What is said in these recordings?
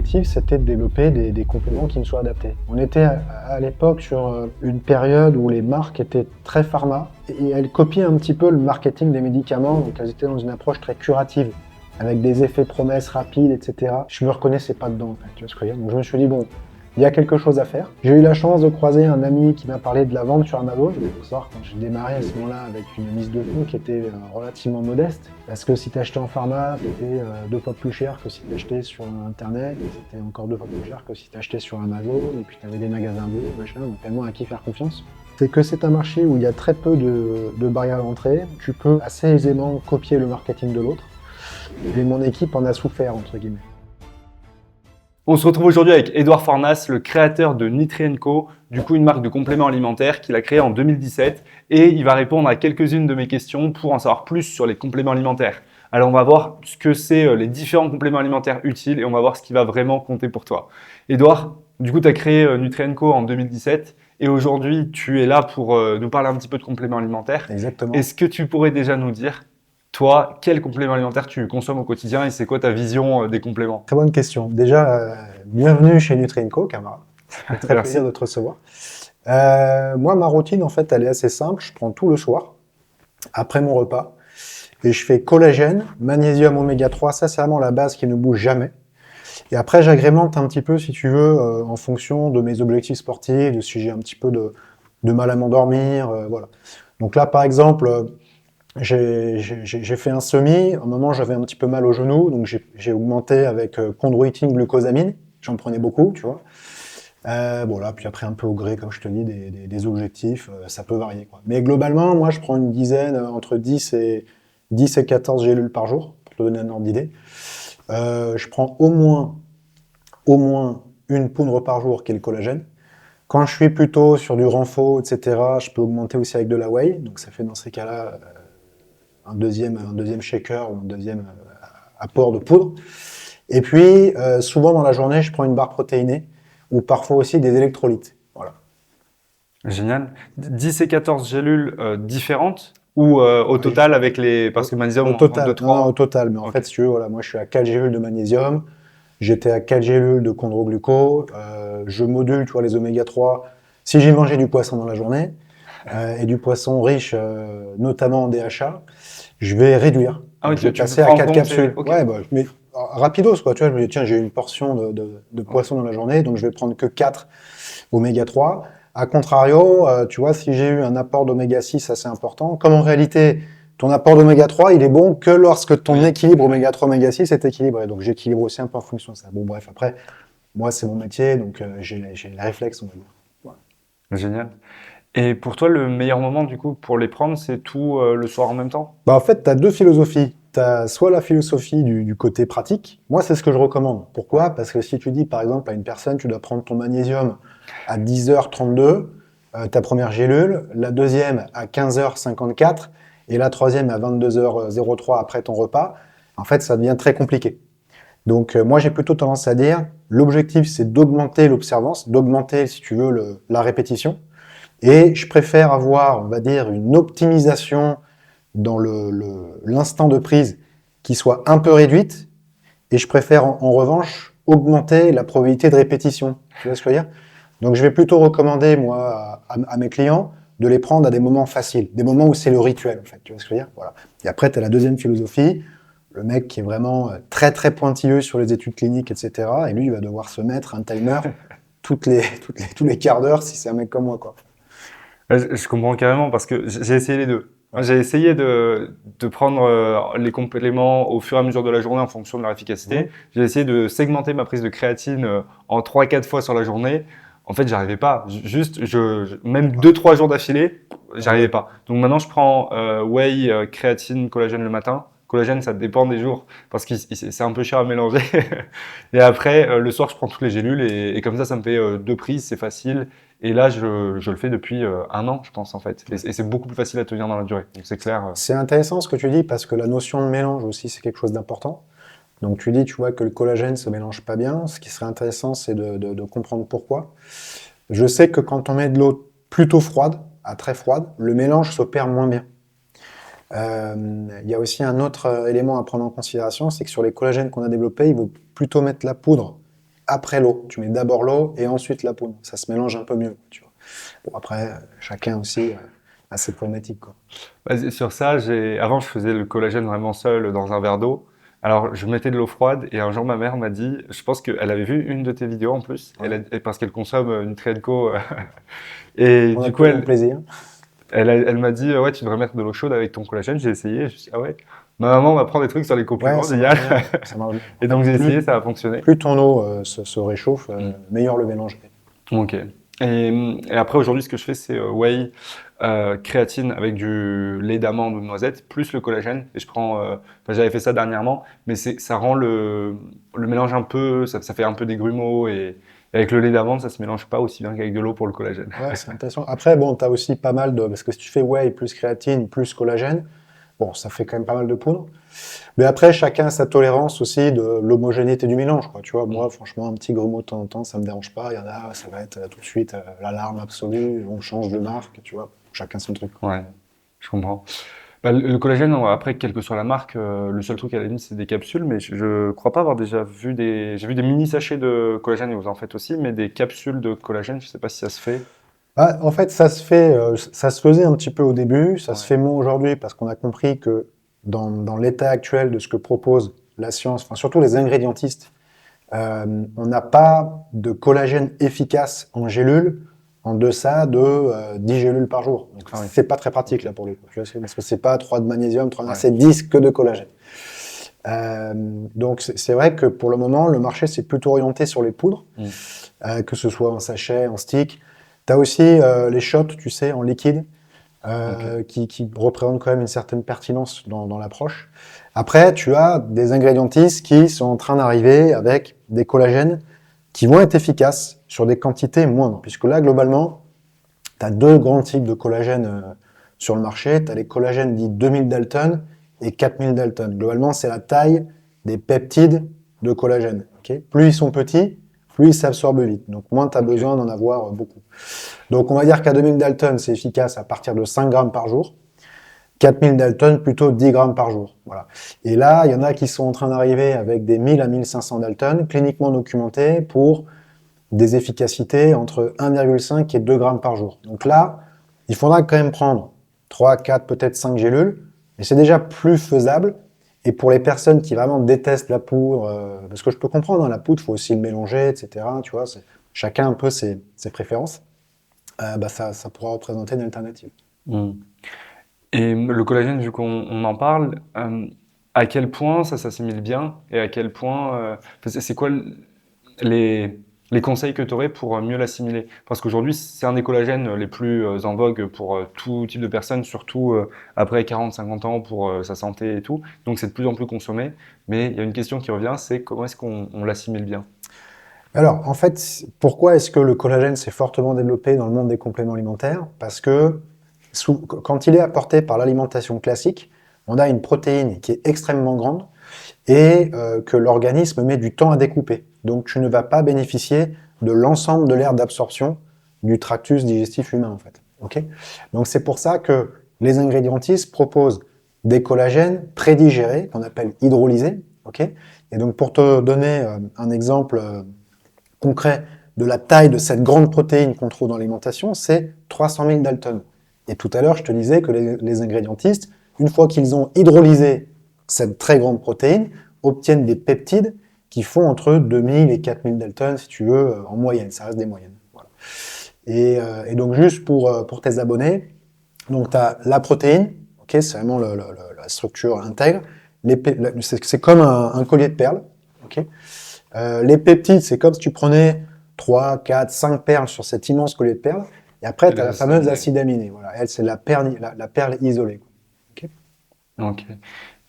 l'objectif, c'était de développer des compléments qui me soient adaptés. On était à l'époque sur une période où les marques étaient très pharma et elles copiaient un petit peu le marketing des médicaments, donc elles étaient dans une approche très curative, avec des effets promesses rapides, etc. Je me reconnaissais pas dedans, en fait, tu vois ce que je veux dire. Donc je me suis dit, bon, il y a quelque chose à faire. J'ai eu la chance de croiser un ami qui m'a parlé de la vente sur Amazon. Il faut savoir, quand j'ai démarré à ce moment-là avec une mise de fonds qui était relativement modeste, parce que si tu achetais en pharma, c'était 2 fois plus cher que si tu achetais sur Internet, et c'était encore 2 fois plus cher que si tu achetais sur Amazon, et puis tu avais des magasins bleus, machin, donc tellement à qui faire confiance. C'est que c'est un marché où il y a très peu de barrières à l'entrée. Tu peux assez aisément copier le marketing de l'autre. Et mon équipe en a souffert, entre guillemets. On se retrouve aujourd'hui avec Édouard Fornas, le créateur de Nutri & Co, du coup une marque de compléments alimentaires qu'il a créée en 2017 et il va répondre à quelques-unes de mes questions pour en savoir plus sur les compléments alimentaires. Alors on va voir ce que c'est les différents compléments alimentaires utiles et on va voir ce qui va vraiment compter pour toi. Édouard, du coup tu as créé Nutri & Co en 2017 et aujourd'hui tu es là pour nous parler un petit peu de compléments alimentaires. Exactement. Est-ce que tu pourrais déjà nous dire toi, quels compléments alimentaires tu consommes au quotidien et c'est quoi ta vision des compléments? Très bonne question. Déjà, bienvenue chez Nutri & Co, camarade. Ça fait très Merci. plaisir de te recevoir. Moi, ma routine, en fait, elle est assez simple. Je prends tout le soir, après mon repas, et je fais collagène, magnésium, oméga 3. Ça, c'est vraiment la base qui ne bouge jamais. Et après, j'agrémente un petit peu, si tu veux, en fonction de mes objectifs sportifs, de si j'ai un petit peu de mal à m'endormir, voilà. Donc là, par exemple, j'ai fait un semi. À un moment, j'avais un petit peu mal au genou, donc j'ai augmenté avec chondroïtine, glucosamine. J'en prenais beaucoup, tu vois. Bon là, puis après un peu au gré, comme je te dis, des objectifs, ça peut varier, quoi. Mais globalement, moi, je prends une dizaine, entre 10 et 14 gélules par jour, pour te donner un ordre d'idée. Je prends au moins une poudre par jour, qui est le collagène. Quand je suis plutôt sur du renfort, etc., je peux augmenter aussi avec de la whey. Donc ça fait dans ces cas-là un deuxième shaker ou un deuxième apport de poudre. Et puis, souvent dans la journée, je prends une barre protéinée ou parfois aussi des électrolytes. Voilà. Génial. 10 et 14 gélules différentes ou au Oui. total avec les... Parce que magnésium, Au on prend 2, total, non, 3. au total. Mais en Ok. fait, si tu veux, voilà, moi je suis à 4 gélules de magnésium, j'étais à 4 gélules de chondrogluco, je module, tu vois, les oméga 3 si j'ai mangé du poisson dans la journée, et du poisson riche, notamment en DHA, je vais réduire. Ah oui, Donc je vais tu passer à prends en 4 compte ces... capsules. Ok. Ouais, bah, mais rapidos, quoi. Tu vois, je me dis, tiens, j'ai une portion de Ok. poisson dans la journée, donc je vais prendre que 4 oméga 3. A contrario, tu vois, si j'ai eu un apport d'oméga 6 assez important, comme en réalité, ton apport d'oméga 3, il est bon que lorsque ton Oui. équilibre oméga 3, oméga 6 est équilibré. Donc j'équilibre aussi un peu en fonction de ça. Bon, bref, après, moi, c'est mon métier, donc j'ai les réflexes, on va dire. Voilà. Génial. Et pour toi, le meilleur moment du coup pour les prendre, c'est tout le soir en même temps? Bah, en fait, tu as deux philosophies. Tu as soit la philosophie du côté pratique. Moi, c'est ce que je recommande. Pourquoi? Parce que si tu dis, par exemple, à une personne, tu dois prendre ton magnésium à 10h32, ta première gélule, la deuxième à 15h54 et la troisième à 22h03 après ton repas, en fait, ça devient très compliqué. Donc, moi, j'ai plutôt tendance à dire, l'objectif, c'est d'augmenter l'observance, d'augmenter, si tu veux, la répétition. Et je préfère avoir, on va dire, une optimisation dans l'instant de prise qui soit un peu réduite, et je préfère en revanche augmenter la probabilité de répétition. Tu vois ce que je veux dire? Donc je vais plutôt recommander, moi, à mes clients, de les prendre à des moments faciles, des moments où c'est le rituel, en fait. Tu vois ce que je veux dire? Voilà. Et après, tu as la deuxième philosophie, le mec qui est vraiment très très pointilleux sur les études cliniques, etc. Et lui, il va devoir se mettre un timer tous les quarts d'heure si c'est un mec comme moi, quoi. Ouais, je comprends carrément parce que j'ai essayé les deux. Ouais. J'ai essayé de prendre les compléments au fur et à mesure de la journée en fonction de leur efficacité. Mmh. J'ai essayé de segmenter ma prise de créatine en 3-4 fois sur la journée. En fait, j'arrivais pas. Juste, même 2-3 jours d'affilée, j'arrivais pas. Donc maintenant, je prends whey, créatine, collagène le matin. Collagène, ça dépend des jours parce que c'est un peu cher à mélanger. Et après, le soir, je prends toutes les gélules et comme ça me fait 2 prises, c'est facile. Et là, je le fais depuis 1 an, je pense, en fait. Et c'est beaucoup plus facile à tenir dans la durée. Donc, c'est clair. C'est intéressant ce que tu dis parce que la notion de mélange aussi, c'est quelque chose d'important. Donc tu dis, tu vois, que le collagène se mélange pas bien. Ce qui serait intéressant, c'est de comprendre pourquoi. Je sais que quand on met de l'eau plutôt froide, à très froide, le mélange s'opère moins bien. Il y a aussi un autre élément à prendre en considération, c'est que sur les collagènes qu'on a développés, il faut plutôt mettre la poudre après l'eau. Tu mets d'abord l'eau et ensuite la poudre. Ça se mélange un peu mieux, tu vois. Bon, après, chacun aussi a ses problématiques, quoi. Bah, sur ça, avant, je faisais le collagène vraiment seul dans un verre d'eau. Alors, je mettais de l'eau froide et un jour, ma mère m'a dit, je pense qu'elle avait vu une de tes vidéos en plus, Ouais. et parce qu'elle consomme Nutri&Co. Et On a du que coup, le même plaisir. elle m'a dit, ouais, tu devrais mettre de l'eau chaude avec ton collagène. J'ai essayé, je me suis dit, ah ouais, ma maman m'apprend des trucs sur les Ouais, compléments, ça génial. marche bien. Ça marche bien. En Et fait, donc, j'ai essayé, ça a fonctionné. plus ton eau se réchauffe, Mm. meilleur le mélange est. Ok. Et après, aujourd'hui, ce que je fais, c'est whey, créatine avec du lait d'amande ou de noisette, plus le collagène. Et je prends, enfin, j'avais fait ça dernièrement, mais ça rend le mélange un peu, ça fait un peu des grumeaux. Et avec le lait d'amande, ça se mélange pas aussi bien qu'avec de l'eau pour le collagène. Ouais, c'est intéressant. Après, bon, tu as aussi pas mal de. Parce que si tu fais whey plus créatine plus collagène, bon, ça fait quand même pas mal de poudre. Mais après, chacun a sa tolérance aussi de l'homogénéité du mélange, quoi. Tu vois, moi, franchement, un petit grumeau de temps en temps, ça me dérange pas. Il y en a, ça va être tout de suite l'alarme absolue. On change de marque, tu vois. Chacun son truc. Ouais, je comprends. Bah, le collagène, après, quelle que soit la marque, le seul truc à la limite, c'est des capsules, mais je crois pas avoir déjà vu j'ai vu des mini sachets de collagène, et vous en faites aussi, mais des capsules de collagène, je sais pas si ça se fait. Ah, en fait, ça se faisait un petit peu au début, ça se Ouais. fait moins aujourd'hui parce qu'on a compris que dans l'état actuel de ce que propose la science, enfin surtout les ingrédientistes, on n'a pas de collagène efficace en gélule en deçà de 10 gélules par jour. Donc Ah oui. c'est pas très pratique là pour le coup, tu vois, parce que c'est pas 3 de magnésium, 3 Ouais. c'est 10 que de collagène. Donc c'est vrai que pour le moment, le marché s'est plutôt orienté sur les poudres, Mm. que ce soit en sachet, en stick. Tu as aussi les shots, tu sais, en liquide, Ok. qui représentent quand même une certaine pertinence dans l'approche. Après, tu as des ingrédientistes qui sont en train d'arriver avec des collagènes qui vont être efficaces sur des quantités moindres, puisque là, globalement, tu as deux grands types de collagène sur le marché. Tu as les collagènes dits 2000 Dalton et 4000 Dalton. Globalement, c'est la taille des peptides de collagène. Okay, plus ils sont petits, plus ils s'absorbent vite. Donc, moins tu as besoin d'en avoir beaucoup. Donc, on va dire qu'à 2000 Dalton, c'est efficace à partir de 5 grammes par jour. 4000 Dalton, plutôt 10 grammes par jour. Voilà. Et là, il y en a qui sont en train d'arriver avec des 1000 à 1500 Dalton, cliniquement documentés pour des efficacités entre 1,5 et 2 grammes par jour. Donc là, il faudra quand même prendre 3, 4, peut-être 5 gélules, mais c'est déjà plus faisable. Et pour les personnes qui vraiment détestent la poudre, parce que je peux comprendre, hein, la poudre, il faut aussi le mélanger, etc. Tu vois, chacun un peu ses préférences. Bah ça pourra représenter une alternative. Mm. Et le collagène, vu qu'on en parle, à quel point ça s'assimile bien et à quel point, enfin, c'est quoi les, les conseils que tu aurais pour mieux l'assimiler? Parce qu'aujourd'hui, c'est un des collagènes les plus en vogue pour tout type de personnes, surtout après 40-50 ans pour sa santé et tout. Donc c'est de plus en plus consommé. Mais il y a une question qui revient, c'est comment est-ce qu'on l'assimile bien? Alors, en fait, pourquoi est-ce que le collagène s'est fortement développé dans le monde des compléments alimentaires? Parce que quand il est apporté par l'alimentation classique, on a une protéine qui est extrêmement grande et que l'organisme met du temps à découper. Donc, tu ne vas pas bénéficier de l'ensemble de l'aire d'absorption du tractus digestif humain, en fait. Okay, donc, c'est pour ça que les ingrédientistes proposent des collagènes prédigérés, qu'on appelle hydrolysés. Okay, et donc, pour te donner un exemple concret de la taille de cette grande protéine qu'on trouve dans l'alimentation, c'est 300 000 Dalton. Et tout à l'heure, je te disais que les ingrédientistes, une fois qu'ils ont hydrolysé cette très grande protéine, obtiennent des peptides qui font entre 2000 et 4000 Dalton, si tu veux, en moyenne. Ça reste des moyennes. Voilà. Et donc, juste pour tes abonnés, donc tu as la protéine, okay, c'est vraiment la structure intègre. C'est comme un collier de perles. Okay. Les peptides, c'est comme si tu prenais 3, 4, 5 perles sur cet immense collier de perles. Et après, tu as la fameuse acide aminé. Voilà. Elle, c'est la perle isolée. Okay. Ok.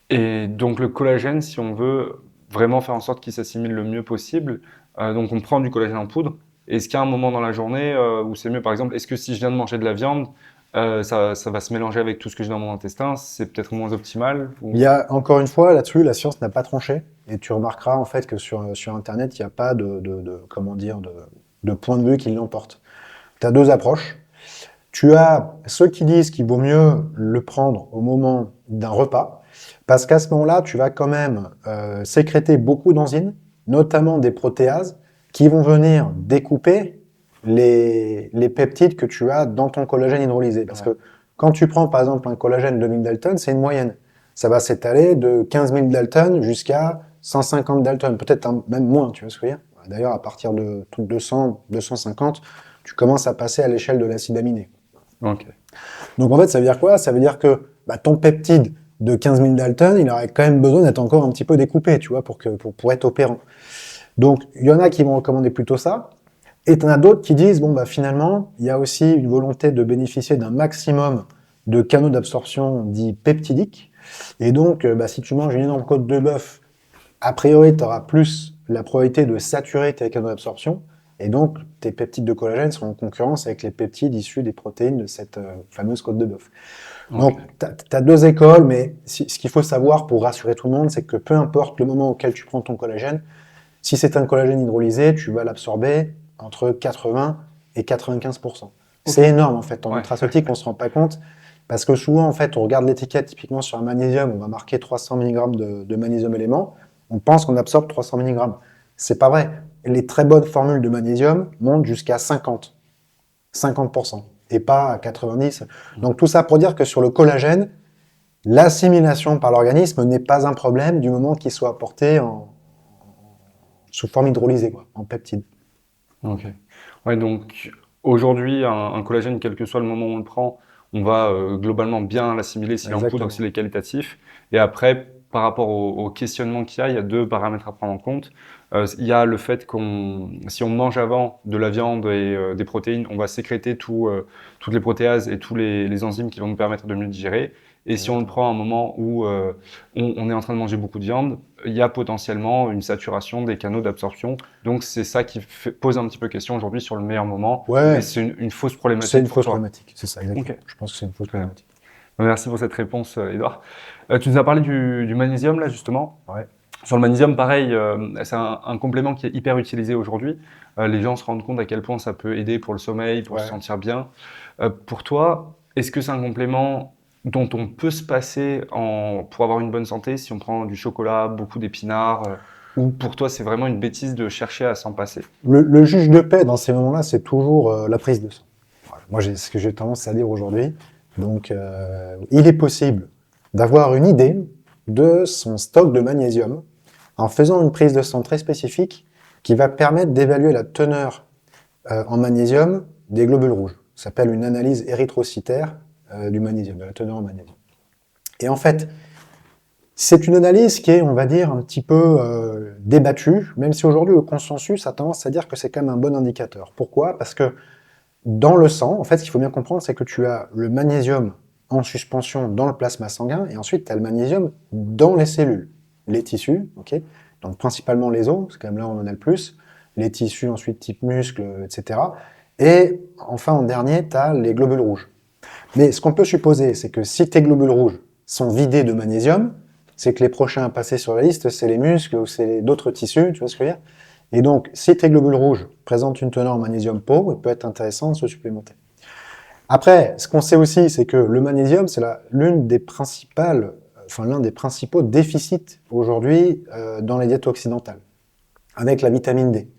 Et donc le collagène, si on veut vraiment faire en sorte qu'il s'assimile le mieux possible, donc on prend du collagène en poudre. Est-ce qu'il y a un moment dans la journée où c'est mieux, par exemple, est-ce que si je viens de manger de la viande, ça va se mélanger avec tout ce que j'ai dans mon intestin, c'est peut-être moins optimal Il y a, encore une fois, là-dessus, la science n'a pas tranché. Et tu remarqueras, en fait, que sur Internet, il n'y a pas comment dire, de point de vue qui l'emporte. Tu as deux approches. Tu as ceux qui disent qu'il vaut mieux le prendre au moment d'un repas, parce qu'à ce moment-là, tu vas quand même sécréter beaucoup d'enzymes, notamment des protéases, qui vont venir découper les peptides que tu as dans ton collagène hydrolysé. Parce que quand tu prends par exemple un collagène de 1000 Dalton, c'est une moyenne. Ça va s'étaler de 15 000 Dalton jusqu'à 150 Dalton, peut-être même moins, tu vois ce que je veux dire. D'ailleurs, à partir de 200, 250, tu commences à passer à l'échelle de l'acide aminé. Ok. Donc en fait, ça veut dire quoi? Ça veut dire que ton peptide de 15 000 Dalton, il aurait quand même besoin d'être encore un petit peu découpé, tu vois, pour être opérant. Donc il y en a qui vont recommander plutôt ça, et tu en as d'autres qui disent, bon, finalement, il y a aussi une volonté de bénéficier d'un maximum de canaux d'absorption dits peptidiques, et donc si tu manges une énorme côte de bœuf, a priori, tu auras plus la probabilité de saturer tes canaux d'absorption, et donc tes peptides de collagène seront en concurrence avec les peptides issus des protéines de cette fameuse côte de bœuf. Ok. Donc, tu as deux écoles, mais ce qu'il faut savoir pour rassurer tout le monde, c'est que peu importe le moment auquel tu prends ton collagène, si c'est un collagène hydrolysé, tu vas l'absorber entre 80 et 95%. C'est énorme en fait. En Ouais. nutraceutique, on ne se rend pas compte, parce que souvent, en fait, on regarde l'étiquette, typiquement sur un magnésium, on va marquer 300 mg de magnésium élément, on pense qu'on absorbe 300 mg. C'est pas vrai. Les très bonnes formules de magnésium montent jusqu'à 50%, et pas à 90%. Donc tout ça pour dire que sur le collagène, l'assimilation par l'organisme n'est pas un problème du moment qu'il soit apporté sous forme hydrolysée, en peptide. Ok. Ouais, donc aujourd'hui, un collagène, quel que soit le moment où on le prend, on va globalement bien l'assimiler s'il est en poudre, Exactement. s'il est qualitatif. Et après, par rapport au questionnement qu'il y a, il y a deux paramètres à prendre en compte. Il y a le fait si on mange avant de la viande et des protéines, on va sécréter toutes les protéases et tous les enzymes qui vont nous permettre de mieux digérer. Et si on le prend à un moment où on est en train de manger beaucoup de viande, il y a potentiellement une saturation des canaux d'absorption. Donc c'est ça qui pose un petit peu question aujourd'hui sur le meilleur moment. Ouais. Mais c'est une fausse problématique C'est une pour fausse toi. problématique, c'est ça, exactement. Ok. Je pense que c'est une fausse Très bien. problématique. Merci pour cette réponse, Edouard. Tu nous as parlé du magnésium, là, justement. Ouais. Sur le magnésium, pareil, c'est un complément qui est hyper utilisé aujourd'hui. Les gens se rendent compte à quel point ça peut aider pour le sommeil, pour se sentir bien. Pour toi, est-ce que c'est un complément dont on peut se passer pour avoir une bonne santé si on prend du chocolat, beaucoup d'épinards ou pour toi, c'est vraiment une bêtise de chercher à s'en passer? Le juge de paix dans ces moments-là, c'est toujours la prise de sang. Voilà. Moi, ce que j'ai tendance à dire aujourd'hui. Donc, il est possible d'avoir une idée de son stock de magnésium en faisant une prise de sang très spécifique qui va permettre d'évaluer la teneur en magnésium des globules rouges. Ça s'appelle une analyse érythrocytaire du magnésium, de la teneur en magnésium. Et en fait, c'est une analyse qui est, on va dire, un petit peu débattue, même si aujourd'hui le consensus a tendance à dire que c'est quand même un bon indicateur. Pourquoi? Parce que dans le sang, en fait, ce qu'il faut bien comprendre, c'est que tu as le magnésium en suspension dans le plasma sanguin, et ensuite tu as le magnésium dans les cellules, les tissus, ok, donc principalement les os, c'est quand même là où on en a le plus, les tissus ensuite type muscles, etc. Et enfin, en dernier, tu as les globules rouges. Mais ce qu'on peut supposer, c'est que si tes globules rouges sont vidés de magnésium, c'est que les prochains à passer sur la liste, c'est les muscles ou c'est d'autres tissus, tu vois ce que je veux dire? Et donc, si tes globules rouges présentent une teneur en magnésium pauvre, il peut être intéressant de se supplémenter. Après, ce qu'on sait aussi, c'est que le magnésium, c'est l'un des principaux déficits aujourd'hui dans les diètes occidentales, avec la vitamine D.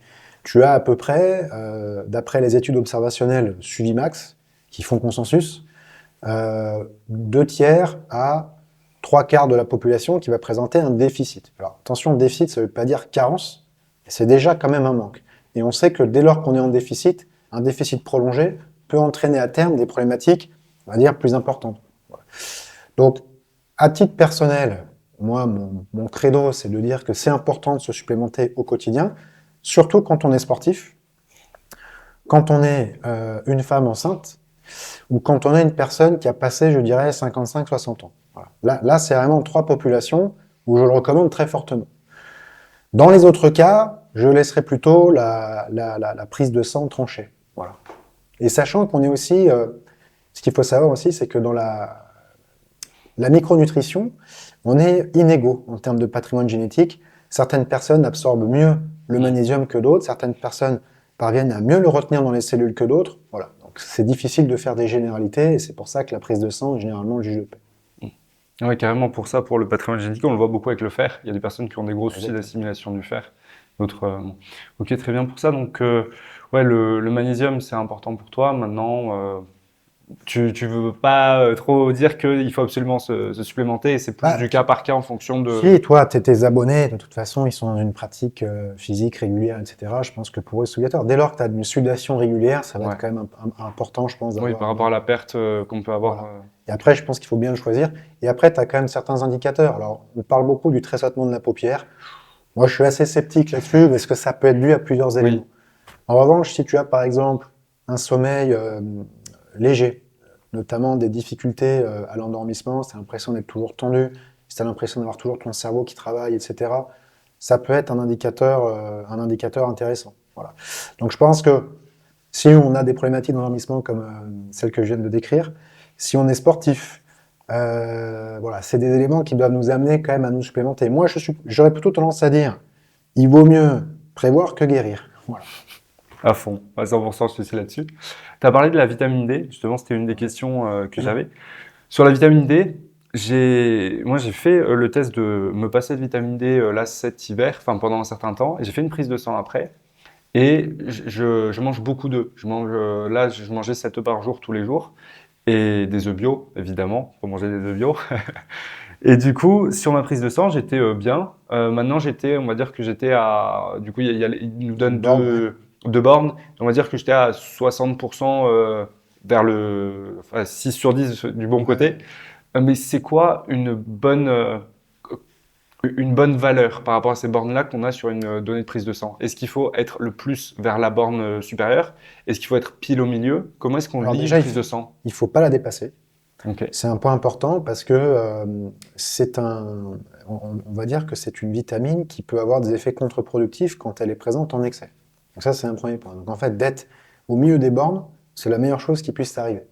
Tu as à peu près, d'après les études observationnelles Suvimax, qui font consensus, 2/3 à 3/4 de la population qui va présenter un déficit. Alors attention, déficit, ça ne veut pas dire carence, c'est déjà quand même un manque. Et on sait que dès lors qu'on est en déficit, un déficit prolongé peut entraîner à terme des problématiques, on va dire, plus importantes. Voilà. Donc, à titre personnel, moi, mon credo, c'est de dire que c'est important de se supplémenter au quotidien, surtout quand on est sportif, quand on est une femme enceinte, ou quand on est une personne qui a passé, je dirais, 55-60 ans. Voilà. Là c'est vraiment 3 populations où je le recommande très fortement. Dans les autres cas, je laisserai plutôt la prise de sang tranchée. Voilà. Et sachant qu'on est aussi, ce qu'il faut savoir aussi, c'est que dans la micronutrition, on est inégaux en termes de patrimoine génétique. Certaines personnes absorbent mieux le magnésium que d'autres, certaines personnes parviennent à mieux le retenir dans les cellules que d'autres. Voilà. Donc c'est difficile de faire des généralités et c'est pour ça que la prise de sang est généralement le juge de paix. Oui, carrément pour ça, pour le patrimoine génétique, on le voit beaucoup avec le fer. Il y a des personnes qui ont des gros soucis Exactement. d'assimilation du fer. D'autres, ok, très bien pour ça. Donc, ouais, le magnésium, c'est important pour toi. Maintenant, tu veux pas trop dire qu'il faut absolument se supplémenter et c'est plus Bah, du cas par cas en fonction de. si toi, tes abonnés, de toute façon, ils sont dans une pratique physique régulière, etc., je pense que pour eux, c'est obligatoire. Dès lors que tu as une sudation régulière, ça va être Ouais. quand même important, je pense, Oui, d'avoir par rapport à la perte qu'on peut avoir. voilà. Et après, je pense qu'il faut bien le choisir. Et après, tu as quand même certains indicateurs. Alors, on parle beaucoup du tressautement de la paupière. Moi, je suis assez sceptique là-dessus parce que ça peut être dû à plusieurs Oui, éléments. En revanche, si tu as par exemple un sommeil léger, notamment des difficultés à l'endormissement, si tu as l'impression d'être toujours tendu, si tu as l'impression d'avoir toujours ton cerveau qui travaille, etc., ça peut être un indicateur intéressant. Voilà. Donc je pense que si on a des problématiques d'endormissement comme celles que je viens de décrire, si on est sportif, voilà, c'est des éléments qui doivent nous amener quand même à nous supplémenter. Moi, j'aurais plutôt tendance à dire, il vaut mieux prévoir que guérir. Voilà. à fond, à 100%, je suis aussi là-dessus. Tu as parlé de la vitamine D, justement, c'était une des questions que j'avais. Sur la vitamine D, moi j'ai fait le test de me passer de vitamine D là cet hiver, enfin pendant un certain temps, et j'ai fait une prise de sang après. Et je mange beaucoup d'œufs. Là, je mangeais 7 œufs par jour tous les jours. Et des œufs bio, évidemment, faut manger des œufs bio. Et du coup, sur ma prise de sang, j'étais bien. Maintenant, on va dire que j'étais à, du coup, il nous donne Une borne, ouais. deux bornes. On va dire que j'étais à 60% vers enfin, 6 sur 10 du bon Ouais. côté. Mais c'est quoi une bonne valeur par rapport à ces bornes-là qu'on a sur une donnée de prise de sang? Est-ce qu'il faut être le plus vers la borne supérieure? Est-ce qu'il faut être pile au milieu? Comment est-ce qu'on Alors lit une déjà, prise de sang? il faut pas la dépasser. Ok, C'est un point important parce que on va dire que c'est une vitamine qui peut avoir des effets contre-productifs quand elle est présente en excès. Donc ça, c'est un premier point. Donc en fait, d'être au milieu des bornes, c'est la meilleure chose qui puisse t'arriver.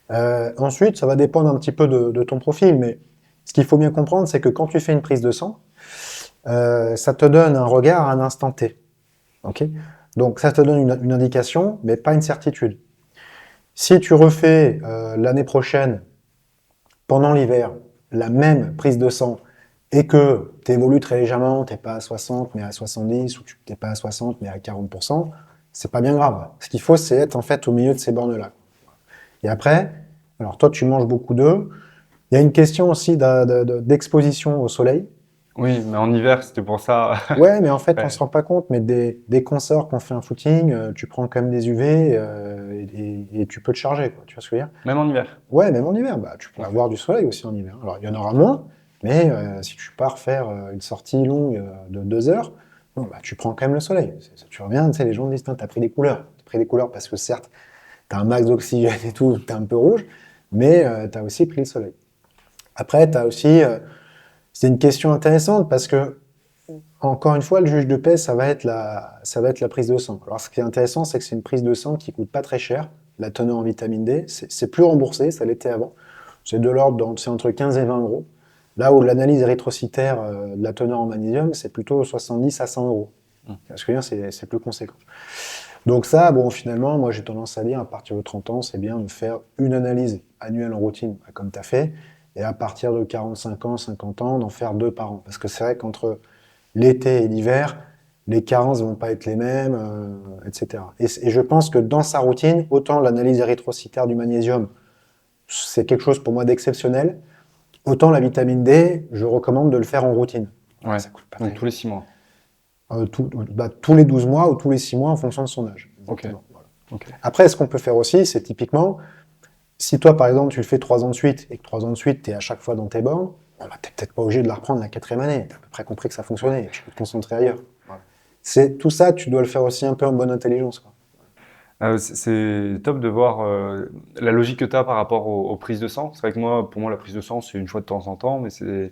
Ensuite, ça va dépendre un petit peu de ton profil, mais ce qu'il faut bien comprendre, c'est que quand tu fais une prise de sang, ça te donne un regard à un instant T. Ok. Donc ça te donne une indication, mais pas une certitude. Si tu refais l'année prochaine, pendant l'hiver, la même prise de sang et que tu évolues très légèrement, tu n'es pas à 60 mais à 70 ou tu n'es pas à 60 mais à 40%, c'est pas bien grave. Ce qu'il faut, c'est être en fait au milieu de ces bornes-là. Et après, alors toi, tu manges beaucoup d'œufs. Il y a une question aussi d'exposition au soleil. oui, mais en hiver, c'était pour ça. Ouais, mais en fait, on se Ouais. rend pas compte, mais des consorts qui ont fait un footing, tu prends quand même des UV et tu peux te charger, quoi. Tu vois ce que je veux dire? Même en hiver. Ouais, même en hiver, bah, tu peux Ok. avoir du soleil aussi en hiver. Alors, il y en aura moins, mais si tu pars faire une sortie longue de 2 heures, bon, bah, tu prends quand même le soleil. Tu reviens, tu sais, les gens disent, t'as pris des couleurs. T'as pris des couleurs parce que certes, t'as un max d'oxygène et tout, t'es un peu rouge, mais t'as aussi pris le soleil. Après, t'as aussi, c'est une question intéressante parce que, encore une fois, le juge de paix, ça va être la prise de sang. Alors, ce qui est intéressant, c'est que c'est une prise de sang qui coûte pas très cher. La teneur en vitamine D, c'est plus remboursé, ça l'était avant. C'est de l'ordre, c'est entre 15 et 20 euros. Là où l'analyse érythrocytaire de la teneur en magnésium, c'est plutôt 70 à 100 euros. Mm. Ce que je veux dire, c'est plus conséquent. Donc ça, bon, finalement, moi j'ai tendance à dire, à partir de 30 ans, c'est bien de faire une analyse annuelle en routine, comme tu as fait, et à partir de 45 ans, 50 ans, d'en faire 2 par an. Parce que c'est vrai qu'entre l'été et l'hiver, les carences vont pas être les mêmes, etc. Et je pense que dans sa routine, autant l'analyse érythrocytaire du magnésium, c'est quelque chose pour moi d'exceptionnel, autant la vitamine D, je recommande de le faire en routine. Voilà, Ouais. ça coûte pas Donc très tous les 6 mois. tous les 12 mois ou tous les 6 mois en fonction de son âge. Ok. Exactement. Voilà. Ok. Après, ce qu'on peut faire aussi, c'est typiquement, si toi, par exemple, tu le fais 3 ans de suite et que 3 ans de suite, tu es à chaque fois dans tes bornes, bon, bah, tu n'es peut-être pas obligé de la reprendre la 4e année. Tu as à peu près compris que ça fonctionnait et tu peux te concentrer ailleurs. Voilà. Tout ça, tu dois le faire aussi un peu en bonne intelligence, quoi. C'est top de voir la logique que tu as par rapport aux prises de sang. C'est vrai que moi, pour moi, la prise de sang, c'est une fois de temps en temps, mais c'est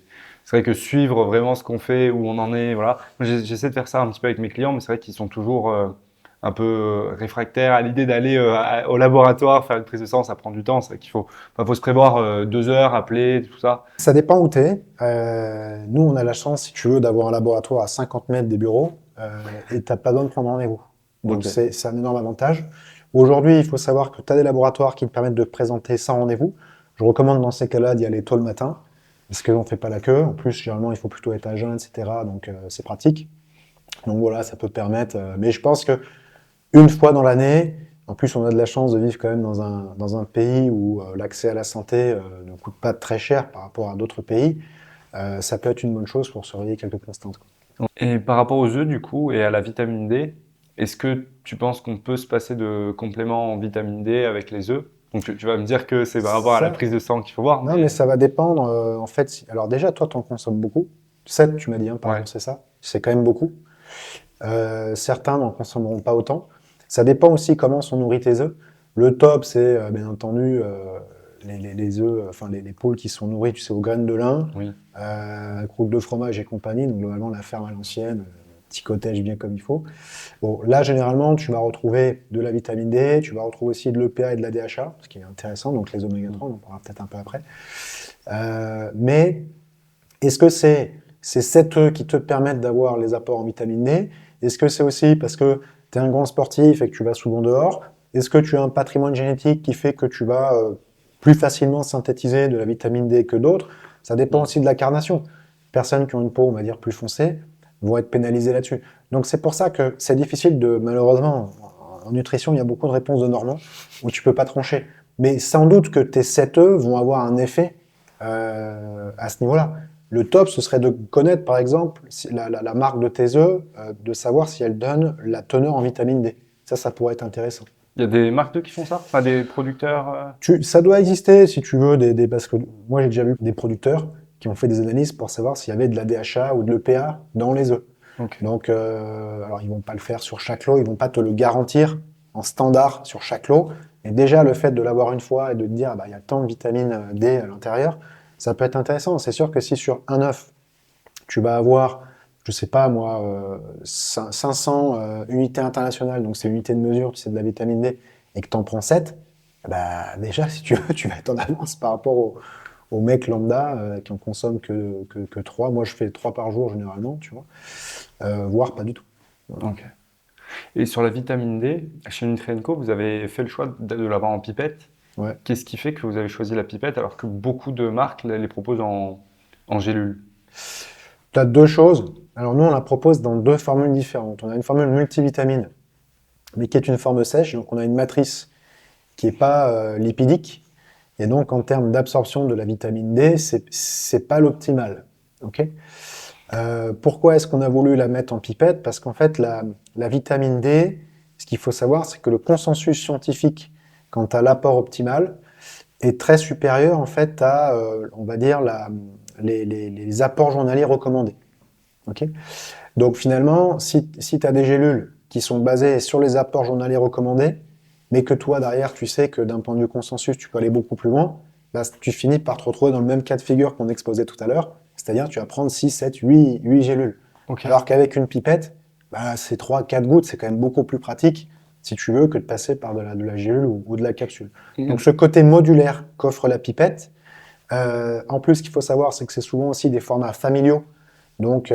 vrai que suivre vraiment ce qu'on fait, où on en est, voilà. Moi, j'essaie de faire ça un petit peu avec mes clients, mais c'est vrai qu'ils sont toujours un peu réfractaires à l'idée d'aller au laboratoire faire une prise de sang. Ça prend du temps. C'est vrai faut se prévoir 2 heures, appeler, tout ça. Ça dépend où tu es. Nous, on a la chance, si tu veux, d'avoir un laboratoire à 50 mètres des bureaux et tu n'as pas besoin de prendre rendez-vous. Donc, Ok. c'est un énorme avantage. Aujourd'hui, il faut savoir que tu as des laboratoires qui te permettent de te présenter sans rendez-vous. Je recommande dans ces cas-là d'y aller tôt le matin parce qu'on ne fait pas la queue. En plus, généralement, il faut plutôt être à jeun, etc. Donc, c'est pratique. Donc voilà, ça peut permettre. Mais je pense que une fois dans l'année, en plus on a de la chance de vivre quand même dans un pays où l'accès à la santé ne coûte pas très cher par rapport à d'autres pays. Ça peut être une bonne chose pour surveiller quelques constantes, quoi. Et par rapport aux œufs, du coup, et à la vitamine D, est-ce que tu penses qu'on peut se passer de compléments en vitamine D avec les œufs? Donc tu vas me dire que c'est par rapport à la Ça, prise de sang qu'il faut voir, non, mais mais ça va dépendre. En fait, alors déjà, toi, tu en consommes beaucoup. 7, tu m'as dit, hein, par ouais. jour, c'est ça? C'est quand même beaucoup. Certains n'en consommeront pas autant. Ça dépend aussi comment sont nourris tes œufs. Le top, c'est bien entendu les œufs, enfin les poules qui sont nourries, tu sais, aux graines de lin, Oui. croûte de fromage et compagnie. Donc globalement, la ferme à l'ancienne, petit cottage bien comme il faut. Bon, là, généralement, tu vas retrouver de la vitamine D, tu vas retrouver aussi de l'EPA et de la DHA, ce qui est intéressant, donc les oméga 3, on en parlera peut-être un peu après. Mais est-ce que c'est ces 7 œufs qui te permettent d'avoir les apports en vitamine D? Est-ce que c'est aussi parce que tu es un grand sportif et que tu vas souvent dehors? Est-ce que tu as un patrimoine génétique qui fait que tu vas plus facilement synthétiser de la vitamine D que d'autres? Ça dépend Mm. aussi de la carnation. Personnes qui ont une peau, on va dire, plus foncée vont être pénalisées là-dessus. Donc c'est pour ça que c'est difficile de, malheureusement, en nutrition, il y a beaucoup de réponses de Normand où tu peux pas trancher. Mais sans doute que tes 7 œufs vont avoir un effet à ce niveau-là. Le top, ce serait de connaître, par exemple, la marque de tes œufs, de savoir si elle donne la teneur en vitamine D. Ça pourrait être intéressant. Il y a des marques d'œufs qui font ça? Enfin, des producteurs? Ça doit exister, si tu veux, parce que moi, j'ai déjà vu des producteurs qui ont fait des analyses pour savoir s'il y avait de la DHA ou de l'EPA dans les œufs. Ok. Donc, alors, ils vont pas le faire sur chaque lot, ils vont pas te le garantir en standard sur chaque lot. Et déjà, le fait de l'avoir une fois et de te dire, ah bah, il y a tant de vitamine D à l'intérieur, ça peut être intéressant. C'est sûr que si sur un œuf, tu vas avoir, je sais pas moi, 500 unités internationales, donc c'est unités de mesure, tu sais, de la vitamine D, et que tu en prends 7, bah, déjà, si tu veux, tu vas être en avance par rapport aux mecs lambda qui en consomment que 3. Moi, je fais 3 par jour généralement, tu vois, voire pas du tout. Voilà. Ok. Et sur la vitamine D, chez Nutrienco, vous avez fait le choix de l'avoir en pipette. Ouais. Qu'est-ce qui fait que vous avez choisi la pipette alors que beaucoup de marques les proposent en gélule? Tu as deux choses. Alors, nous, on la propose dans 2 formules différentes. On a une formule multivitamine, mais qui est une forme sèche, donc on a une matrice qui n'est pas lipidique. Et donc, en termes d'absorption de la vitamine D, c'est pas l'optimal. Ok. Pourquoi est-ce qu'on a voulu la mettre en pipette? Parce qu'en fait, la vitamine D, ce qu'il faut savoir, c'est que le consensus scientifique quant à l'apport optimal est très supérieur en fait à, on va dire, les apports journaliers recommandés. Ok. Donc finalement, si tu as des gélules qui sont basées sur les apports journaliers recommandés, mais que toi, derrière, tu sais que d'un point de vue consensus, tu peux aller beaucoup plus loin, bah, tu finis par te retrouver dans le même cas de figure qu'on exposait tout à l'heure, c'est-à-dire tu vas prendre 6, 7, 8 gélules. Ok. Alors qu'avec une pipette, bah, c'est 3, 4 gouttes, c'est quand même beaucoup plus pratique, si tu veux, que de passer par de la gélule ou de la capsule. Donc ce côté modulaire qu'offre la pipette, en plus, ce qu'il faut savoir, c'est que c'est souvent aussi des formats familiaux. Donc, je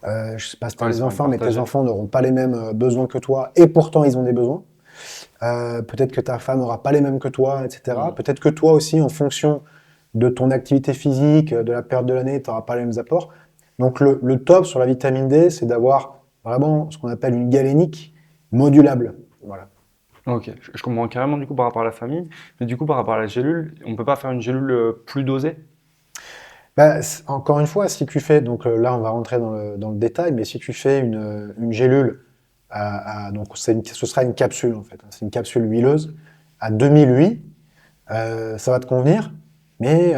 ne sais pas si tu as Ouais, des c'est enfants, mais tes partagé. enfants n'auront pas les mêmes besoins que toi, et pourtant ils ont des besoins. Peut-être que ta femme n'aura pas les mêmes que toi, etc. Mm. Peut-être que toi aussi, en fonction de ton activité physique, de la période de l'année, tu n'auras pas les mêmes apports. Donc le top sur la vitamine D, c'est d'avoir vraiment ce qu'on appelle une galénique modulable. Voilà. Ok, je comprends carrément du coup par rapport à la famille, mais du coup par rapport à la gélule, on peut pas faire une gélule plus dosée? Bah, encore une fois, si tu fais, donc là on va rentrer dans le détail, mais si tu fais une gélule, donc ce sera une capsule en fait, hein, c'est une capsule huileuse à 2000 UI, ça va te convenir, mais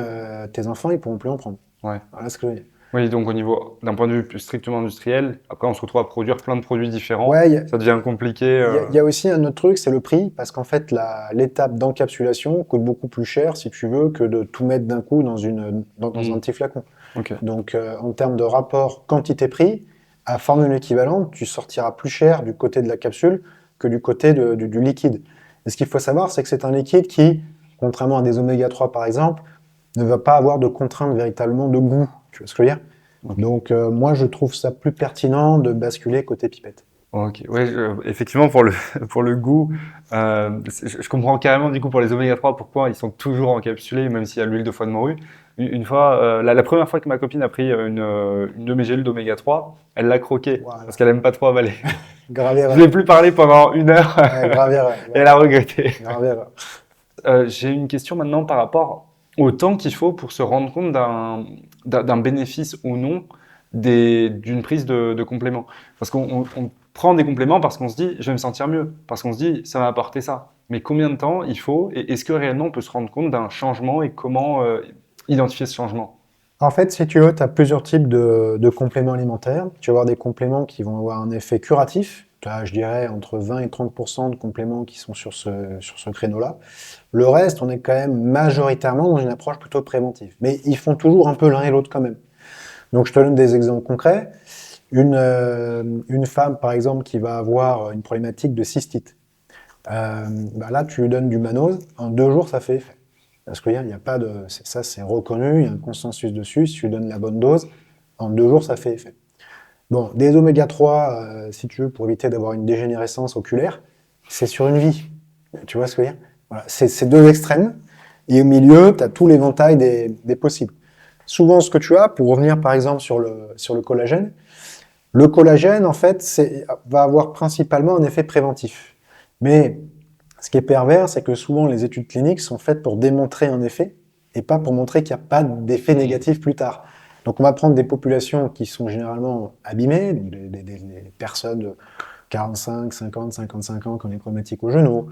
tes enfants ils pourront plus en prendre. Ouais. Voilà ce que je veux dire. Oui, donc au niveau d'un point de vue plus strictement industriel, après on se retrouve à produire plein de produits différents, Ouais, ça devient compliqué. il y a aussi un autre truc, c'est le prix, parce qu'en fait l'étape d'encapsulation coûte beaucoup plus cher si tu veux que de tout mettre d'un coup dans un petit flacon. Ok. Donc, en termes de rapport quantité-prix, à formule équivalente, tu sortiras plus cher du côté de la capsule que du côté du liquide. Et ce qu'il faut savoir, c'est que c'est un liquide qui, contrairement à des oméga 3 par exemple, ne va pas avoir de contrainte véritablement de goût. Tu vois ce que je veux dire? Ok. Donc, moi, je trouve ça plus pertinent de basculer côté pipette. Ok, ouais, effectivement pour le pour le goût, je comprends carrément du coup pour les oméga 3 pourquoi ils sont toujours encapsulés même s'il y a l'huile de foie de morue. Une fois, la première fois que ma copine a pris une de mes gélules d'oméga 3, elle l'a croquée Voilà. parce qu'elle aime pas trop avaler. Grave Je erreur. lui ai plus parlé pendant 1 heure Ouais, grave erreur. et elle a regretté. Grave erreur. J'ai une question maintenant par rapport au temps qu'il faut pour se rendre compte d'un bénéfice ou non d'une prise de compléments. Parce qu'on prend des compléments parce qu'on se dit, je vais me sentir mieux, parce qu'on se dit, ça m'a apporté ça. Mais combien de temps il faut et est-ce que réellement on peut se rendre compte d'un changement et comment identifier ce changement? En fait, si tu veux, tu as plusieurs types de compléments alimentaires. Tu vas avoir des compléments qui vont avoir un effet curatif. Tu as, je dirais, entre 20 et 30% de compléments qui sont sur ce créneau-là. Le reste, on est quand même majoritairement dans une approche plutôt préventive. Mais ils font toujours un peu l'un et l'autre quand même. Donc, je te donne des exemples concrets. Une femme, par exemple, qui va avoir une problématique de cystite. Bah là, tu lui donnes du mannose. En 2 jours, ça fait effet. Parce qu'il n'y a pas de. Ça, c'est reconnu, il y a un consensus dessus. Si tu donnes la bonne dose, en 2 jours, ça fait effet. Bon, des oméga 3, si tu veux, pour éviter d'avoir une dégénérescence oculaire, c'est sur une vie. Tu vois ce que je veux dire? Voilà. C'est deux extrêmes. Et au milieu, tu as tout l'éventail des possibles. Souvent, ce que tu as, pour revenir par exemple sur le collagène, en fait, va avoir principalement un effet préventif. Mais ce qui est pervers, c'est que souvent les études cliniques sont faites pour démontrer un effet et pas pour montrer qu'il n'y a pas d'effet négatif plus tard. Donc on va prendre des populations qui sont généralement abîmées, donc des personnes de 45, 50, 55 ans qui ont des problématiques au genou,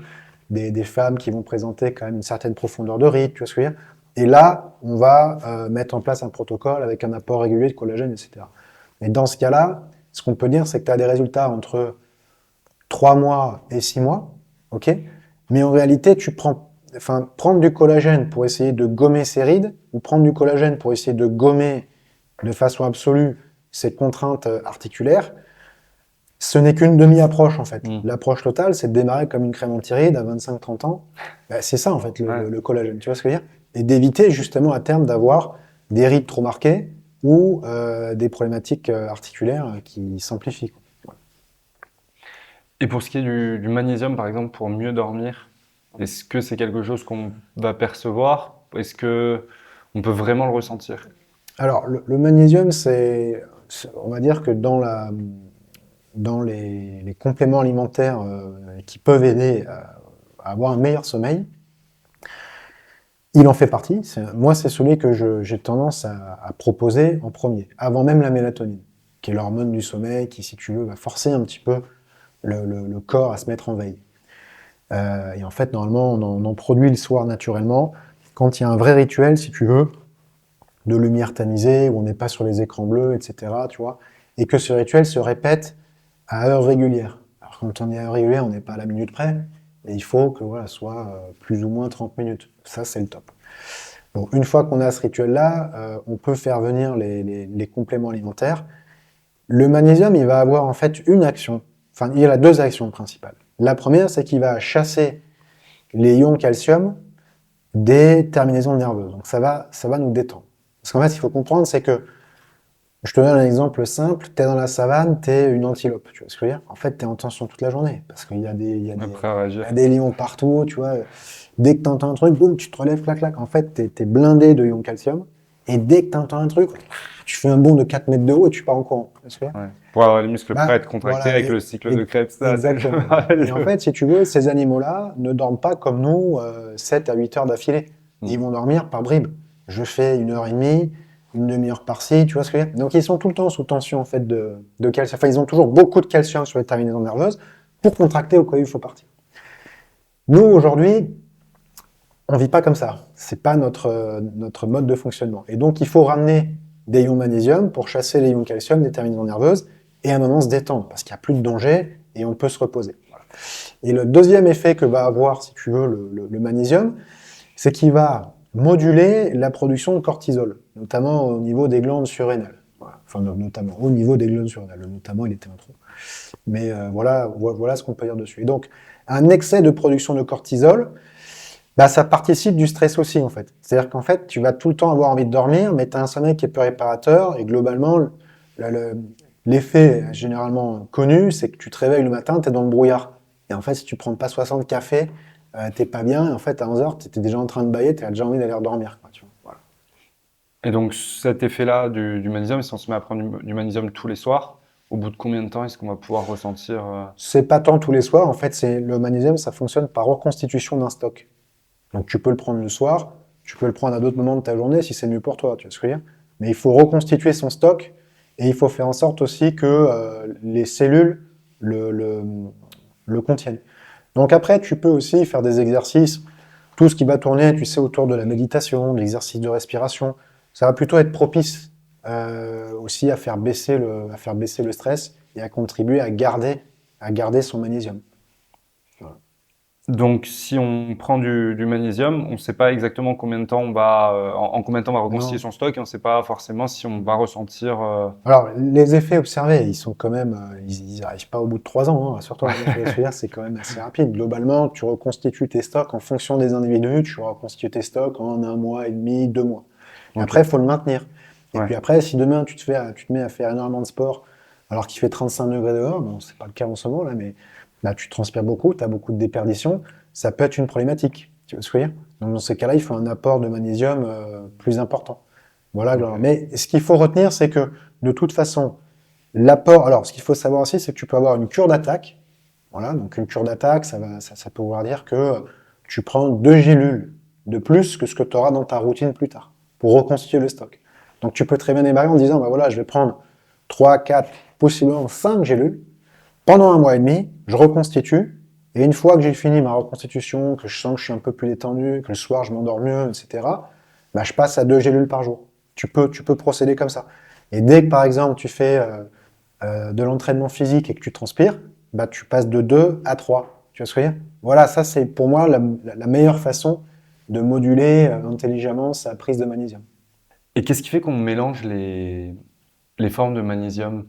des femmes qui vont présenter quand même une certaine profondeur de ride, tu vois ce que je veux dire? Et là, on va mettre en place un protocole avec un apport régulier de collagène, etc. Et dans ce cas-là, ce qu'on peut dire, c'est que tu as des résultats entre 3 mois et 6 mois, ok? Mais en réalité, prendre du collagène pour essayer de gommer ces rides, ou prendre du collagène pour essayer de gommer de façon absolue ces contraintes articulaires, ce n'est qu'une demi-approche en fait. L'approche totale, c'est de démarrer comme une crème anti-rides à 25-30 ans. Bah, c'est ça en fait le collagène, tu vois ce que je veux dire? Et d'éviter justement à terme d'avoir des rides trop marquées ou des problématiques articulaires qui s'amplifient. Et pour ce qui est du magnésium, par exemple, pour mieux dormir, est-ce que c'est quelque chose qu'on va percevoir? Est-ce que on peut vraiment le ressentir? Alors, le magnésium, on va dire que dans les compléments alimentaires qui peuvent aider à avoir un meilleur sommeil, il en fait partie. Moi, c'est celui que j'ai tendance à proposer en premier, avant même la mélatonine, qui est l'hormone du sommeil, qui, si tu veux, va forcer un petit peu le corps à se mettre en veille. Et en fait, normalement, on en produit le soir naturellement. Quand il y a un vrai rituel, si tu veux, de lumière tamisée, où on n'est pas sur les écrans bleus, etc., tu vois, et que ce rituel se répète à heure régulière. Alors quand on est à heure régulière, on n'est pas à la minute près, et il faut que voilà, soit plus ou moins 30 minutes. Ça, c'est le top. Bon, une fois qu'on a ce rituel-là, on peut faire venir les compléments alimentaires. Le magnésium, il va avoir en fait une action. Enfin, il y a 2 actions principales. La première, c'est qu'il va chasser les ions calcium des terminaisons nerveuses. Donc ça va nous détendre. Parce qu'en fait, ce qu'il faut comprendre, c'est que, je te donne un exemple simple, tu es dans la savane, tu es une antilope, tu vois ce que je veux dire? En fait, tu es en tension toute la journée, parce qu'il y a Après, à réagir. des lions partout, tu vois. Dès que tu entends un truc, boum, tu te relèves, clac, clac. En fait, tu es blindé de ions calcium, et dès que tu entends un truc, tu fais un bond de 4 mètres de haut et tu pars en courant. Tu vois ce que je veux dire? Ouais. Pour avoir les muscles Bah, prêts à être contractés voilà, avec le cycle de Krebs. Ça, exactement. Et en fait, si tu veux, ces animaux-là ne dorment pas comme nous 7 à 8 heures d'affilée. Ils vont dormir par bribes. Je fais 1 heure et demie, une demi-heure par-ci, tu vois ce que je veux dire? Donc ils sont tout le temps sous tension en fait de calcium. Enfin, ils ont toujours beaucoup de calcium sur les terminaisons nerveuses pour contracter au cas où il faut partir. Nous, aujourd'hui, on vit pas comme ça. C'est pas notre mode de fonctionnement. Et donc, il faut ramener des ions magnésium pour chasser les ions calcium des terminaisons nerveuses et à un moment se détendre parce qu'il n'y a plus de danger et on peut se reposer. Voilà. Et le deuxième effet que va avoir, si tu veux, le magnésium, c'est qu'il va moduler la production de cortisol, notamment au niveau des glandes surrénales. Voilà. Enfin, notamment au niveau des glandes surrénales. Le notamment, il était un trou. Mais voilà ce qu'on peut dire dessus. Et donc, un excès de production de cortisol, bah, ça participe du stress aussi, en fait. C'est-à-dire qu'en fait, tu vas tout le temps avoir envie de dormir, mais tu as un sommeil qui est peu réparateur, et globalement, l'effet généralement connu, c'est que tu te réveilles le matin, tu es dans le brouillard. Et en fait, si tu prends pas 60 cafés, t'es pas bien, et en fait, à 11h, tu étais déjà en train de bâiller, tu as déjà envie d'aller dormir, quoi, tu vois. Voilà. Et donc cet effet-là du magnésium, si on se met à prendre du magnésium tous les soirs, au bout de combien de temps est-ce qu'on va pouvoir ressentir C'est pas tant tous les soirs, en fait, le magnésium, ça fonctionne par reconstitution d'un stock. Donc tu peux le prendre le soir, tu peux le prendre à d'autres moments de ta journée si c'est mieux pour toi, tu vois ce que je veux dire. Mais il faut reconstituer son stock et il faut faire en sorte aussi que les cellules le, le, le contiennent. Donc après, tu peux aussi faire des exercices, tout ce qui va tourner, tu sais, autour de la méditation, de l'exercice de respiration. Ça va plutôt être propice aussi à faire baisser le stress et à contribuer à garder son magnésium. Voilà. Donc, si on prend du magnésium, on ne sait pas exactement combien de temps on va, en combien de temps on va reconstituer Non. son stock et on ne sait pas forcément si on va ressentir. Alors, les effets observés, ils sont quand même, ils n'arrivent pas au bout de 3 ans, hein, surtout, je veux dire, c'est quand même assez rapide. Globalement, tu reconstitues tes stocks en fonction des individus, tu reconstitues tes stocks en 1 mois et demi, 2 mois. Et Ok. après, il faut le maintenir. Et Ouais. puis après, si demain tu te mets à faire énormément de sport, alors qu'il fait 35 degrés dehors, bon, c'est pas le cas en ce moment là, mais là, tu transpires beaucoup, tu as beaucoup de déperdition, ça peut être une problématique. Tu vois ce que je veux dire? Donc, dans ces cas-là, il faut un apport de magnésium plus important. Voilà, Ok. mais ce qu'il faut retenir, c'est que de toute façon, l'apport. Alors, ce qu'il faut savoir aussi, c'est que tu peux avoir une cure d'attaque. Voilà, donc une cure d'attaque, ça peut vouloir dire que tu prends 2 gélules de plus que ce que tu auras dans ta routine plus tard pour reconstituer le stock. Donc, tu peux très bien démarrer en disant, bah voilà, je vais prendre 3, 4, possiblement 5 gélules. Pendant 1 mois et demi, je reconstitue. Et une fois que j'ai fini ma reconstitution, que je sens que je suis un peu plus détendu, que le soir je m'endors mieux, etc., bah, je passe à 2 gélules par jour. Tu peux procéder comme ça. Et dès que, par exemple, tu fais de l'entraînement physique et que tu transpires, bah, tu passes de 2 à 3. Tu vois ce que je veux dire? Voilà, ça c'est pour moi la meilleure façon de moduler intelligemment sa prise de magnésium. Et qu'est-ce qui fait qu'on mélange les formes de magnésium?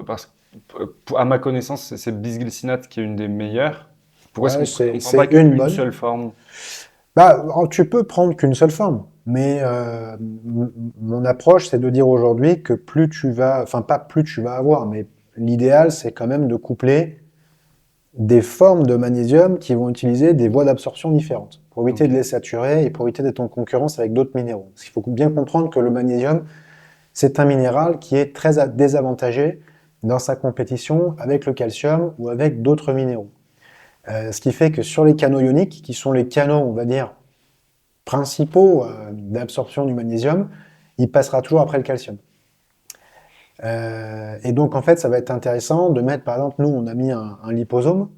Parce que, à ma connaissance, c'est bisglycinate qui est une des meilleures. Pourquoi est-ce Ouais, qu'on prend c'est pas une qu'une bonne. seule forme? Bah, tu peux prendre qu'une seule forme, mais mon approche, c'est de dire aujourd'hui que plus tu vas, enfin pas plus tu vas avoir, mais l'idéal, c'est quand même de coupler des formes de magnésium qui vont utiliser des voies d'absorption différentes, pour éviter Ok. de les saturer et pour éviter d'être en concurrence avec d'autres minéraux. Parce qu'il faut bien comprendre que le magnésium, c'est un minéral qui est très désavantagé dans sa compétition avec le calcium ou avec d'autres minéraux. Ce qui fait que sur les canaux ioniques, qui sont les canaux, on va dire, principaux d'absorption du magnésium, il passera toujours après le calcium. Et donc, en fait, ça va être intéressant de mettre, par exemple, nous, on a mis un liposome.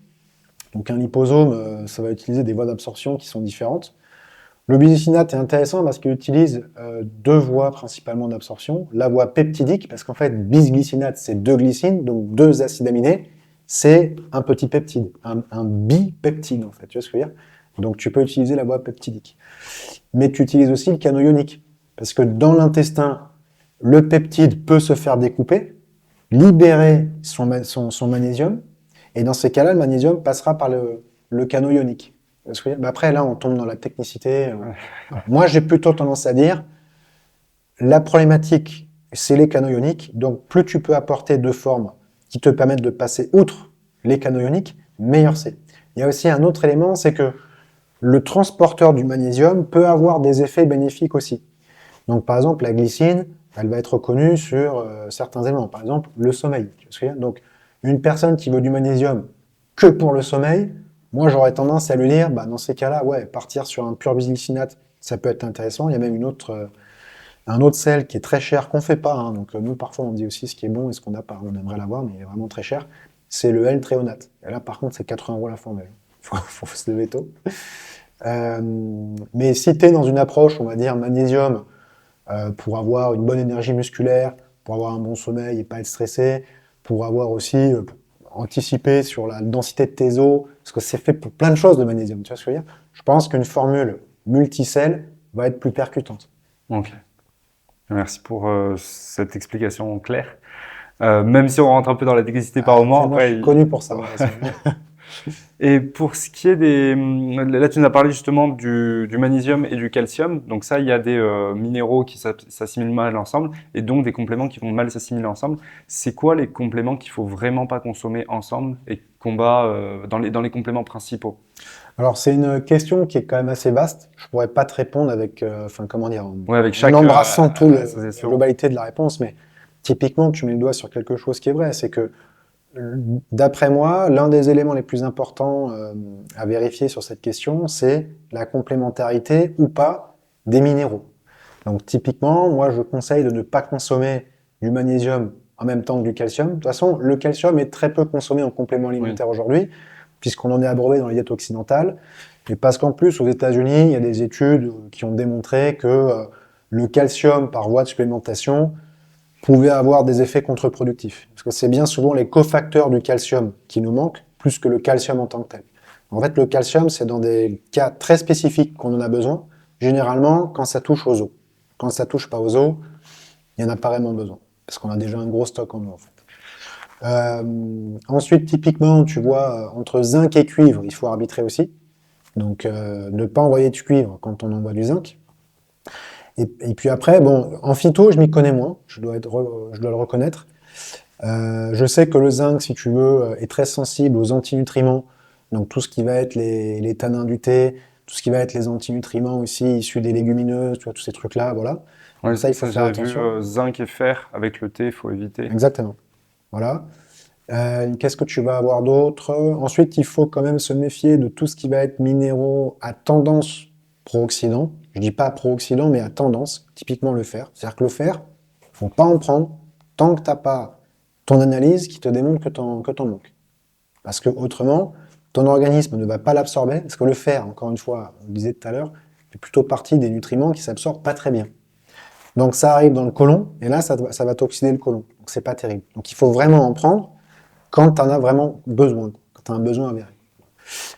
Donc, un liposome, ça va utiliser des voies d'absorption qui sont différentes. Le bisglycinate est intéressant parce qu'il utilise 2 voies principalement d'absorption. La voie peptidique, parce qu'en fait, bisglycinate, c'est 2 glycines, donc 2 acides aminés. C'est un petit peptide, un bipeptide, en fait. Tu vois ce que je veux dire? Donc, tu peux utiliser la voie peptidique. Mais tu utilises aussi le canaux ionique. Parce que dans l'intestin, le peptide peut se faire découper, libérer son magnésium, et dans ces cas-là, le magnésium passera par le canaux ionique. Mais après, là, on tombe dans la technicité. Voilà. Moi, j'ai plutôt tendance à dire, la problématique, c'est les canaux ioniques. Donc, plus tu peux apporter de formes qui te permettent de passer outre les canaux ioniques, meilleur c'est. Il y a aussi un autre élément, c'est que le transporteur du magnésium peut avoir des effets bénéfiques aussi. Donc, par exemple, la glycine, elle va être reconnue sur certains éléments. Par exemple, le sommeil. Tu vois ce que je veux dire? Donc, une personne qui veut du magnésium que pour le sommeil, moi, j'aurais tendance à lui dire, bah, dans ces cas-là, ouais, partir sur un pur bisglycinate, ça peut être intéressant. Il y a même un autre sel qui est très cher, qu'on fait pas, hein. Donc, nous, parfois, on dit aussi ce qui est bon et ce qu'on n'a pas. On aimerait l'avoir, mais il est vraiment très cher. C'est le L-tréonate. Et là, par contre, c'est 80 € la formule. Faut se lever tôt. Mais si tu es dans une approche, on va dire, magnésium, pour avoir une bonne énergie musculaire, pour avoir un bon sommeil et pas être stressé, pour avoir aussi anticipé sur la densité de tes os, parce que c'est fait pour plein de choses le magnésium, tu vois ce que je veux dire? Je pense qu'une formule multicelle va être plus percutante. Ok. Merci pour cette explication claire. Même si on rentre un peu dans la technicité par moment, Après, moi, je après, suis connu pour ça. Ouais, Et pour ce qui est des... Là, tu nous as parlé justement du magnésium et du calcium. Donc ça, il y a des minéraux qui s'assimilent mal ensemble et donc des compléments qui vont mal s'assimiler ensemble. C'est quoi les compléments qu'il faut vraiment pas consommer ensemble et qu'on bat dans les compléments principaux? Alors, c'est une question qui est quand même assez vaste. Je pourrais pas te répondre avec, comment dire, Ouais, avec en chaque embrassant tout la association. globalité de la réponse, mais typiquement, tu mets le doigt sur quelque chose qui est vrai, c'est que d'après moi, l'un des éléments les plus importants à vérifier sur cette question, c'est la complémentarité ou pas des minéraux. Donc typiquement, moi je conseille de ne pas consommer du magnésium en même temps que du calcium. De toute façon, le calcium est très peu consommé en complément alimentaire aujourd'hui, puisqu'on en est abreuvé dans les diètes occidentales. Et parce qu'en plus, aux États-Unis, il y a des études qui ont démontré que le calcium par voie de supplémentation pouvait avoir des effets contre-productifs. Parce que c'est bien souvent les cofacteurs du calcium qui nous manquent, plus que le calcium en tant que tel. En fait, le calcium, c'est dans des cas très spécifiques qu'on en a besoin, généralement quand ça touche aux os. Quand ça touche pas aux os, il n'y en a pas vraiment besoin, parce qu'on a déjà un gros stock en nous, en fait. Ensuite, typiquement, tu vois, entre zinc et cuivre, il faut arbitrer aussi. Donc, ne pas envoyer du cuivre quand on envoie du zinc. Et puis après, bon, en phyto, je m'y connais moins, je dois le reconnaître. Je sais que le zinc, si tu veux, est très sensible aux antinutriments, donc tout ce qui va être les tanins du thé, tout ce qui va être les antinutriments aussi issus des légumineuses, tu vois, tous ces trucs-là, voilà. Ouais, Donc ça, il faut ça faire j'avais vu attention. zinc et fer avec le thé, il faut éviter. Exactement. Voilà. Qu'est-ce que tu vas avoir d'autre? Ensuite, il faut quand même se méfier de tout ce qui va être minéraux à tendance pro-oxydant. Je dis pas pro-oxydant, mais à tendance, typiquement le fer. C'est-à-dire que le fer, faut pas en prendre tant que t'as pas ton analyse qui te démontre que t'en manques. Parce que autrement, ton organisme ne va pas l'absorber, parce que le fer, encore une fois, on le disait tout à l'heure, fait plutôt partie des nutriments qui s'absorbent pas très bien. Donc ça arrive dans le côlon, et là, ça va t'oxyder le côlon. Donc c'est pas terrible. Donc il faut vraiment en prendre quand tu en as vraiment besoin, quand tu as un besoin avéré.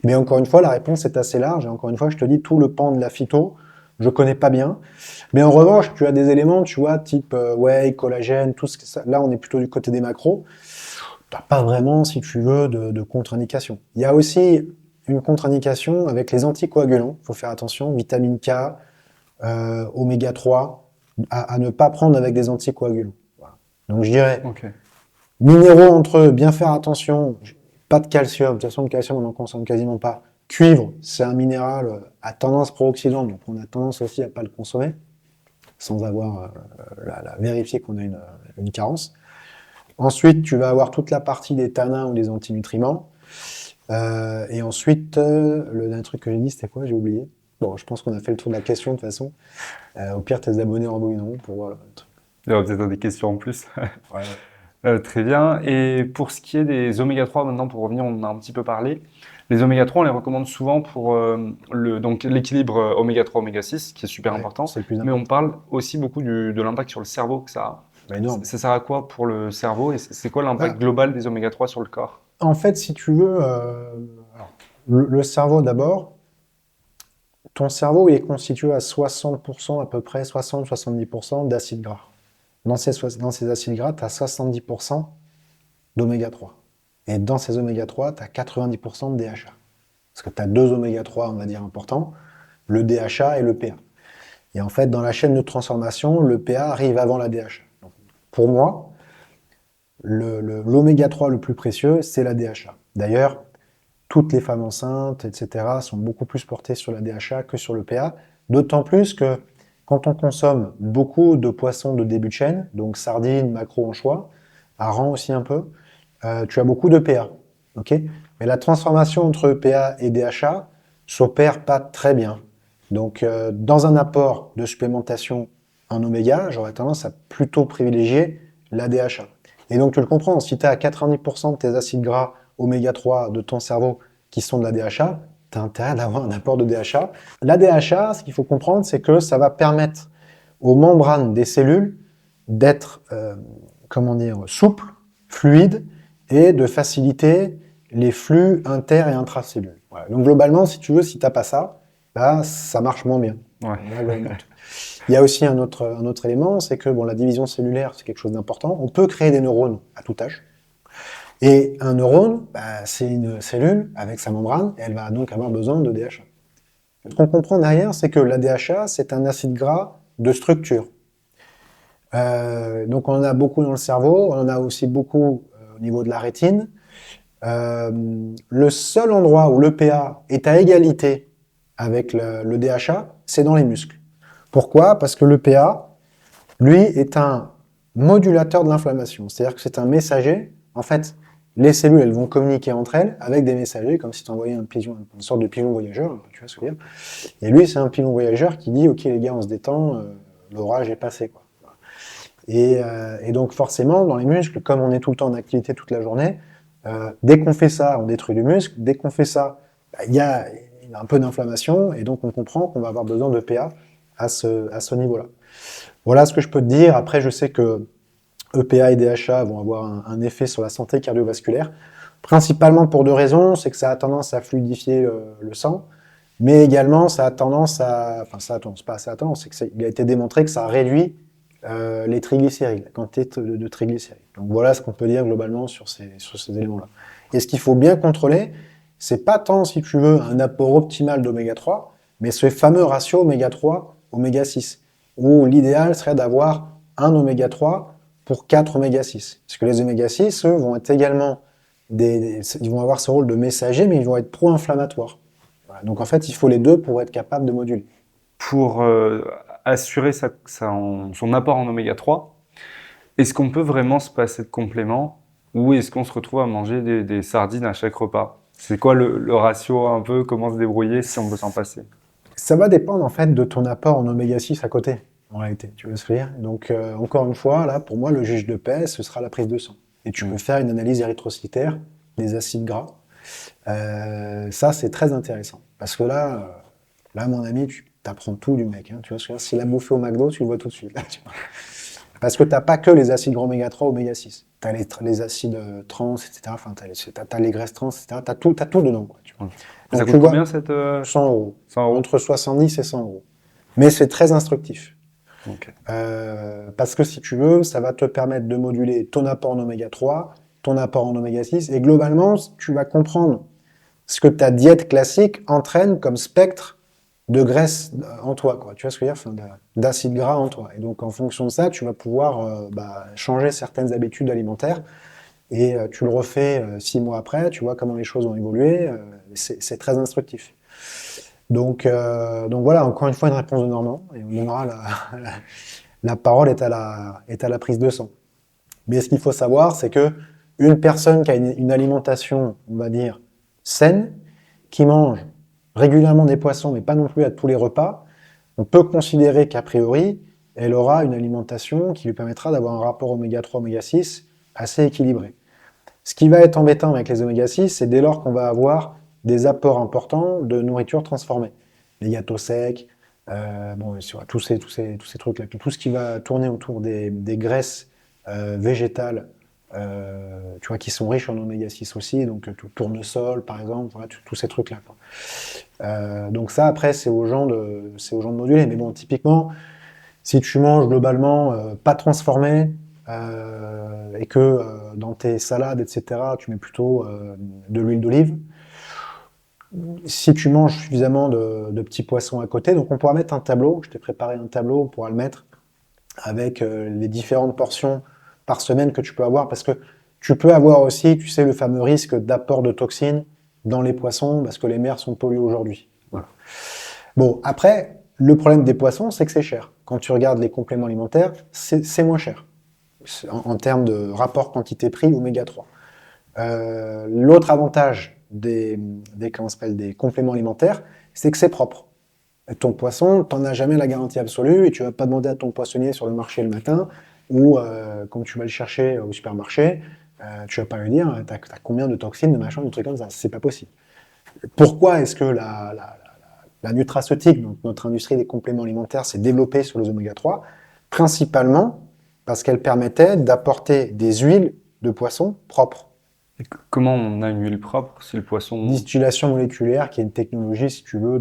Mais encore une fois, la réponse est assez large, et encore une fois, je te dis, tout le pan de la phyto, je connais pas bien. Mais en revanche, tu as des éléments, tu vois, type whey, collagène, tout ce que ça, là, on est plutôt du côté des macros. Tu n'as pas vraiment, si tu veux, de contre-indication. Il y a aussi une contre-indication avec les anticoagulants. Il faut faire attention, vitamine K, oméga 3, à ne pas prendre avec des anticoagulants. Voilà. Donc je dirais, Ok. minéraux entre eux, bien faire attention. Pas de calcium. De toute façon, le calcium, on n'en consomme quasiment pas. Cuivre, c'est un minéral à tendance pro-oxydante, donc on a tendance aussi à pas le consommer, sans avoir vérifié qu'on a une carence. Ensuite, tu vas avoir toute la partie des tanins ou des antinutriments. Et ensuite, le dernier truc que j'ai dit, c'était quoi? J'ai oublié. Bon, je pense qu'on a fait le tour de la question de toute façon. Au pire, tes abonnés rembobbineront pour voir le truc. Il y aura peut-être des questions en plus. Ouais. Très bien. Et pour ce qui est des oméga 3, maintenant pour revenir, on en a un petit peu parlé. Les oméga 3, on les recommande souvent pour donc l'équilibre oméga 3, oméga 6, qui est super Ouais, important. c'est le plus Mais on important. parle aussi beaucoup de l'impact sur le cerveau que ça a. Bah, énorme. Ça sert à quoi pour le cerveau et c'est quoi Bah, l'impact global des oméga 3 sur le corps? en fait, si tu veux, alors, le cerveau d'abord, ton cerveau il est constitué à 60% à peu près, 60-70% d'acides gras. Dans ces acides gras, tu as 70% d'oméga 3. Et dans ces oméga 3, tu as 90% de DHA. Parce que tu as deux oméga 3, on va dire, importants, le DHA et le PA. Et en fait, dans la chaîne de transformation, le PA arrive avant la DHA. Donc, pour moi, l'oméga 3 le plus précieux, c'est la DHA. D'ailleurs, toutes les femmes enceintes, etc., sont beaucoup plus portées sur la DHA que sur le PA. D'autant plus que quand on consomme beaucoup de poissons de début de chaîne, donc sardines, maquereaux, anchois, hareng aussi un peu, tu as beaucoup de PA. Okay, mais la transformation entre PA et DHA s'opère pas très bien. Donc, dans un apport de supplémentation en oméga, j'aurais tendance à plutôt privilégier la DHA. Et donc, tu le comprends, si tu as 90% de tes acides gras oméga 3 de ton cerveau qui sont de la DHA, tu as intérêt d'avoir un apport de DHA. La DHA, ce qu'il faut comprendre, c'est que ça va permettre aux membranes des cellules d'être, souples, fluides, et de faciliter les flux inter- et intracellules. Voilà. Donc globalement, si tu veux, si tu n'as pas ça, bah, ça marche moins bien. Ouais. Il y a aussi un autre élément, c'est que bon, la division cellulaire, c'est quelque chose d'important. On peut créer des neurones à tout âge. Et un neurone, c'est une cellule avec sa membrane, et elle va donc avoir besoin de DHA. Ce qu'on comprend derrière, c'est que la DHA, c'est un acide gras de structure. Donc on en a beaucoup dans le cerveau, on en a aussi beaucoup au niveau de la rétine. Le seul endroit où l'EPA est à égalité avec le DHA, c'est dans les muscles. Pourquoi? Parce que l'EPA, lui, est un modulateur de l'inflammation. C'est-à-dire que c'est un messager. En fait, les cellules, elles vont communiquer entre elles avec des messagers, comme si tu envoyais un pigeon, une sorte de pigeon voyageur, tu vois ce que je veux dire. Et lui, c'est un pigeon voyageur qui dit, OK, les gars, on se détend, l'orage est passé, quoi. Et donc, forcément, dans les muscles, comme on est tout le temps en activité toute la journée, dès qu'on fait ça, on détruit le muscle. Dès qu'on fait ça, il y a un peu d'inflammation, et donc on comprend qu'on va avoir besoin de PA à ce niveau-là. Voilà ce que je peux te dire. Après, je sais que EPA et DHA vont avoir un effet sur la santé cardiovasculaire, principalement pour deux raisons. C'est que ça a tendance à fluidifier le sang, mais également ça a tendance à... Enfin, ça a tendance, pas ça a tendance, c'est qu'il a été démontré que ça réduit les triglycérides, la quantité de triglycérides. Donc voilà ce qu'on peut dire globalement sur ces éléments-là. Et ce qu'il faut bien contrôler, c'est pas tant, si tu veux, un apport optimal d'oméga 3, mais ce fameux ratio oméga 3, oméga 6, où l'idéal serait d'avoir un oméga 3 pour 4 oméga 6. Parce que les oméga 6, eux, vont être également ils vont avoir ce rôle de messager, mais ils vont être pro-inflammatoires. Voilà. Donc en fait, il faut les deux pour être capable de moduler. Pour assurer son apport en oméga 3, est-ce qu'on peut vraiment se passer de compléments ou est-ce qu'on se retrouve à manger des sardines à chaque repas? C'est quoi le ratio un peu? Comment se débrouiller si on veut s'en passer? Ça va dépendre en fait de ton apport en oméga 6 à côté, en réalité. Tu veux ce que je veux dire? Donc encore une fois, là, pour moi, le juge de paix, ce sera la prise de sang. Et tu peux faire une analyse érythrocytaire des acides gras. Ça, c'est très intéressant. Parce que là, mon ami, tu apprends tout du mec. Hein, tu vois ce que je veux dire? S'il a bouffé au McDo, tu le vois tout de suite. Là, tu vois. Parce que tu n'as pas que les acides gras oméga 3, oméga 6. Tu as les acides trans, etc. Enfin, tu as les graisses trans, etc. Tu as tout dedans. Quoi, tu vois. Ça Donc, coûte combien cette 100 €. 100 €? Entre 70 et 100 €. Mais c'est très instructif. Okay. Parce que si tu veux, ça va te permettre de moduler ton apport en oméga 3, ton apport en oméga 6, et globalement, tu vas comprendre ce que ta diète classique entraîne comme spectre de graisse en toi, quoi. Tu vois ce que je veux dire? Enfin, d'acide gras en toi. Et donc, en fonction de ça, tu vas pouvoir changer certaines habitudes alimentaires. Et tu le refais 6 mois après, tu vois comment les choses ont évolué. C'est très instructif. Donc voilà, encore une fois, une réponse de Normand. Et on donnera la parole est à la prise de sang. Mais ce qu'il faut savoir, c'est que une personne qui a une alimentation, on va dire, saine, qui mange régulièrement des poissons, mais pas non plus à tous les repas, on peut considérer qu'a priori, elle aura une alimentation qui lui permettra d'avoir un rapport oméga 3, oméga 6 assez équilibré. Ce qui va être embêtant avec les oméga 6, c'est dès lors qu'on va avoir des apports importants de nourriture transformée. Les gâteaux secs, tous ces trucs-là, tout ce qui va tourner autour des graisses végétales, tu vois, qui sont riches en oméga 6 aussi, donc tournesol par exemple, voilà, tous ces trucs-là. Donc ça, après, c'est aux gens de moduler. Mais bon, typiquement, si tu manges globalement pas transformé, et que dans tes salades, etc., tu mets plutôt de l'huile d'olive, si tu manges suffisamment de petits poissons à côté, donc on pourra mettre un tableau, je t'ai préparé un tableau, on pourra le mettre avec les différentes portions par semaine que tu peux avoir, parce que tu peux avoir aussi, tu sais, le fameux risque d'apport de toxines dans les poissons, parce que les mers sont polluées aujourd'hui. Voilà. Bon, après, le problème des poissons, c'est que c'est cher. Quand tu regardes les compléments alimentaires, c'est moins cher, en termes de rapport quantité-prix oméga 3. L'autre avantage des compléments alimentaires, c'est que c'est propre. Ton poisson, tu n'en as jamais la garantie absolue et tu ne vas pas demander à ton poissonnier sur le marché le matin ou quand tu vas le chercher au supermarché, tu ne vas pas lui dire t'as combien de toxines, de machin, de trucs comme ça. C'est pas possible. Pourquoi est-ce que la nutraceutique, donc notre industrie des compléments alimentaires, s'est développée sur les oméga 3? Principalement parce qu'elle permettait d'apporter des huiles de poisson propres. Comment on a une huile propre si le poisson... Distillation moléculaire, qui est une technologie, si tu veux,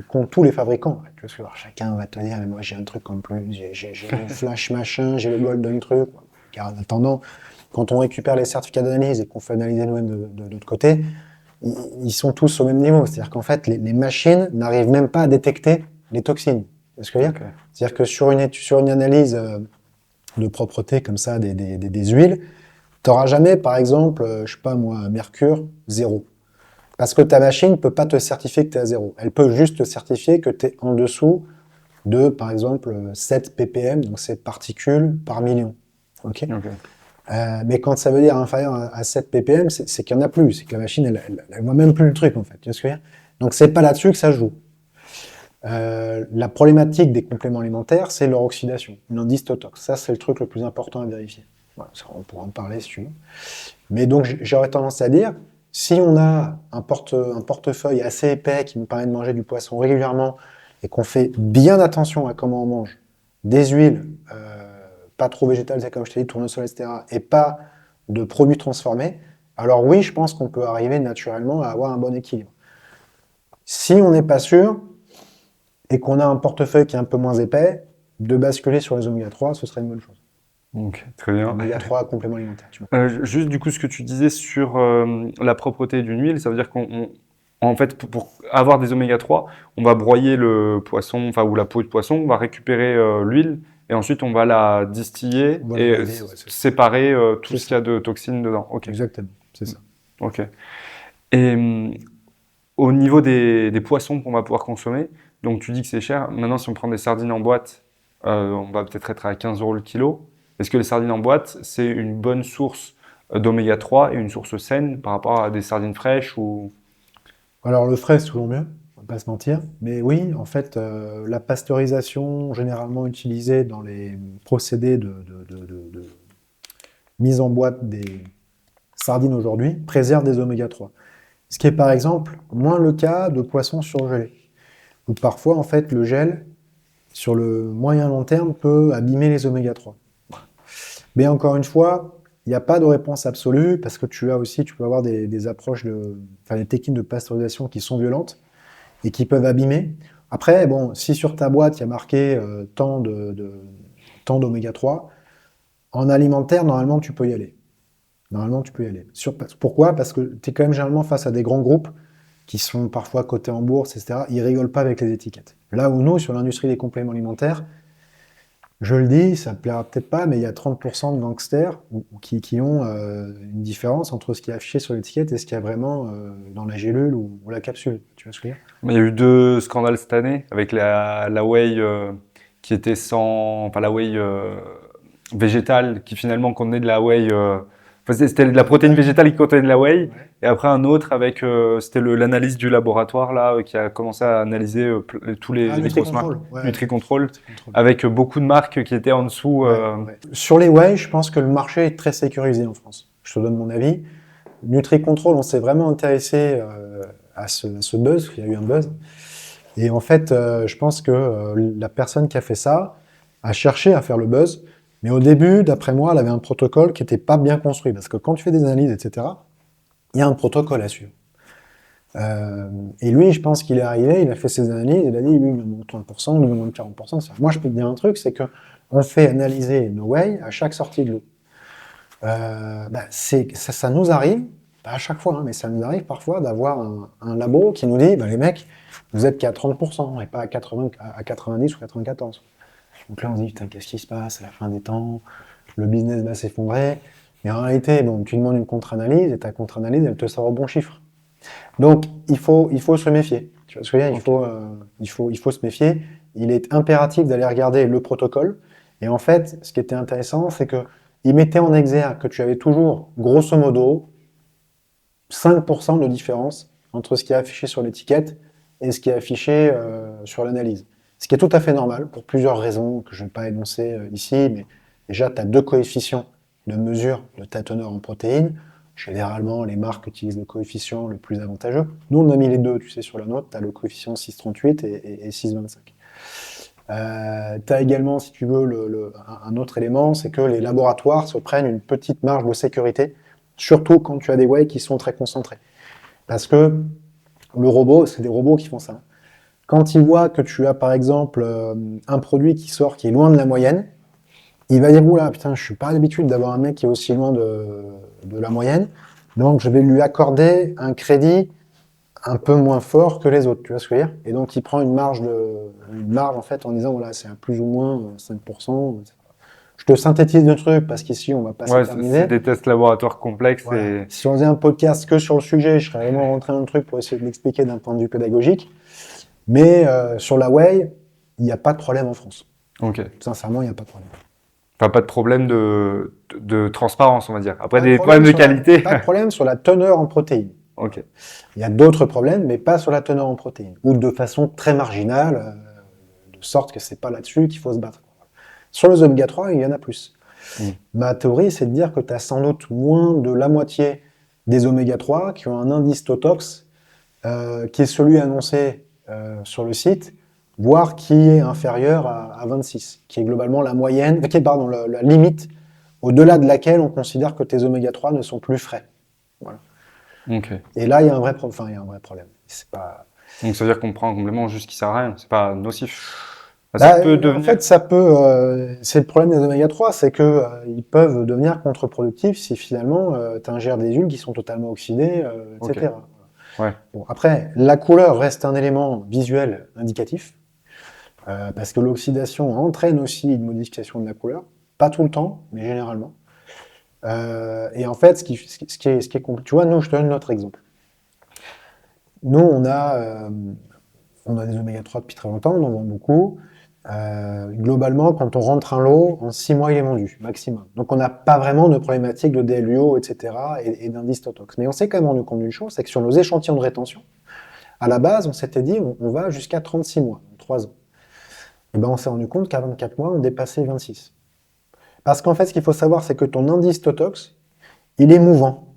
qu'ont tous les fabricants. Tu vois, alors, chacun va te dire, mais moi j'ai un truc en plus, j'ai le flash machin, j'ai le golden truc. Car en attendant, quand on récupère les certificats d'analyse et qu'on fait analyser nous-mêmes de notre côté, ils sont tous au même niveau. C'est-à-dire qu'en fait, les machines n'arrivent même pas à détecter les toxines. C'est ce que je veux dire. Ok. C'est-à-dire que sur une analyse de propreté comme ça des huiles, tu n'auras jamais, par exemple, je sais pas moi, mercure 0. Parce que ta machine ne peut pas te certifier que tu es à 0. Elle peut juste te certifier que tu es en dessous de, par exemple, 7 ppm, donc c'est particules par million. Ok. Ok. Mais quand ça veut dire inférieur à 7 ppm, c'est qu'il n'y en a plus. C'est que la machine, elle voit même plus le truc, en fait. Tu vois ce que je veux dire? Donc, c'est pas là-dessus que ça joue. La problématique des compléments alimentaires, c'est leur oxydation, l'indice-tox. Ça, c'est le truc le plus important à vérifier. Voilà, ça, on pourra en parler si tu veux. Mais donc, j'aurais tendance à dire, si on a un portefeuille assez épais qui nous permet de manger du poisson régulièrement et qu'on fait bien attention à comment on mange, des huiles, pas trop végétales, c'est comme je t'ai dit, tournesol, etc., et pas de produits transformés, alors oui, je pense qu'on peut arriver naturellement à avoir un bon équilibre. Si on n'est pas sûr, et qu'on a un portefeuille qui est un peu moins épais, de basculer sur les oméga 3, ce serait une bonne chose. Ok, très bien. Oméga 3, complément alimentaire, tu vois. Juste du coup, ce que tu disais sur la propreté d'une huile, ça veut dire en fait, pour avoir des oméga 3, on va broyer le poisson, enfin, ou la peau de poisson, on va récupérer l'huile, et ensuite on va la distiller On va la et laver, ouais, c'est ça. séparer tout C'est ce qu'il y a de toxines dedans. Ok, Exactement, c'est ça. ok. Et au niveau des poissons qu'on va pouvoir consommer, donc tu dis que c'est cher. Maintenant, si on prend des sardines en boîte, on va peut-être être à 15 € le kilo. Est-ce que les sardines en boîte, c'est une bonne source d'oméga 3 et une source saine par rapport à des sardines fraîches ou... Alors, le frais, c'est toujours mieux, on va pas se mentir. Mais oui, en fait, la pasteurisation, généralement utilisée dans les procédés de mise en boîte des sardines aujourd'hui, préserve des oméga 3. Ce qui est, par exemple, moins le cas de poissons surgelés. Où parfois, en fait, le gel, sur le moyen long terme, peut abîmer les oméga 3. Mais encore une fois, il n'y a pas de réponse absolue parce que tu peux avoir des approches enfin, des techniques de pasteurisation qui sont violentes et qui peuvent abîmer. Après, bon, si sur ta boîte il y a marqué tant d'oméga 3, en alimentaire, normalement tu peux y aller. Normalement tu peux y aller. Pourquoi? Parce que tu es quand même généralement face à des grands groupes qui sont parfois cotés en bourse, etc. Ils rigolent pas avec les étiquettes. Là où nous, sur l'industrie des compléments alimentaires, je le dis, ça ne plaira peut-être pas, mais il y a 30% de gangsters qui ont une différence entre ce qui est affiché sur l'étiquette et ce qu'il y a vraiment dans la gélule ou la capsule. Tu vois ce que je veux dire? Il y a eu 2 scandales cette année avec la whey qui était sans... Enfin, la whey végétale qui finalement contenait de la whey... enfin, c'était de la protéine Ouais. végétale qui contenait de la whey. Ouais. Et après un autre avec... c'était l'analyse du laboratoire là qui a commencé à analyser tous les grosses marques. Nutri-Control. Ouais, Nutri-Control. Nutri-Control. Avec beaucoup de marques qui étaient en dessous. Ouais. Sur les whey, je pense que le marché est très sécurisé en France. Je te donne mon avis. Nutri-Control, on s'est vraiment intéressé à ce buzz, il y a eu un buzz. Et en fait, je pense que la personne qui a fait ça a cherché à faire le buzz, mais au début, d'après moi, elle avait un protocole qui n'était pas bien construit, parce que quand tu fais des analyses, etc., il y a un protocole à suivre. Et lui, je pense qu'il est arrivé, il a fait ses analyses, il a dit, lui, il me manque 30%, lui, il me manque 40%. Moi, je peux te dire un truc, c'est que on fait analyser nos whey à chaque sortie de l'eau. Ça nous arrive, pas à chaque fois, hein, mais ça nous arrive parfois d'avoir un labo qui nous dit, les mecs, vous êtes qu'à 30% et pas à 80, à 90 ou 94. Donc là, on se dit, putain, qu'est-ce qui se passe à la fin des temps? Le business va s'effondrer. Mais en réalité, bon, tu demandes une contre-analyse et ta contre-analyse, elle te sort au bon chiffre. Donc, il faut se méfier. Tu vois ce que je veux dire? Il faut se méfier. Il est impératif d'aller regarder le protocole. Et en fait, ce qui était intéressant, c'est que il mettait en exergue que tu avais toujours, grosso modo, 5% de différence entre ce qui est affiché sur l'étiquette et ce qui est affiché sur l'analyse. Ce qui est tout à fait normal, pour plusieurs raisons que je ne vais pas énoncer ici, mais déjà, tu as 2 coefficients de mesure de ta teneur en protéines. Généralement, les marques utilisent le coefficient le plus avantageux. Nous, on a mis les deux, tu sais, sur la note, tu as le coefficient 6,38 et 6,25. Tu as également, si tu veux, un autre élément, c'est que les laboratoires se prennent une petite marge de sécurité, surtout quand tu as des whey qui sont très concentrés. Parce que le robot, c'est des robots qui font ça. Quand ils voient que tu as, par exemple, un produit qui sort qui est loin de la moyenne, il va dire, oula, putain, je suis pas l'habitude d'avoir un mec qui est aussi loin de la moyenne, donc je vais lui accorder un crédit un peu moins fort que les autres, tu vois ce que je veux dire? Et donc il prend une marge en fait en disant, voilà, c'est à plus ou moins 5%. Je te synthétise le truc parce qu'ici on va pas Ouais, c'est s'éterniser. des tests laboratoires complexes Voilà. et Si on faisait un podcast que sur le sujet, je serais vraiment rentré dans le truc pour essayer de l'expliquer d'un point de vue pédagogique. Mais sur la whey, il n'y a pas de problème en France. ok. Sincèrement, il n'y a pas de problème. Enfin, pas de problème de transparence, on va dire. Après, Pas de des problèmes problème de sur qualité. pas de problème sur la teneur en protéines. Ok. Il y a d'autres problèmes, mais pas sur la teneur en protéines. Ou de façon très marginale, de sorte que c'est pas là-dessus qu'il faut se battre. Sur les oméga 3, il y en a plus. Mm. Ma théorie, c'est de dire que tu as sans doute moins de la moitié des oméga 3 qui ont un indice Totox qui est celui annoncé sur le site, voire qui est inférieur à 26, qui est globalement la moyenne, pardon, la limite au-delà de laquelle on considère que tes oméga 3 ne sont plus frais. Voilà. Ok. Et là, il y a un vrai, enfin, il y a un vrai problème. C'est pas... Donc, ça veut dire qu'on prend un complément juste qui sert à rien. C'est pas nocif. Ça Bah, peut en devenir. fait, ça peut. C'est le problème des oméga 3, c'est que ils peuvent devenir contre-productifs si finalement tu ingères des huiles qui sont totalement oxydées, Ok. etc. Ouais. Bon, après, la couleur reste un élément visuel indicatif, parce que l'oxydation entraîne aussi une modification de la couleur. Pas tout le temps, mais généralement. Et en fait, tu vois, nous, je te donne notre exemple. Nous, on a des oméga 3 depuis très longtemps, on en vend beaucoup. Globalement, quand on rentre un lot, en 6 mois, il est vendu, maximum. Donc, on n'a pas vraiment de problématique de DLUO, etc., et d'indice Totox. Mais on s'est quand même rendu compte d'une chose, c'est que sur nos échantillons de rétention, à la base, on s'était dit, on va jusqu'à 36 mois, 3 ans. Et ben, on s'est rendu compte qu'à 24 mois, on dépassait 26. Parce qu'en fait, ce qu'il faut savoir, c'est que ton indice Totox, il est mouvant.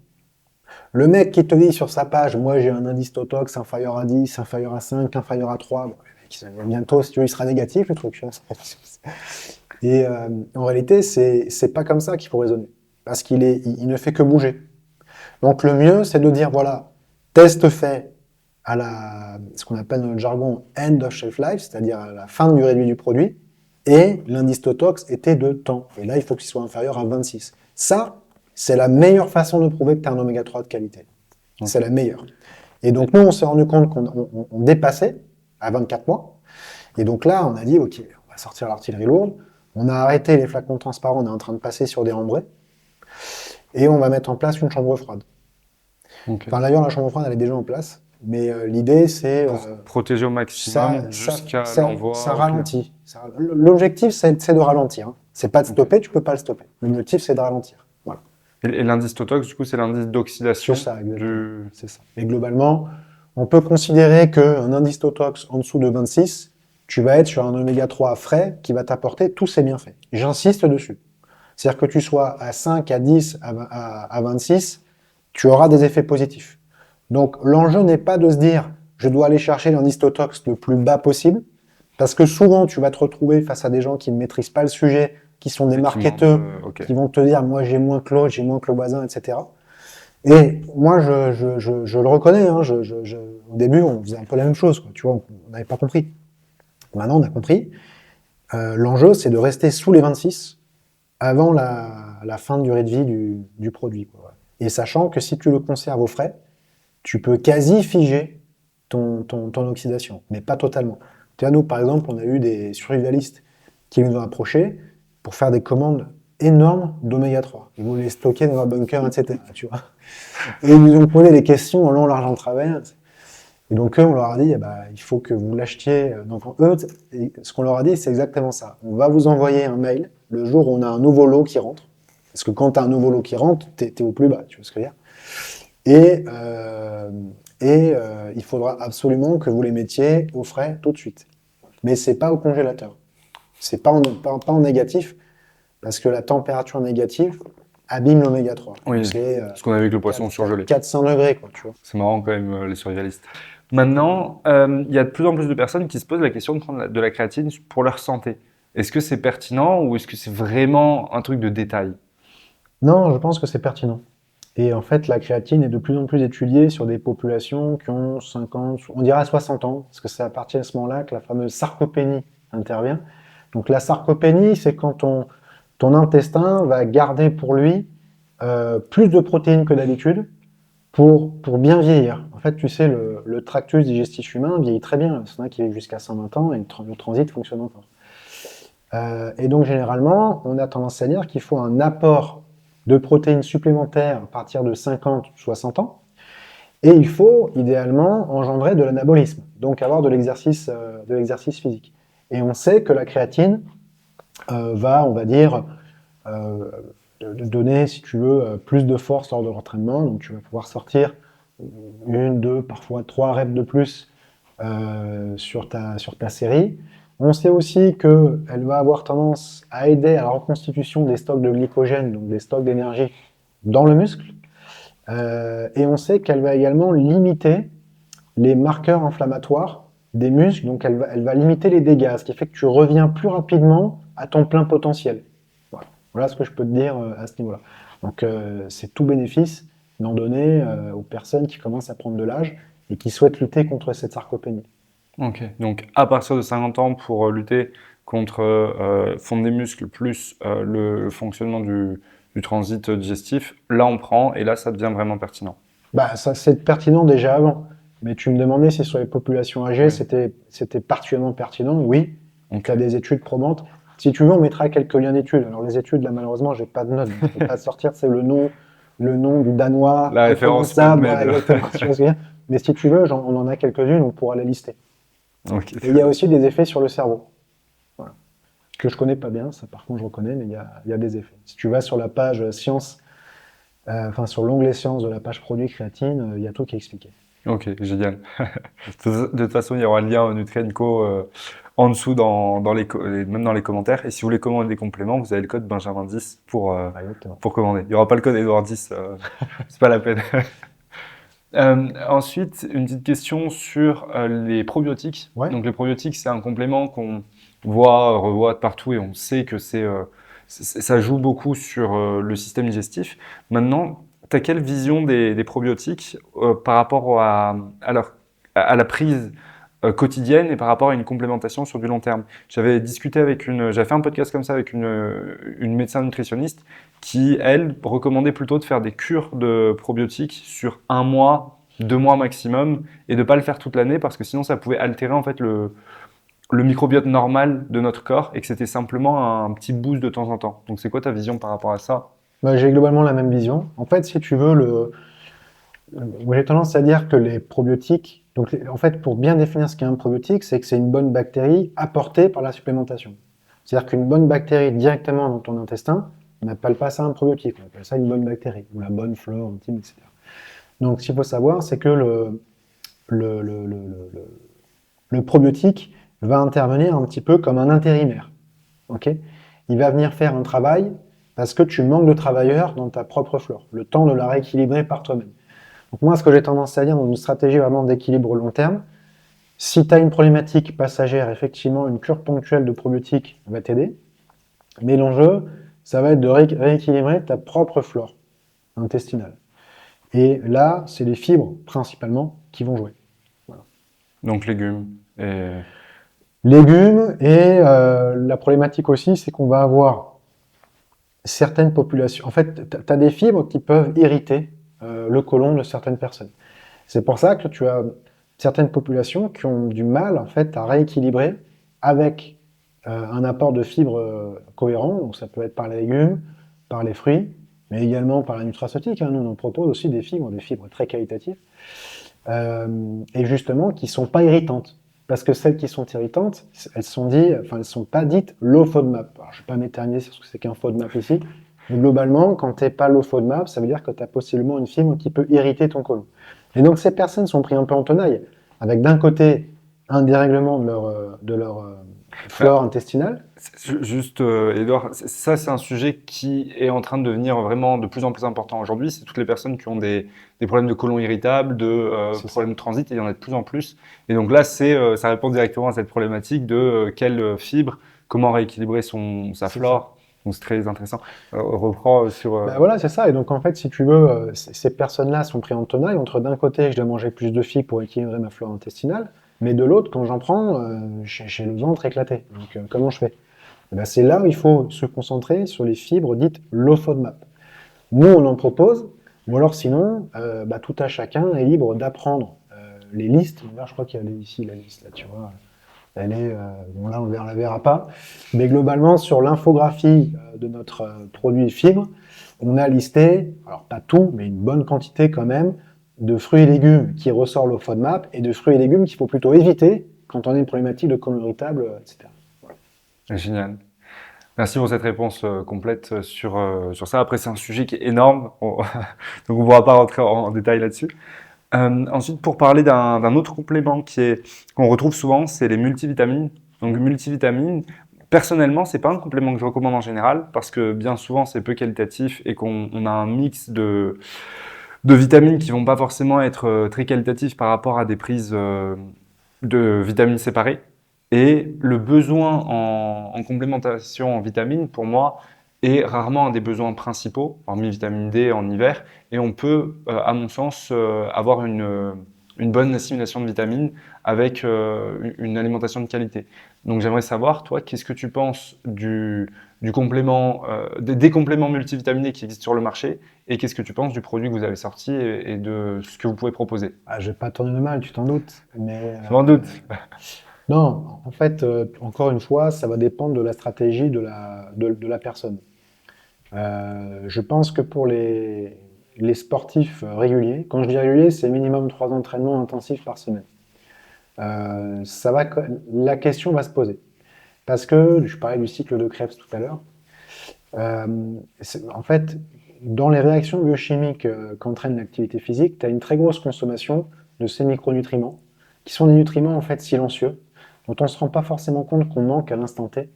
Le mec qui te dit sur sa page, moi j'ai un indice Totox inférieur à 10, inférieur à 5, inférieur à 3, bon, bientôt, si tu veux, il sera négatif le truc. Et en réalité, c'est pas comme ça qu'il faut raisonner. Parce il ne fait que bouger. Donc le mieux, c'est de dire, voilà, test fait à ce qu'on appelle dans le jargon end of shelf life, c'est-à-dire à la fin de durée de vie du produit, et l'indice Totox était de temps. Et là, il faut qu'il soit inférieur à 26. Ça, c'est la meilleure façon de prouver que tu as un oméga 3 de qualité. C'est la meilleure. Et donc, nous, on s'est rendu compte qu'on dépassait à 24 mois. Et donc là, on a dit, OK, on va sortir l'artillerie lourde. On a arrêté les flacons transparents, on est en train de passer sur des rembrés. Et on va mettre en place une chambre froide. Ok. Enfin, d'ailleurs, la chambre froide, elle est déjà en place. Mais l'idée, c'est... Pour protéger au maximum jusqu'à l'envoi. ça au client. ralentit. L'objectif, c'est de ralentir. Hein. C'est pas de stopper, tu peux pas le stopper. L'objectif, c'est de ralentir. Voilà. Et l'indice Totox, du coup, c'est l'indice d'oxydation C'est ça, exactement. du. C'est ça. Et globalement, on peut considérer qu'un indice Totox en dessous de 26, tu vas être sur un oméga 3 frais qui va t'apporter tous ses bienfaits. J'insiste dessus. C'est-à-dire que tu sois à 5, à 10, à 26, tu auras des effets positifs. Donc l'enjeu n'est pas de se dire je dois aller chercher l'indice Totox le plus bas possible, parce que souvent tu vas te retrouver face à des gens qui ne maîtrisent pas le sujet, qui sont des marketeurs, Ok. qui vont te dire moi j'ai moins que l'autre, j'ai moins que le voisin, etc. Et moi je le reconnais, hein, au début on faisait un peu la même chose, quoi, tu vois, on n'avait pas compris. Maintenant on a compris. L'enjeu c'est de rester sous les 26 avant la fin de durée de vie du produit, quoi. Et sachant que si tu le conserves au frais, tu peux quasi figer ton oxydation, mais pas totalement. Tu vois, nous, par exemple, on a eu des survivalistes qui nous ont approchés pour faire des commandes énormes d'oméga 3. Ils voulaient les stocker dans un bunker, etc. Tu vois. Et ils nous ont posé des questions en long, large, en travers. Et donc, eux, on leur a dit, eh ben, il faut que vous l'achetiez. Donc, eux, ce qu'on leur a dit, c'est exactement ça. On va vous envoyer un mail le jour où on a un nouveau lot qui rentre. Parce que quand tu as un nouveau lot qui rentre, tu es au plus bas, tu vois ce que je veux dire. Et il faudra absolument que vous les mettiez au frais tout de suite. Mais c'est pas au congélateur. C'est pas en négatif, parce que la température négative abîme l'oméga 3. Oui, c'est ce qu'on a vu avec le poisson surgelé. 400 degrés, quoi, tu vois. C'est marrant quand même, les survivalistes. Maintenant, il y a de plus en plus de personnes qui se posent la question de prendre de la créatine pour leur santé. Est-ce que c'est pertinent ou est-ce que c'est vraiment un truc de détail? Non, je pense que c'est pertinent. Et en fait, la créatine est de plus en plus étudiée sur des populations qui ont 50, on dirait 60 ans, parce que c'est à partir de ce moment-là que la fameuse sarcopénie intervient. Donc la sarcopénie, c'est quand ton intestin va garder pour lui plus de protéines que d'habitude pour bien vieillir. En fait, tu sais, le tractus digestif humain vieillit très bien. Il y en a qui vivent jusqu'à 120 ans et le transit fonctionne encore. Et donc, généralement, on a tendance à dire qu'il faut un apport de protéines supplémentaires à partir de 50-60 ans. Et il faut, idéalement, engendrer de l'anabolisme, donc avoir de l'exercice physique. Et on sait que la créatine va, on va dire, donner, si tu veux, plus de force lors de l'entraînement. Donc, tu vas pouvoir sortir 1, 2, parfois 3 reps de plus sur ta série. On sait aussi qu'elle va avoir tendance à aider à la reconstitution des stocks de glycogène, donc des stocks d'énergie dans le muscle. Et on sait qu'elle va également limiter les marqueurs inflammatoires des muscles, donc elle va limiter les dégâts, ce qui fait que tu reviens plus rapidement à ton plein potentiel. Voilà ce que je peux te dire à ce niveau-là. Donc c'est tout bénéfice d'en donner aux personnes qui commencent à prendre de l'âge et qui souhaitent lutter contre cette sarcopénie. Ok, donc à partir de 50 ans pour lutter contre fondre des muscles plus le fonctionnement du transit digestif, là on prend et là ça devient vraiment pertinent. Bah, ça c'est pertinent déjà avant. Mais tu me demandais si sur les populations âgées Oui. c'était particulièrement pertinent. Oui, Ok. tu as des études probantes. Si tu veux, on mettra quelques liens d'études. Alors les études, là malheureusement, j'ai pas de notes, donc je peux pas sortir, c'est le nom du danois, La référence imprononçable, PubMed. voilà, exactement, tu vois ce que je veux dire. Mais si tu veux, on en a quelques-unes, on pourra les lister. Ok. Et il y a aussi des effets sur le cerveau. Voilà. Que je connais pas bien, ça par contre je reconnais, mais il y a des effets. Si tu vas sur la page sciences, sur l'onglet sciences de la page produits créatine, il y a tout qui est expliqué. Ok, génial. De toute façon, il y aura le lien Nutrienco en dessous même dans les commentaires. Et si vous voulez commander des compléments, vous avez le code Benjamin10 pour commander. Il n'y aura pas le code Edouard 10, c'est pas la peine. Ensuite, une petite question sur les probiotiques. Ouais. Donc les probiotiques, c'est un complément qu'on voit, revoit de partout et on sait que ça joue beaucoup sur le système digestif. Maintenant, tu as quelle vision des probiotiques par rapport à la prise quotidienne et par rapport à une complémentation sur du long terme? J'avais fait un podcast comme ça avec une médecin nutritionniste qui, elle, recommandait plutôt de faire des cures de probiotiques sur 1 mois, 2 mois maximum, et de ne pas le faire toute l'année parce que sinon ça pouvait altérer en fait le microbiote normal de notre corps et que c'était simplement un petit boost de temps en temps. Donc c'est quoi ta vision par rapport à ça? Bah, j'ai globalement la même vision. En fait, si tu veux, moi, j'ai tendance à dire que les probiotiques, donc en fait, pour bien définir ce qu'est un probiotique, c'est que c'est une bonne bactérie apportée par la supplémentation. C'est-à-dire qu'une bonne bactérie directement dans ton intestin, on n'appelle pas ça un probiotique, on appelle ça une bonne bactérie, ou la bonne flore intime, etc. Donc, ce qu'il faut savoir, c'est que le, le, le, le probiotique va intervenir un petit peu comme un intérimaire. Okay, il va venir faire un travail parce que tu manques de travailleurs dans ta propre flore, le temps de la rééquilibrer par toi-même. Donc moi, ce que j'ai tendance à dire dans une stratégie vraiment d'équilibre long terme, si tu as une problématique passagère, effectivement, une cure ponctuelle de probiotiques va t'aider. Mais l'enjeu, ça va être de rééquilibrer ta propre flore intestinale. Et là, c'est les fibres, principalement, qui vont jouer. Voilà. Donc légumes et... Légumes, et la problématique aussi, c'est qu'on va avoir certaines populations. En fait, tu as des fibres qui peuvent irriter le côlon de certaines personnes. C'est pour ça que tu as certaines populations qui ont du mal en fait à rééquilibrer avec un apport de fibres cohérent. Donc ça peut être par les légumes, par les fruits, mais également par la nutraceutique. Nous, on propose aussi des fibres très qualitatives, et justement qui sont pas irritantes. Parce que celles qui sont irritantes, elles sont pas dites low FODMAP. Alors, je ne vais pas m'éterniser sur ce que c'est qu'un FODMAP ici, mais globalement, quand tu n'es pas low FODMAP, ça veut dire que tu as possiblement une fibre qui peut irriter ton côlon. Et donc ces personnes sont prises un peu en tenaille, avec d'un côté un dérèglement de leur flore intestinale. Juste, Edouard, ça c'est un sujet qui est en train de devenir vraiment de plus en plus important aujourd'hui. C'est toutes les personnes qui ont des problèmes de côlon irritable, de problèmes de transit, et il y en a de plus en plus. Et donc là, ça répond directement à cette problématique de quelle fibre, comment rééquilibrer sa flore. Donc c'est très intéressant. Reprends sur... Ben voilà, c'est ça. Et donc en fait, si tu veux, ces personnes-là sont prises en tenaille entre d'un côté, je dois manger plus de fibres pour équilibrer ma flore intestinale, mais de l'autre, quand j'en prends, j'ai le ventre éclaté. Donc comment je fais? Eh ben, c'est là où il faut se concentrer sur les fibres dites low FODMAP. Nous, on en propose, ou alors sinon, tout à chacun est libre d'apprendre les listes. Là, je crois qu'il y a ici la liste, là, tu vois. Elle est, bon là, on ne la verra pas. Mais globalement, sur l'infographie de notre produit fibre, on a listé, alors pas tout, mais une bonne quantité quand même, de fruits et légumes qui ressort le FODMAP et de fruits et légumes qu'il faut plutôt éviter quand on a une problématique de colon irritable, etc. Génial. Merci pour cette réponse complète sur ça. Après, c'est un sujet qui est énorme, donc on ne pourra pas rentrer en détail là-dessus. Ensuite, pour parler d'un autre complément qu'on retrouve souvent, c'est les multivitamines. Donc, multivitamines, personnellement, c'est pas un complément que je recommande en général parce que bien souvent, c'est peu qualitatif et qu'on a un mix de vitamines qui vont pas forcément être très qualitatifs par rapport à des prises de vitamines séparées. Et le besoin en complémentation en vitamines, pour moi, est rarement un des besoins principaux, hormis vitamine D en hiver. Et on peut, à mon sens, avoir une bonne assimilation de vitamines avec une alimentation de qualité. Donc j'aimerais savoir, toi, qu'est-ce que tu penses du complément, des compléments multivitaminés qui existent sur le marché et qu'est-ce que tu penses du produit que vous avez sorti et de ce que vous pouvez proposer? Ah, je vais pas tourner de mal, tu t'en doutes. Mais Je m'en doute. non, en fait, encore une fois, ça va dépendre de la stratégie de la personne. Je pense que pour les sportifs réguliers, quand je dis régulier, c'est minimum 3 entraînements intensifs par semaine. La question va se poser. Parce que, je parlais du cycle de Krebs tout à l'heure, en fait, dans les réactions biochimiques qu'entraîne l'activité physique, tu as une très grosse consommation de ces micronutriments, qui sont des nutriments en fait silencieux, dont on ne se rend pas forcément compte qu'on manque à l'instant T,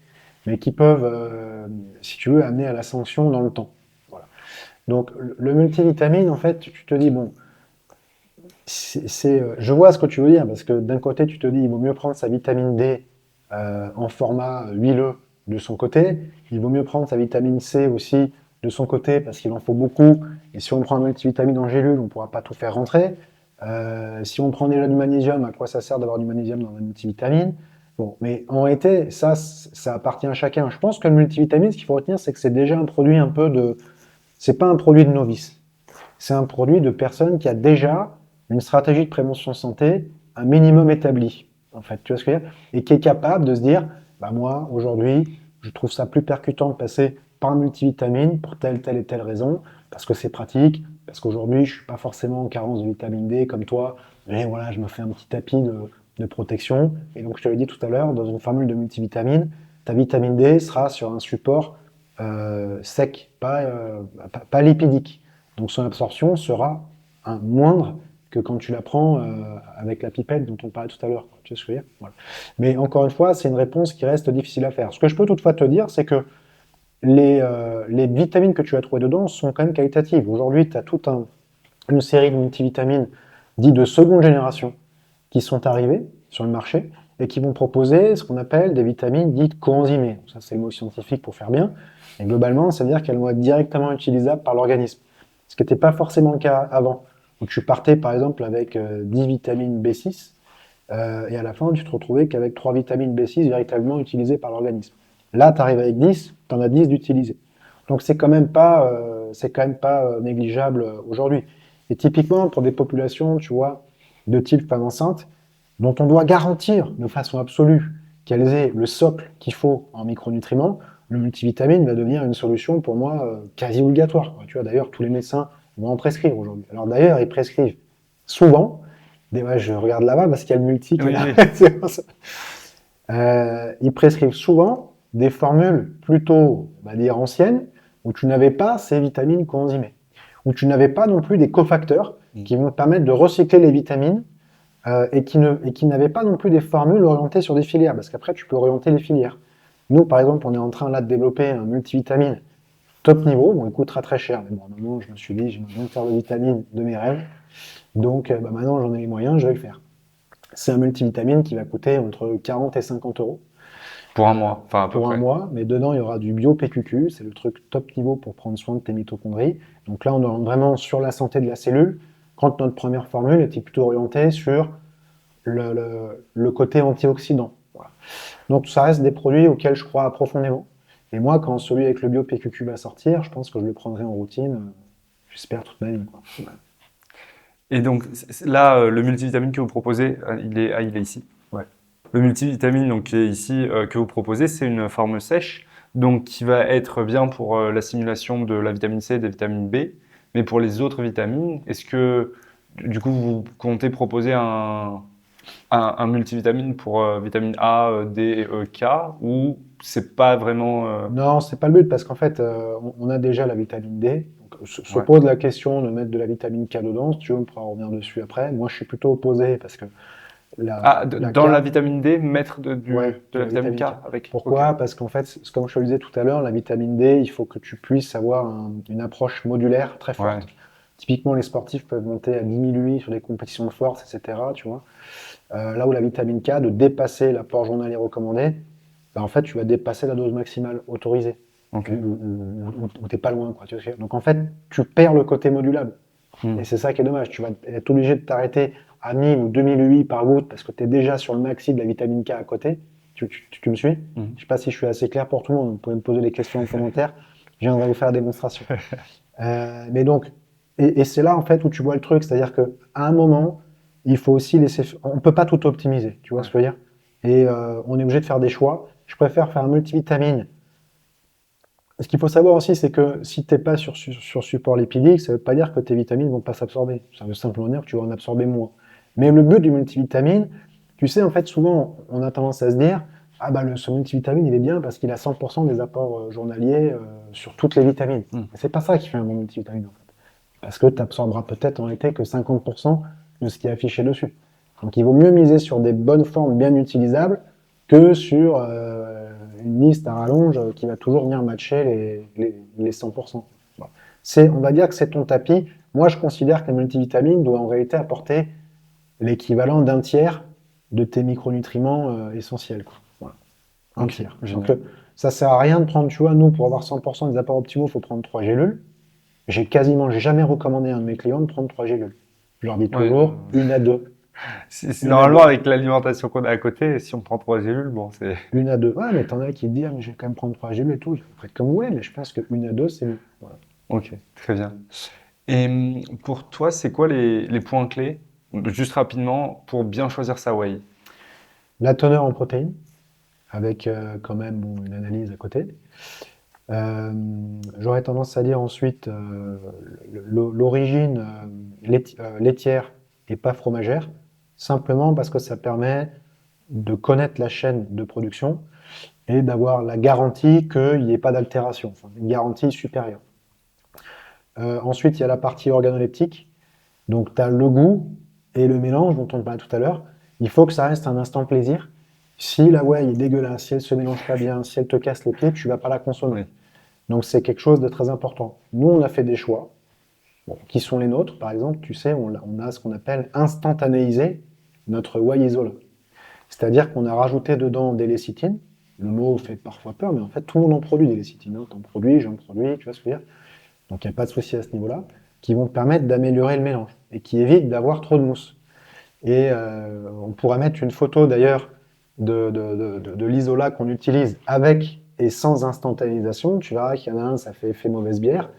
mais qui peuvent, si tu veux, amener à la sanction dans le temps. Voilà. Donc le multivitamine, en fait, tu te dis, bon, je vois ce que tu veux dire, parce que d'un côté, tu te dis, il vaut mieux prendre sa vitamine D en format huileux de son côté, il vaut mieux prendre sa vitamine C aussi de son côté, parce qu'il en faut beaucoup, et si on prend un multivitamine en gélule, on ne pourra pas tout faire rentrer. Si on prend déjà du magnésium, à quoi ça sert d'avoir du magnésium dans un multivitamine? Bon, mais en réalité, ça appartient à chacun. Je pense que le multivitamine, ce qu'il faut retenir, c'est que c'est déjà un produit un peu de... C'est pas un produit de novice. C'est un produit de personne qui a déjà une stratégie de prévention santé, un minimum établi, en fait, tu vois ce que je veux dire? Et qui est capable de se dire, bah moi, aujourd'hui, je trouve ça plus percutant de passer par un multivitamine pour telle et telle raison, parce que c'est pratique, parce qu'aujourd'hui, je suis pas forcément en carence de vitamine D comme toi, mais voilà, je me fais un petit tapis de protection. Et donc, je te l'ai dit tout à l'heure, dans une formule de multivitamine, ta vitamine D sera sur un support sec, pas lipidique. Donc son absorption sera moindre que quand tu la prends avec la pipette dont on parlait tout à l'heure. Tu vois ce que je veux dire? Voilà. Mais encore une fois, c'est une réponse qui reste difficile à faire. Ce que je peux toutefois te dire, c'est que les vitamines que tu as trouvées dedans sont quand même qualitatives. Aujourd'hui, tu as toute une série de multivitamines dites de seconde génération qui sont arrivées sur le marché et qui vont proposer ce qu'on appelle des vitamines dites coenzymées. Ça, c'est le mot scientifique pour faire bien. Et globalement, ça veut dire qu'elles vont être directement utilisables par l'organisme. Ce qui n'était pas forcément le cas avant, où tu partais par exemple avec 10 vitamines B6, et à la fin tu te retrouvais qu'avec 3 vitamines B6 véritablement utilisées par l'organisme. Là, tu arrives avec 10, tu en as 10 d'utilisés. Donc c'est quand même pas, négligeable aujourd'hui. Et typiquement pour des populations, tu vois, de type femme enceinte, dont on doit garantir de façon absolue qu'elles aient le socle qu'il faut en micronutriments, le multivitamine va devenir une solution pour moi quasi obligatoire. Tu vois, d'ailleurs, tous les médecins vont en prescrire aujourd'hui. Alors d'ailleurs, ils prescrivent souvent, je regarde là-bas parce qu'il y a le multi qui est Oui, là. oui. C'est pour ça. Ils prescrivent souvent des formules plutôt, on va dire, anciennes, où tu n'avais pas ces vitamines coenzymées, où tu n'avais pas non plus des cofacteurs qui vont te permettre de recycler les vitamines et qui n'avaient pas non plus des formules orientées sur des filières, parce qu'après, tu peux orienter les filières. Nous, par exemple, on est en train là de développer un multivitamine top niveau. Bon, il coûtera très cher, mais bon, à un moment, je me suis dit, j'ai besoin de faire de vitamine de mes rêves. Donc, maintenant, j'en ai les moyens, je vais le faire. C'est un multivitamine qui va coûter entre 40 et 50 euros Pour un mois, enfin à peu pour un près. mois, mais dedans, il y aura du bio-PQQ, c'est le truc top niveau pour prendre soin de tes mitochondries. Donc là, on est vraiment sur la santé de la cellule, quand notre première formule était plutôt orientée sur le côté antioxydant. Voilà. Donc ça reste des produits auxquels je crois profondément. Et moi, quand celui avec le bio PQQ va sortir, je pense que je le prendrai en routine, j'espère toute ma vie, quoi. Et donc là, le multivitamine que vous proposez, il est ici. Ouais. Le multivitamine donc, qui est ici, que vous proposez, c'est une forme sèche, donc qui va être bien pour l'assimilation de la vitamine C et des vitamines B. Mais pour les autres vitamines, est-ce que du coup vous comptez proposer un multivitamine pour vitamine A, D et E, K, ou c'est pas vraiment. Non, c'est pas le but parce qu'en fait, on a déjà la vitamine D. Donc, se Ouais. pose la question de mettre de la vitamine K dedans. Si tu veux, on pourra revenir dessus après. Moi, je suis plutôt opposé parce que la Dans K, la vitamine D, mettre ouais, de de la la vitamine K vitamine K. avec. Ok. Pourquoi? Parce qu'en fait, comme je te le disais tout à l'heure, la vitamine D, il faut que tu puisses avoir une approche modulaire très Ouais. forte. Typiquement, les sportifs peuvent monter à 10 000 UI sur des compétitions de force, etc. Tu vois. Là où la vitamine K, de dépasser l'apport journalier recommandé, bah, en fait, tu vas dépasser la dose maximale autorisée. Ok. Ou t'es pas loin, quoi. Tu vois. Donc en fait, tu perds le côté modulable. Hmm. Et c'est ça qui est dommage. Tu vas être obligé de t'arrêter à 1000 ou 2000 UI par goutte parce que tu es déjà sur le maxi de la vitamine K à côté. Tu me suis? Mhm. Je sais pas si je suis assez clair pour tout le monde. Vous pouvez me poser des questions en commentaire. Je viendrai vous faire la démonstration. Mais donc, et c'est là en fait où tu vois le truc. C'est-à-dire qu'à un moment, il faut aussi laisser. On peut pas tout optimiser. Tu vois Ouais. ce que je veux dire? Et on est obligé de faire des choix. Je préfère faire un multivitamine. Ce qu'il faut savoir aussi, c'est que si tu n'es pas sur support lipidique, ça ne veut pas dire que tes vitamines ne vont pas s'absorber. Ça veut simplement dire que tu vas en absorber moins. Mais le but du multivitamine, tu sais, en fait, souvent, on a tendance à se dire, ah bah ce multivitamine, il est bien parce qu'il a 100% des apports journaliers sur toutes les vitamines. Hmm. Mais c'est pas ça qui fait un bon multivitamine, en fait. Parce que tu absorberas peut-être en été que 50% de ce qui est affiché dessus. Donc il vaut mieux miser sur des bonnes formes bien utilisables que sur une liste à rallonge qui va toujours venir matcher les 100%. Voilà. On va dire que c'est ton tapis. Moi, je considère qu'un multivitamine doit en réalité apporter l'équivalent d'un tiers de tes micronutriments essentiels, quoi. Voilà. Un Ok. tiers. Donc, Génial. ça sert à rien de prendre, tu vois, nous, pour avoir 100% des apports optimaux, il faut prendre 3 gélules. J'ai quasiment jamais recommandé à un de mes clients de prendre 3 gélules. Je leur dis Ouais, toujours une à deux. Une à normalement, deux. avec l'alimentation qu'on a à côté, si on prend 3 gélules, bon, c'est. Une à deux. Ouais, mais t'en as qui te disent, ah, mais je vais quand même prendre 3 gélules et tout. Vous faites comme vous voulez, mais je pense qu'une à deux, c'est mieux. Voilà. Ok, très bien. Et pour toi, c'est quoi les points clés, juste rapidement, pour bien choisir sa whey? La teneur en protéines, avec quand même bon, une analyse à côté. Euh, J'aurais tendance à dire ensuite l'origine laitière et pas fromagère, simplement parce que ça permet de connaître la chaîne de production et d'avoir la garantie qu'il n'y ait pas d'altération, enfin, une garantie supérieure. Ensuite, il y a la partie organoleptique. Donc, tu as le goût et le mélange dont on parlait tout à l'heure. Il faut que ça reste un instant plaisir. Si la whey est dégueulasse, si elle se mélange pas bien, si elle te casse les pieds, tu vas pas la consommer. Oui. Donc, c'est quelque chose de très important. Nous, on a fait des choix, bon, qui sont les nôtres. Par exemple, tu sais, on a ce qu'on appelle instantanéiser notre whey isola. C'est-à-dire qu'on a rajouté dedans des lécithines. Le mot fait parfois peur, mais en fait, tout le monde en produit des lécithines. Hein. T'en produis, j'en produis, tu vois ce que je veux dire? Donc il n'y a pas de souci à ce niveau-là, qui vont permettre d'améliorer le mélange et qui évitent d'avoir trop de mousse. Et on pourrait mettre une photo d'ailleurs de l'isola qu'on utilise avec et sans instantanéisation. Tu verras qu'il y en a un, ça fait effet mauvaise bière,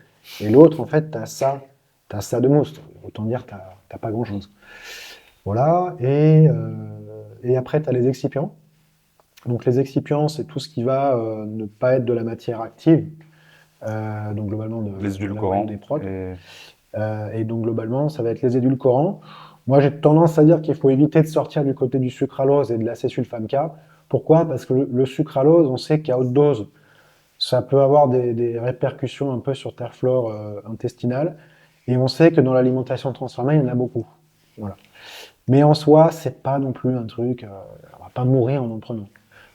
et l'autre, en fait, t'as ça de mousse. Autant dire, t'as pas grand-chose. Voilà, et après, tu as les excipients. Donc les excipients, c'est tout ce qui va ne pas être de la matière active, donc globalement Les de la whey ou des édulcorants. prods. Et... Et donc globalement, ça va être les édulcorants. Moi, j'ai tendance à dire qu'il faut éviter de sortir du côté du sucralose et de l'acésulfame K. Pourquoi? Parce que le sucralose, on sait qu'à haute dose, ça peut avoir des répercussions un peu sur ta flore intestinale. Et on sait que dans l'alimentation transformée, il y en a beaucoup. Voilà. Mais en soi, c'est pas non plus un truc, on va pas mourir en en prenant.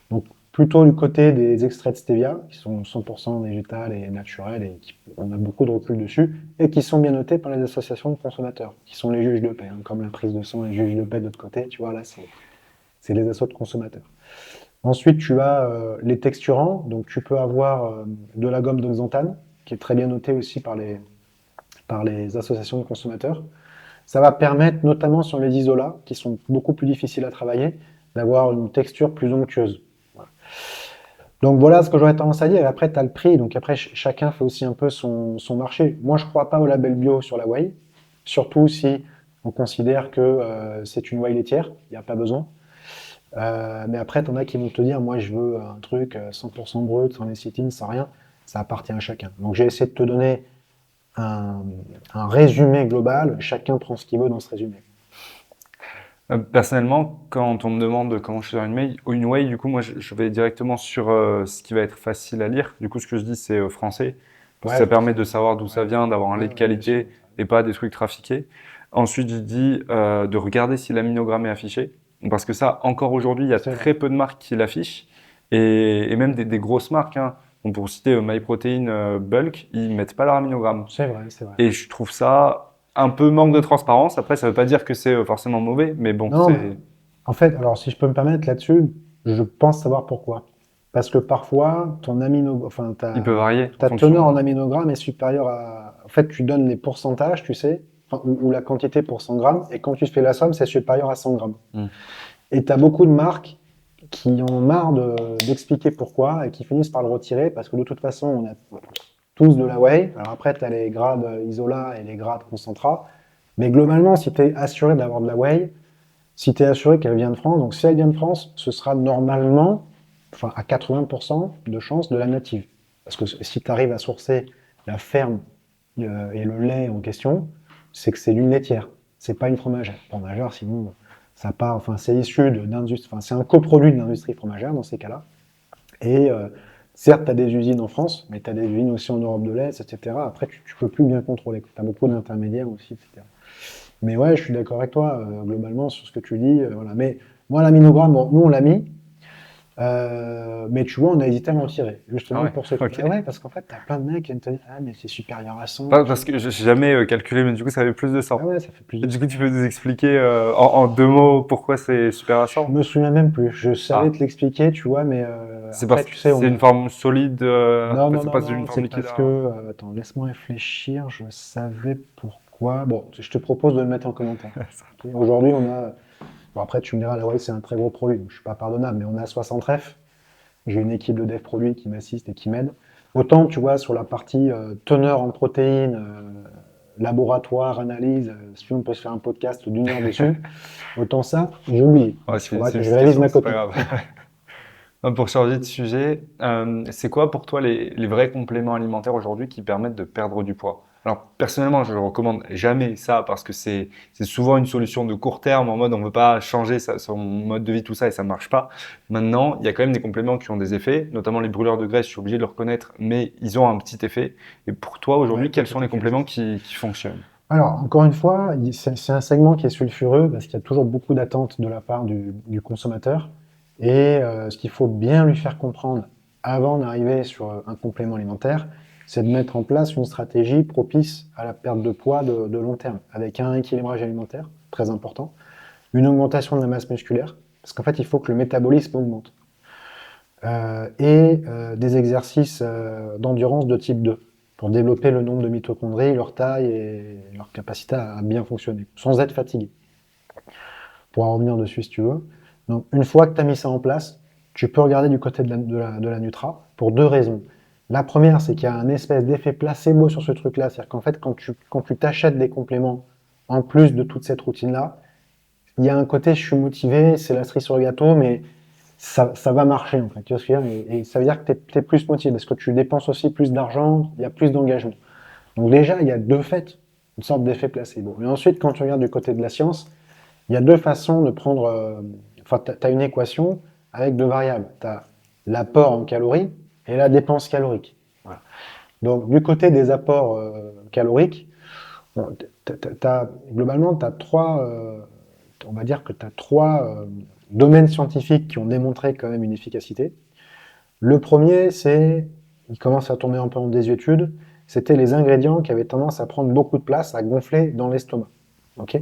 Donc plutôt du côté des extraits de stevia, qui sont 100% végétales et naturels, et on a beaucoup de recul dessus, et qui sont bien notés par les associations de consommateurs, qui sont les juges de paix, hein, comme la prise de sang et les juges de paix de l'autre côté, tu vois, là, c'est les assos de consommateurs. Ensuite, tu as les texturants, donc tu peux avoir de la gomme de xanthane, qui est très bien notée aussi par les associations de consommateurs. Ça va permettre, notamment sur les isolats, qui sont beaucoup plus difficiles à travailler, d'avoir une texture plus onctueuse. Voilà. Donc voilà ce que j'aurais tendance à dire. Et après, tu as le prix. Donc après, chacun fait aussi un peu son marché. Moi, je ne crois pas au label bio sur la whey, surtout si on considère que c'est une whey laitière. Il n'y a pas besoin. Mais après, tu en as qui vont te dire, moi, je veux un truc 100% brut, sans lécithine, sans rien. Ça appartient à chacun. Donc j'ai essayé de te donner un, un résumé global. Chacun prend ce qu'il veut dans ce résumé. Personnellement, quand on me demande comment je fais une whey, du coup, moi, je vais directement sur ce qui va être facile à lire. Du coup, ce que je dis, c'est français, parce que ça Ouais, permet de savoir d'où ça vient, d'avoir un lait de bien sûr. qualité et pas des trucs trafiqués. Ensuite, je dis de regarder si l'aminogramme est affiché, parce que ça, encore aujourd'hui, il y a C'est vrai. très peu de marques qui l'affichent, et même des grosses marques, hein. Donc, pour citer MyProtein, Bulk, ils mettent pas leur aminogramme. C'est vrai, c'est vrai. Et je trouve ça un peu manque de transparence. Après, ça veut pas dire que c'est forcément mauvais, mais bon, Non, mais c'est. en fait, alors si je peux me permettre là-dessus, je pense savoir pourquoi. Parce que parfois, Il peut varier en ta teneur en fonction. aminogramme est supérieure à. En fait, tu donnes les pourcentages, tu sais, ou la quantité pour 100 grammes, et quand tu fais la somme, c'est supérieur à 100 grammes. Mm. Et tu as beaucoup de marques qui en ont marre d'expliquer pourquoi et qui finissent par le retirer parce que de toute façon, on a tous de la whey. Alors après, tu as les grades isola et les grades concentrats. Mais globalement, si tu es assuré d'avoir de la whey, si tu es assuré qu'elle vient de France, donc si elle vient de France, ce sera normalement, enfin à 80% de chance de la native. Parce que si tu arrives à sourcer la ferme et le lait en question, c'est que c'est d'une laitière. C'est pas une fromagère. Fromagère, sinon, ça part, enfin, c'est issu d'industrie, enfin, c'est un coproduit de l'industrie fromagère dans ces cas-là. Et certes, tu as des usines en France, mais tu as des usines aussi en Europe de l'Est, etc. Après, tu peux plus bien contrôler. Tu as beaucoup d'intermédiaires aussi, etc. Mais ouais, je suis d'accord avec toi, globalement, sur ce que tu dis. Voilà. Mais moi, l'aminogramme, bon, nous, on l'a mis. Mais tu vois, on a hésité à m'en tirer, Ah justement ouais, pour ce truc. ok. Ah ouais, parce qu'en fait, t'as plein de mecs qui viennent te dire, ah, mais c'est supérieur à 100. Pas parce que j'ai jamais calculé, mais du coup, ça avait plus de Ah 100. ouais, ça fait plus Et de du 100. coup, tu peux nous expliquer en deux mots pourquoi c'est super à Je 100? me souviens même plus. Je savais Ah, te l'expliquer, tu vois, mais c'est après, parce que tu sais, c'est on une a. forme solide, Non, non, c'est non, pas une non, forme c'est liquide. parce que. Attends, laisse-moi réfléchir. Je savais pourquoi. Bon, je te propose de le mettre en commentaire. Ok. Aujourd'hui, on a. Bon, après, tu me diras, la Huawei, c'est un très gros produit, donc je suis pas pardonnable, mais on a 60 refs. J'ai une équipe de dev produits qui m'assiste et qui m'aide. Autant, tu vois, sur la partie teneur en protéines, laboratoire, analyse, si on peut se faire un podcast d'une heure dessus, autant ça, j'ai oublié. Ouais, Donc, il faudra c'est que une je petite révise question, ma c'est pas copie. grave. Pour changer de sujet, c'est quoi pour toi les vrais compléments alimentaires aujourd'hui qui permettent de perdre du poids? Alors personnellement, je ne recommande jamais ça parce que c'est souvent une solution de court terme en mode on ne veut pas changer son mode de vie, tout ça et ça ne marche pas. Maintenant, il y a quand même des compléments qui ont des effets, notamment les brûleurs de graisse, je suis obligé de le reconnaître, mais ils ont un petit effet. Et pour toi Ouais, aujourd'hui, tout quels sont à les fait. compléments qui fonctionnent? Alors, encore une fois, c'est un segment qui est sulfureux parce qu'il y a toujours beaucoup d'attentes de la part du consommateur. Et ce qu'il faut bien lui faire comprendre avant d'arriver sur un complément alimentaire, c'est de mettre en place une stratégie propice à la perte de poids de long terme, avec un équilibrage alimentaire, très important, une augmentation de la masse musculaire, parce qu'en fait, il faut que le métabolisme augmente, et des exercices d'endurance de type 2 pour développer le nombre de mitochondries, leur taille et leur capacité à bien fonctionner, sans être fatigué. Pour en revenir dessus si tu veux. Donc, une fois que tu as mis ça en place, tu peux regarder du côté de la Nutra pour deux raisons. La première, c'est qu'il y a un espèce d'effet placebo sur ce truc-là. C'est-à-dire qu'en fait, quand tu t'achètes des compléments en plus de toute cette routine-là, il y a un côté je suis motivé, c'est la cerise sur le gâteau, mais ça va marcher en fait. Tu vois ce que je veux dire et ça veut dire que tu es plus motivé parce que tu dépenses aussi plus d'argent, il y a plus d'engagement. Donc déjà, il y a deux faits, une sorte d'effet placebo. Et ensuite, quand tu regardes du côté de la science, il y a deux façons de prendre. Enfin, tu as une équation avec deux variables. Tu as l'apport en calories et la dépense calorique. Voilà. Donc, du côté des apports caloriques, bon, globalement, tu as trois. On va dire que tu as trois domaines scientifiques qui ont démontré quand même une efficacité. Le premier, c'est. Il commence à tourner un peu en désuétude. C'était les ingrédients qui avaient tendance à prendre beaucoup de place, à gonfler dans l'estomac. Ok.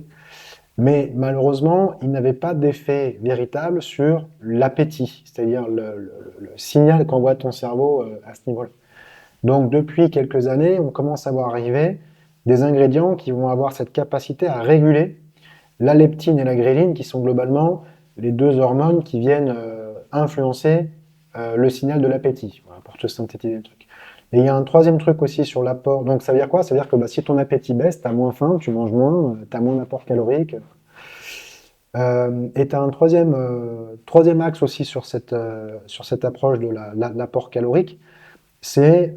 Mais malheureusement, il n'avait pas d'effet véritable sur l'appétit, c'est-à-dire le signal qu'envoie ton cerveau à ce niveau-là. Donc depuis quelques années, on commence à voir arriver des ingrédients qui vont avoir cette capacité à réguler la leptine et la gréline, qui sont globalement les deux hormones qui viennent influencer le signal de l'appétit, voilà, pour te synthétiser le truc. Et il y a un troisième truc aussi sur l'apport. Donc ça veut dire quoi? Ça veut dire que si ton appétit baisse, tu as moins faim, tu manges moins, tu as moins d'apport calorique. Et tu as un troisième axe aussi sur cette approche de l'apport calorique, c'est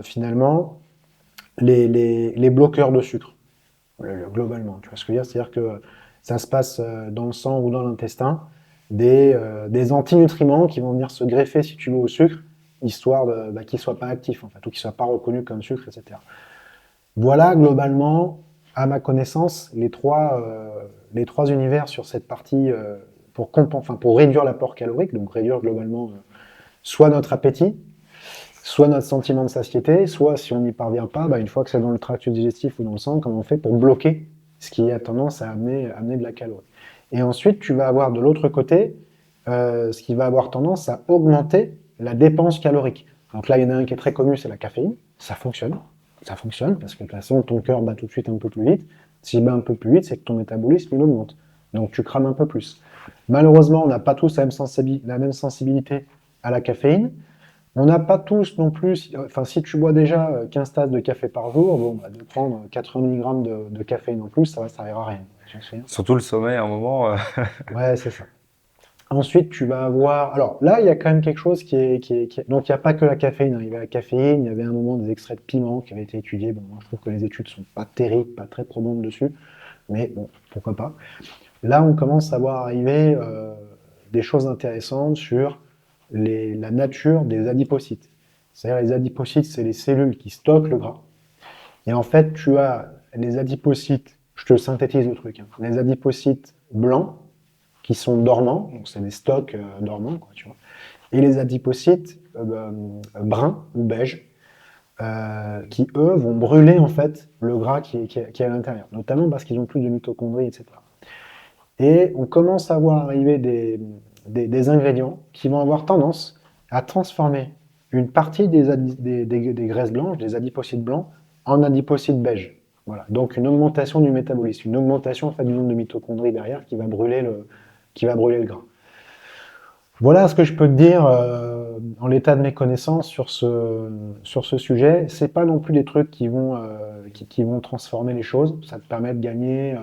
finalement les bloqueurs de sucre, globalement. Tu vois ce que je veux dire? C'est-à-dire que ça se passe dans le sang ou dans l'intestin, des antinutriments qui vont venir se greffer, si tu veux, au sucre, histoire qu'ils ne soient pas actifs, en fait, ou qu'ils ne soient pas reconnus comme sucre, etc. Voilà, globalement, à ma connaissance, les trois univers sur cette partie pour réduire l'apport calorique, donc réduire globalement soit notre appétit, soit notre sentiment de satiété, soit si on n'y parvient pas, une fois que c'est dans le tract digestif ou dans le sang, comment on fait pour bloquer ce qui a tendance à amener de la calorie. Et ensuite, tu vas avoir de l'autre côté ce qui va avoir tendance à augmenter la dépense calorique. Donc là, il y en a un qui est très connu, c'est la caféine. Ça fonctionne. Ça fonctionne parce que de toute façon, ton cœur bat tout de suite un peu plus vite. S'il bat un peu plus vite, c'est que ton métabolisme il augmente. Donc tu crames un peu plus. Malheureusement, on n'a pas tous la même sensibilité à la caféine. On n'a pas tous non plus, enfin si tu bois déjà 15 tasses de café par jour, de prendre 80 mg de caféine en plus, ça va servir à rien. Surtout le sommeil, à un moment. Ouais, c'est ça. Ensuite, tu vas avoir. Alors là, il y a quand même quelque chose Donc, il n'y a pas que la caféine, hein. Il y avait la caféine, il y avait un moment des extraits de piment qui avaient été étudiés. Bon, moi, je trouve que les études sont pas terribles, pas très probantes dessus, mais bon, pourquoi pas. Là, on commence à voir arriver des choses intéressantes sur la nature des adipocytes. C'est-à-dire, les adipocytes, c'est les cellules qui stockent le gras. Et en fait, tu as les adipocytes, je te synthétise le truc, hein, les adipocytes blancs qui sont dormants, donc c'est des stocks dormants, quoi, tu vois. Et les adipocytes bruns ou beige, qui eux vont brûler en fait le gras qui est à l'intérieur, notamment parce qu'ils ont plus de mitochondries, etc. Et on commence à voir arriver des ingrédients qui vont avoir tendance à transformer une partie des graisses blanches, des adipocytes blancs, en adipocytes beige. Voilà. Donc une augmentation du métabolisme, une augmentation en fait, du nombre de mitochondries derrière qui va brûler le gras. Voilà ce que je peux te dire en l'état de mes connaissances sur ce sujet. C'est pas non plus des trucs qui vont transformer les choses. Ça te permet de gagner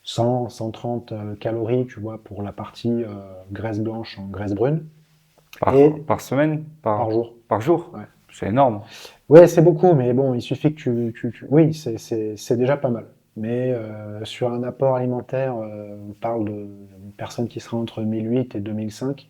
100, 130 calories, tu vois, pour la partie graisse blanche en graisse brune. Par semaine? Par jour. Par jour? Ouais. C'est énorme. Ouais, c'est beaucoup, mais bon, il suffit que oui, c'est déjà pas mal. Mais sur un apport alimentaire, on parle d'une personne qui sera entre 1008 et 2005,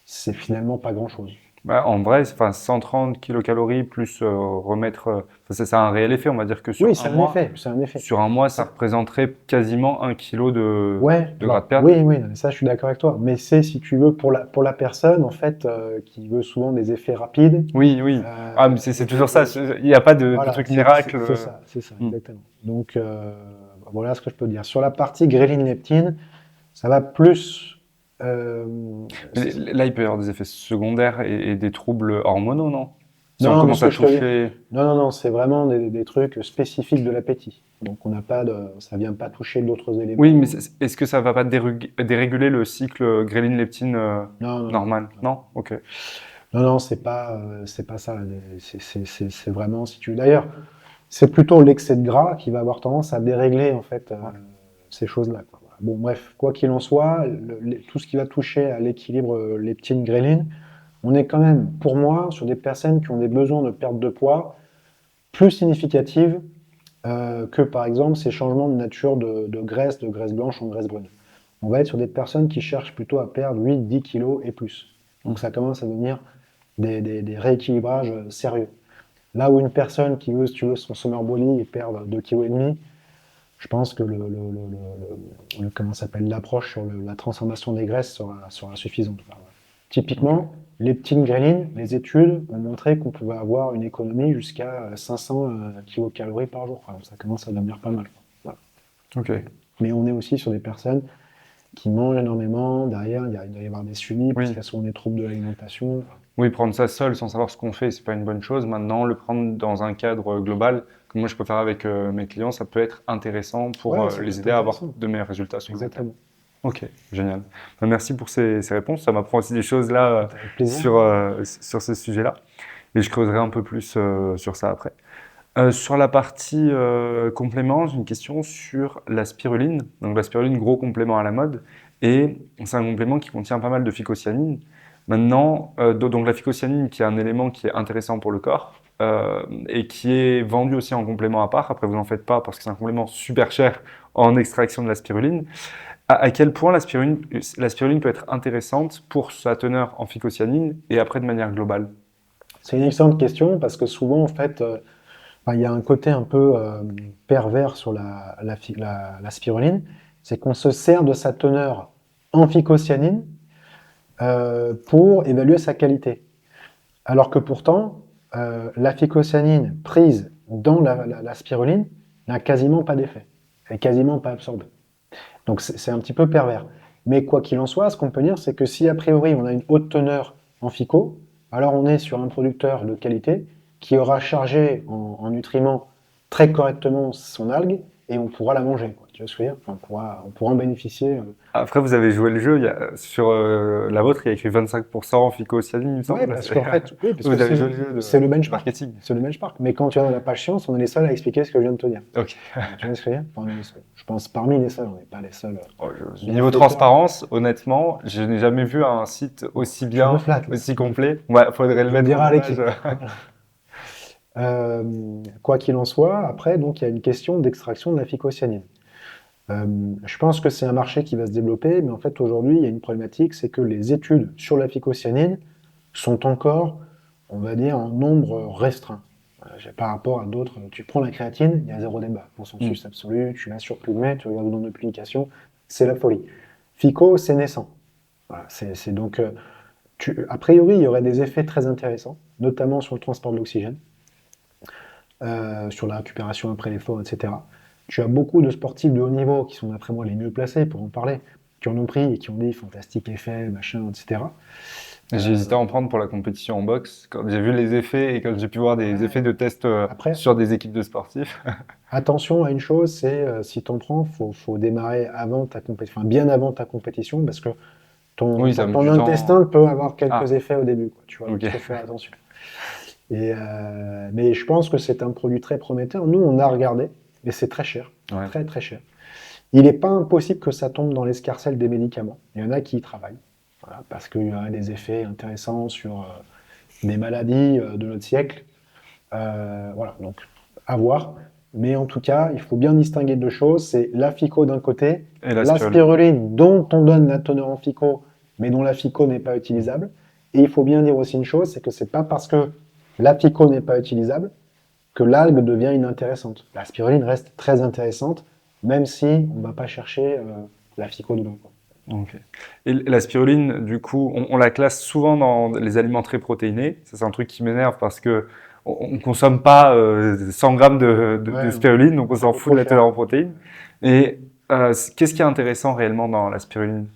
c'est finalement pas grand-chose. En vrai, 130 kilocalories plus remettre. Ça a un réel effet. On va dire que sur Oui, un c'est un mois, effet, c'est un effet. sur un mois, ça représenterait quasiment 1 kilo de Ouais, gras de alors, perte. oui, oui, non, mais ça, je suis d'accord avec toi. Mais c'est, si tu veux, pour la personne, en fait, qui veut souvent des effets rapides. Oui, oui. Mais c'est toujours ça. Il n'y a pas de Voilà, truc miracle. c'est ça, Hmm. exactement. Donc, voilà ce que je peux dire. Sur la partie ghréline-leptine, ça va plus. Mais là, il peut y avoir des effets secondaires et des troubles hormonaux, non? Si on Non, mais commence ce que à je te dis. toucher. Non, c'est vraiment des trucs spécifiques de l'appétit. Donc, on n'a pas ça vient pas toucher d'autres éléments. Oui, mais est-ce que ça va pas déréguler le cycle ghrelin-leptine Non, normal? Non? Ok. non, c'est pas ça. C'est vraiment, si tu veux. D'ailleurs, c'est plutôt l'excès de gras qui va avoir tendance à dérégler en fait ces choses-là, quoi. Voilà. Bon, bref, quoi qu'il en soit, tout ce qui va toucher à l'équilibre leptine-ghrelin, on est quand même, pour moi, sur des personnes qui ont des besoins de perte de poids plus significatifs que par exemple ces changements de nature de graisse blanche en graisse brune. On va être sur des personnes qui cherchent plutôt à perdre 8-10 kilos et plus. Donc ça commence à devenir des rééquilibrages sérieux. Là où une personne qui veut, si tu veux, son summer body et perdre 2,5 kg, je pense que comment s'appelle, l'approche sur la transformation des graisses sera suffisante. Enfin, voilà. Typiquement, les petites grêlines, les études ont montré qu'on pouvait avoir une économie jusqu'à 500 kilocalories par jour. Enfin, ça commence à devenir pas mal. Voilà. Ok. Mais on est aussi sur des personnes qui mangent énormément. Derrière, il doit y avoir des suivis parce Oui. qu'elles sont des troubles de l'alimentation. Oui, prendre ça seul sans savoir ce qu'on fait, c'est pas une bonne chose. Maintenant, le prendre dans un cadre global, comme moi je peux faire avec mes clients, ça peut être intéressant pour Ouais, ça peut les être aider à avoir intéressant. de meilleurs résultats sur le long terme. Exactement. Ok, génial. Merci pour ces réponses. Ça m'apprend aussi des choses là Avec plaisir. sur ce sujet-là. Et je creuserai un peu plus sur ça après. Sur la partie complément, j'ai une question sur la spiruline. Donc la spiruline, gros complément à la mode. Et c'est un complément qui contient pas mal de phycocyanine. Maintenant, donc la phycocyanine qui est un élément qui est intéressant pour le corps et qui est vendu aussi en complément à part. Après, vous n'en faites pas parce que c'est un complément super cher en extraction de la spiruline. À quel point la spiruline peut être intéressante pour sa teneur en phycocyanine et après de manière globale? C'est une excellente question parce que souvent, en fait, enfin, il y a un côté un peu pervers sur la spiruline, c'est qu'on se sert de sa teneur en phycocyanine pour évaluer sa qualité. Alors que pourtant, la phycocyanine prise dans la spiruline n'a quasiment pas d'effet. Elle est quasiment pas absorbée. Donc c'est un petit peu pervers. Mais quoi qu'il en soit, ce qu'on peut dire, c'est que si a priori on a une haute teneur en phyco, alors on est sur un producteur de qualité qui aura chargé en nutriments très correctement son algue et on pourra la manger, quoi. Tu vois ce que je veux dire? Enfin, on pourra en bénéficier. Après, vous avez joué le jeu, sur la vôtre, il y a écrit 25% phycocyanine, il me Ouais, semble. parce qu'en fait, oui, parce que Vous avez joué le jeu c'est le de benchmark. marketing. C'est le benchmark. Mais quand tu vas dans la page science, on est les seuls à expliquer ce que je viens de te dire. Ok. Tu vois ce que je veux dire? Enfin, on est les seuls. Je pense parmi les seuls, on n'est pas les seuls. Niveau Bienfaiteurs. transparence, honnêtement, je n'ai jamais vu un site aussi Je me bien, flatte. aussi complet. Ouais, faudrait le Je mettre dirai en à image. l'équipe. Quoi qu'il en soit, après, donc, il y a une question d'extraction de la phycocyanine. Je pense que c'est un marché qui va se développer, mais en fait, aujourd'hui, il y a une problématique, c'est que les études sur la phycocyanine sont encore, on va dire, en nombre restreint. Par rapport à d'autres, tu prends la créatine, il y a zéro débat. Mm. Consensus absolu, tu vas sur PubMed, tu regardes le nombre de publications, c'est la folie. Phyco, c'est naissant. Voilà, c'est donc, a priori, il y aurait des effets très intéressants, notamment sur le transport de l'oxygène, sur la récupération après l'effort, etc. Tu as beaucoup de sportifs de haut niveau qui sont, d'après moi, les mieux placés pour en parler, qui en ont pris et qui ont dit fantastique effet, machin, etc. J'ai hésité à en prendre pour la compétition en boxe. Quand j'ai vu les effets et quand j'ai pu voir des effets de test Après, sur des équipes de sportifs. attention à une chose, c'est si tu en prends, faut démarrer avant ta compétition, enfin, bien avant ta compétition, parce que Oui, ça met ton du intestin temps. peut avoir quelques Ah, effets au début, quoi, tu vois, donc ok. il faut faire attention. Mais je pense que c'est un produit très prometteur. Nous, on a regardé, mais c'est très cher, Ouais. très très cher. Il n'est pas impossible que ça tombe dans l'escarcelle des médicaments. Il y en a qui y travaillent, voilà, parce qu'il y a des effets intéressants sur des maladies de notre siècle. Voilà, donc à voir. Mais en tout cas, il faut bien distinguer deux choses. C'est la FICO d'un côté, Et la la spiruline. spiruline dont on donne la teneur en FICO, mais dont la FICO n'est pas utilisable. Et il faut bien dire aussi une chose, c'est que c'est pas parce que la FICO n'est pas utilisable que l'algue devient inintéressante. La spiruline reste très intéressante, même si on ne va pas chercher la FICO dedans, quoi. Ok. Et la spiruline, du coup, on la classe souvent dans les aliments très protéinés. Ça, c'est un truc qui m'énerve parce que on consomme pas 100 grammes de Ouais, spiruline, donc on ça s'en coûte fout de trop la cher. teneur en protéines. Et qu'est-ce qui est intéressant réellement dans la spiruline?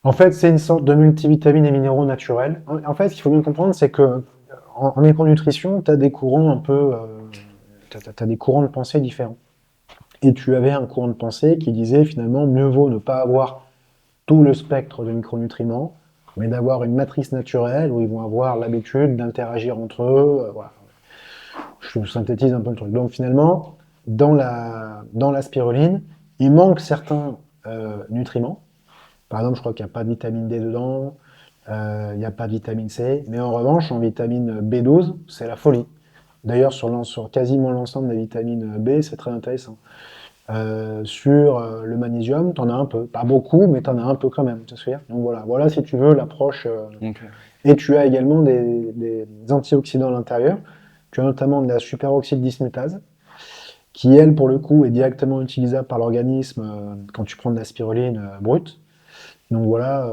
En fait, c'est une sorte de multivitamine et minéraux naturels. En fait, ce qu'il faut bien comprendre, c'est que en micronutrition, tu as des courants un peu, t'as des courants de pensée différents. Et tu avais un courant de pensée qui disait finalement mieux vaut ne pas avoir tout le spectre de micronutriments, mais d'avoir une matrice naturelle où ils vont avoir l'habitude d'interagir entre eux. Voilà. Je synthétise un peu le truc. Donc finalement, dans la spiruline, il manque certains nutriments. Par exemple, je crois qu'il n'y a pas de vitamine D dedans, il n'y a pas de vitamine C, mais en revanche, en vitamine B12, c'est la folie. D'ailleurs, sur quasiment l'ensemble des vitamines B, c'est très intéressant. Sur le magnésium, tu en as un peu. Pas beaucoup, mais tu en as un peu quand même. Tu vois ce que je veux dire? Donc voilà si tu veux l'approche. Ok. Et tu as également des antioxydants à l'intérieur. Tu as notamment de la superoxyde dismutase, qui, elle, pour le coup, est directement utilisable par l'organisme quand tu prends de la spiruline brute. Donc voilà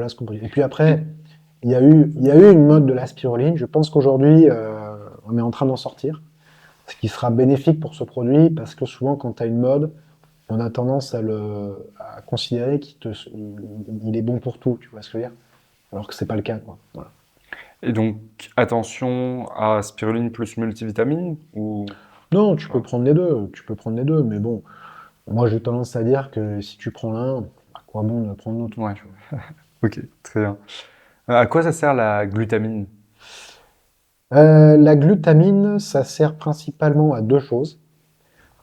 ce qu'on peut dire. Et puis après, il y a eu une mode de la spiruline. Je pense qu'aujourd'hui, on est en train d'en sortir, ce qui sera bénéfique pour ce produit, parce que souvent, quand tu as une mode, on a tendance à considérer il est bon pour tout, tu vois ce que je veux dire? Alors que c'est pas le cas, quoi. Voilà. Et donc, attention à spiruline plus multivitamine ou Non, tu peux pas? prendre les deux, mais bon, moi j'ai tendance à dire que si tu prends l'un, quoi bon de prendre d'autres. Ouais. Ok, très bien. À quoi ça sert la glutamine? La glutamine, ça sert principalement à deux choses.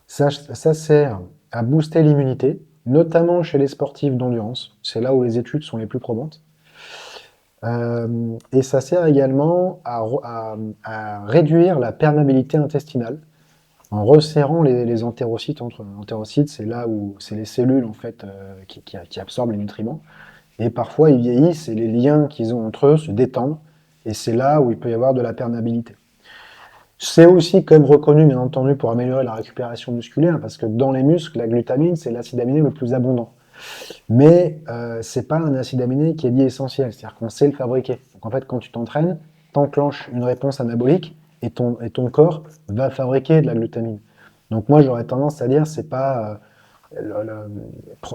Ça sert à booster l'immunité, notamment chez les sportifs d'endurance. C'est là où les études sont les plus probantes. Et ça sert également à réduire la perméabilité intestinale en resserrant les entérocytes. Entérocytes, c'est là où c'est les cellules en fait qui absorbent les nutriments. Et parfois, ils vieillissent et les liens qu'ils ont entre eux se détendent. Et c'est là où il peut y avoir de la perméabilité. C'est aussi quand même reconnu, bien entendu, pour améliorer la récupération musculaire, parce que dans les muscles, la glutamine, c'est l'acide aminé le plus abondant. Mais c'est pas un acide aminé qui est dit essentiel, c'est-à-dire qu'on sait le fabriquer. Donc en fait, quand tu t'entraînes, t'enclenches une réponse anabolique et ton corps va fabriquer de la glutamine. Donc moi, j'aurais tendance à dire, c'est pas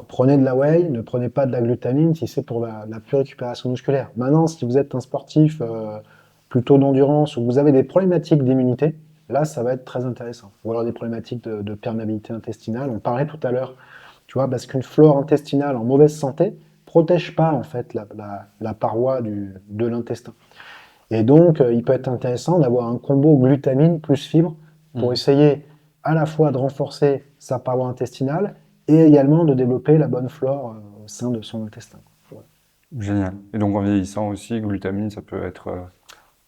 prenez de la whey, ne prenez pas de la glutamine si c'est pour la pure récupération musculaire. Maintenant, si vous êtes un sportif plutôt d'endurance ou vous avez des problématiques d'immunité, là, ça va être très intéressant. Ou alors des problématiques de perméabilité intestinale. On parlait tout à l'heure, tu vois, parce qu'une flore intestinale en mauvaise santé protège pas en fait la paroi de l'intestin. Et donc, il peut être intéressant d'avoir un combo glutamine plus fibre pour essayer à la fois de renforcer sa paroi intestinale et également de développer la bonne flore au sein de son intestin. Voilà. Génial. Et donc en vieillissant aussi, glutamine, ça peut être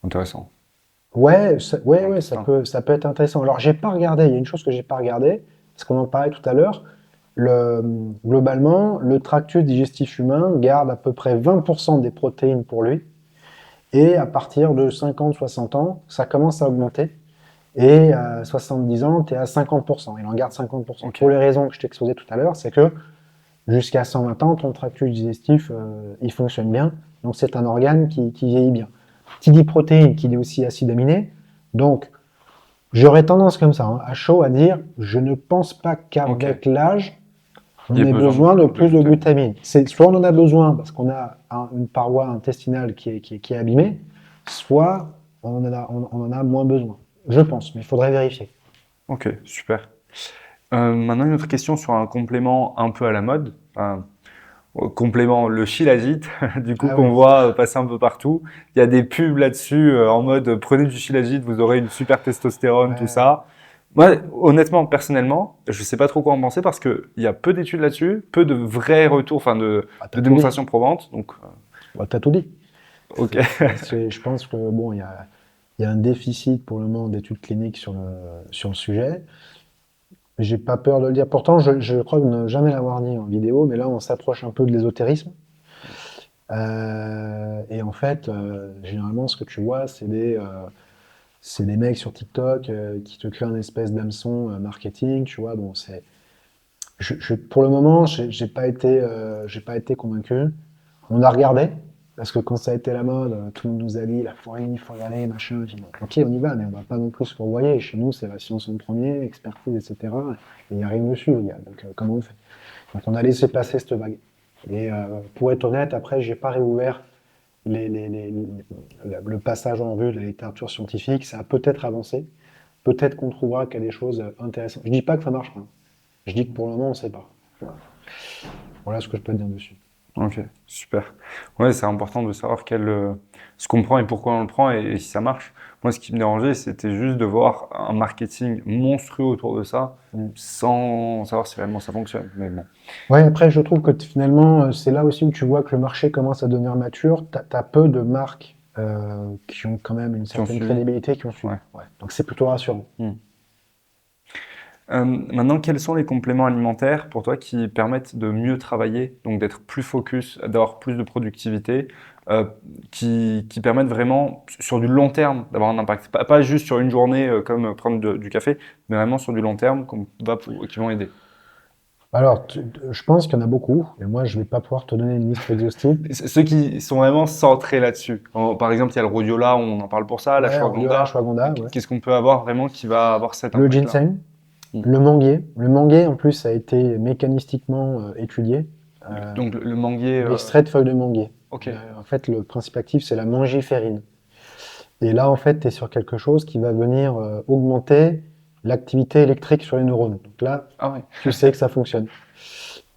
intéressant. Ouais, ouais, ouais, Intestin. ça peut être intéressant. Alors, j'ai pas regardé, il y a une chose que j'ai pas regardé, parce qu'on en parlait tout à l'heure. Globalement, le tractus digestif humain garde à peu près 20% des protéines pour lui. Et à partir de 50-60 ans, ça commence à augmenter. Et à 70 ans, tu es à 50%. Il en garde 50%. Ok. Pour les raisons que je t'ai exposées tout à l'heure, c'est que jusqu'à 120 ans, ton tractus digestif, il fonctionne bien. Donc c'est un organe qui vieillit bien. Qui dit protéines, qui dit aussi acide aminé. Donc j'aurais tendance comme ça, hein, à chaud, à dire, je ne pense pas qu'avec l'âge, Il y on a ait besoin besoin de de plus de glutamine. glutamine. Soit on en a besoin parce qu'on a une paroi intestinale qui est abîmée, soit on en a moins besoin. Je pense, mais il faudrait vérifier. Ok, super. Maintenant, une autre question sur un complément un peu à la mode. Complément, le Shilajit, du coup, Ah oui. qu'on voit passer un peu partout. Il y a des pubs là-dessus en mode prenez du Shilajit, vous aurez une super testostérone, tout Ouais. ça. Moi, honnêtement, personnellement, je sais pas trop quoi en penser parce qu'il y a peu d'études là-dessus, peu de vrais retours, enfin Ah, de t'as tout dit. démonstrations probantes. Donc, Bah, t'as tout dit. ok. Je pense que bon, il y a un déficit pour le moment d'études cliniques sur le sujet. J'ai pas peur de le dire. Pourtant, je crois ne jamais l'avoir dit en vidéo, mais là, on s'approche un peu de l'ésotérisme. Et en fait, généralement, ce que tu vois, c'est des mecs sur TikTok qui te créent un espèce d'hameçon marketing, tu vois. Bon, pour le moment, j'ai pas été convaincu. On a regardé, parce que quand ça a été la mode, tout le monde nous a dit la forêt, il faut y aller, machin. J'ai dit, ok, on y va, mais on va pas non plus se fourvoyer. Chez nous, c'est la science en premier, expertise, etc. Et il n'y a rien dessus, les gars. Donc, comment on fait? Donc, on a laissé passer cette vague. Et pour être honnête, après, j'ai pas réouvert le passage en revue de la littérature scientifique. Ça a peut-être avancé. Peut-être qu'on trouvera qu'il y a des choses intéressantes. Je dis pas que ça marche pas. Je dis que pour le moment, on sait pas. Voilà. Voilà ce que je peux te dire dessus. Ok, super. Ouais, c'est important de savoir ce qu'on prend et pourquoi on le prend et si ça marche. Moi, ce qui me dérangeait, c'était juste de voir un marketing monstrueux autour de ça Mm. sans savoir si réellement ça fonctionne. Mais bon. Ouais, après, je trouve que finalement, c'est là aussi où tu vois que le marché commence à devenir mature. Tu as peu de marques qui ont quand même une Qui ont certaine suivi? crédibilité, qui ont suivi. Ouais. Ouais. Donc c'est plutôt rassurant. Hmm. Maintenant, quels sont les compléments alimentaires pour toi qui permettent de mieux travailler, donc d'être plus focus, d'avoir plus de productivité, euh, qui permettent vraiment sur du long terme d'avoir un impact, pas juste sur une journée comme prendre du café, mais vraiment sur du long terme qui vont aider. Alors, je pense qu'il y en a beaucoup, et moi, je vais pas pouvoir te donner une liste exhaustive. Ceux qui sont vraiment centrés là-dessus. Par exemple, il y a le rhodiola, on en parle pour ça, la Ouais, Rhodiola, ashwagandha. Ashwagandha, ouais. Qu'est-ce qu'on peut avoir vraiment qui va avoir cet Le impact-là? ginseng, Mm. le manguier. Le manguier, en plus, a été mécanistiquement étudié. Euh, Donc le manguier, L'extrait de feuilles de manguier. ok, En fait, le principe actif, c'est la mangiférine. Et là, en fait, tu es sur quelque chose qui va venir augmenter l'activité électrique sur les neurones. Donc là, ah ouais, tu sais que ça fonctionne.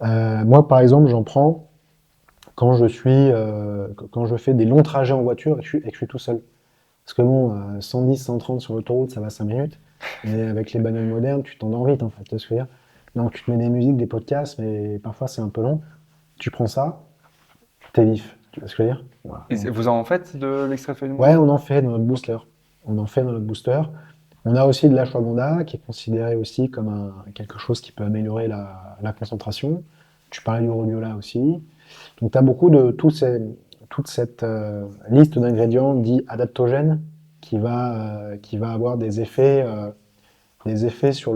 Moi, par exemple, j'en prends quand je fais des longs trajets en voiture et que je suis tout seul. Parce que bon, 110, 130 sur l'autoroute, ça va 5 minutes. Mais avec les bagnoles modernes, tu t'endors vite, en fait. Tu vois ce que je veux dire? Donc, tu te mets des musiques, des podcasts, mais parfois c'est un peu long. Tu prends ça, t'es vif. Tu vois ce que je veux dire? Voilà. Et vous en faites de l'extrait de feuille de Ouais, morue? on en fait dans notre booster. On en fait dans notre booster. On a aussi de l'ashwagandha, qui est considéré aussi comme quelque chose qui peut améliorer la concentration. Tu parlais du rhodiola aussi. Donc, tu as beaucoup de toute cette liste d'ingrédients dits adaptogènes qui va avoir des effets sur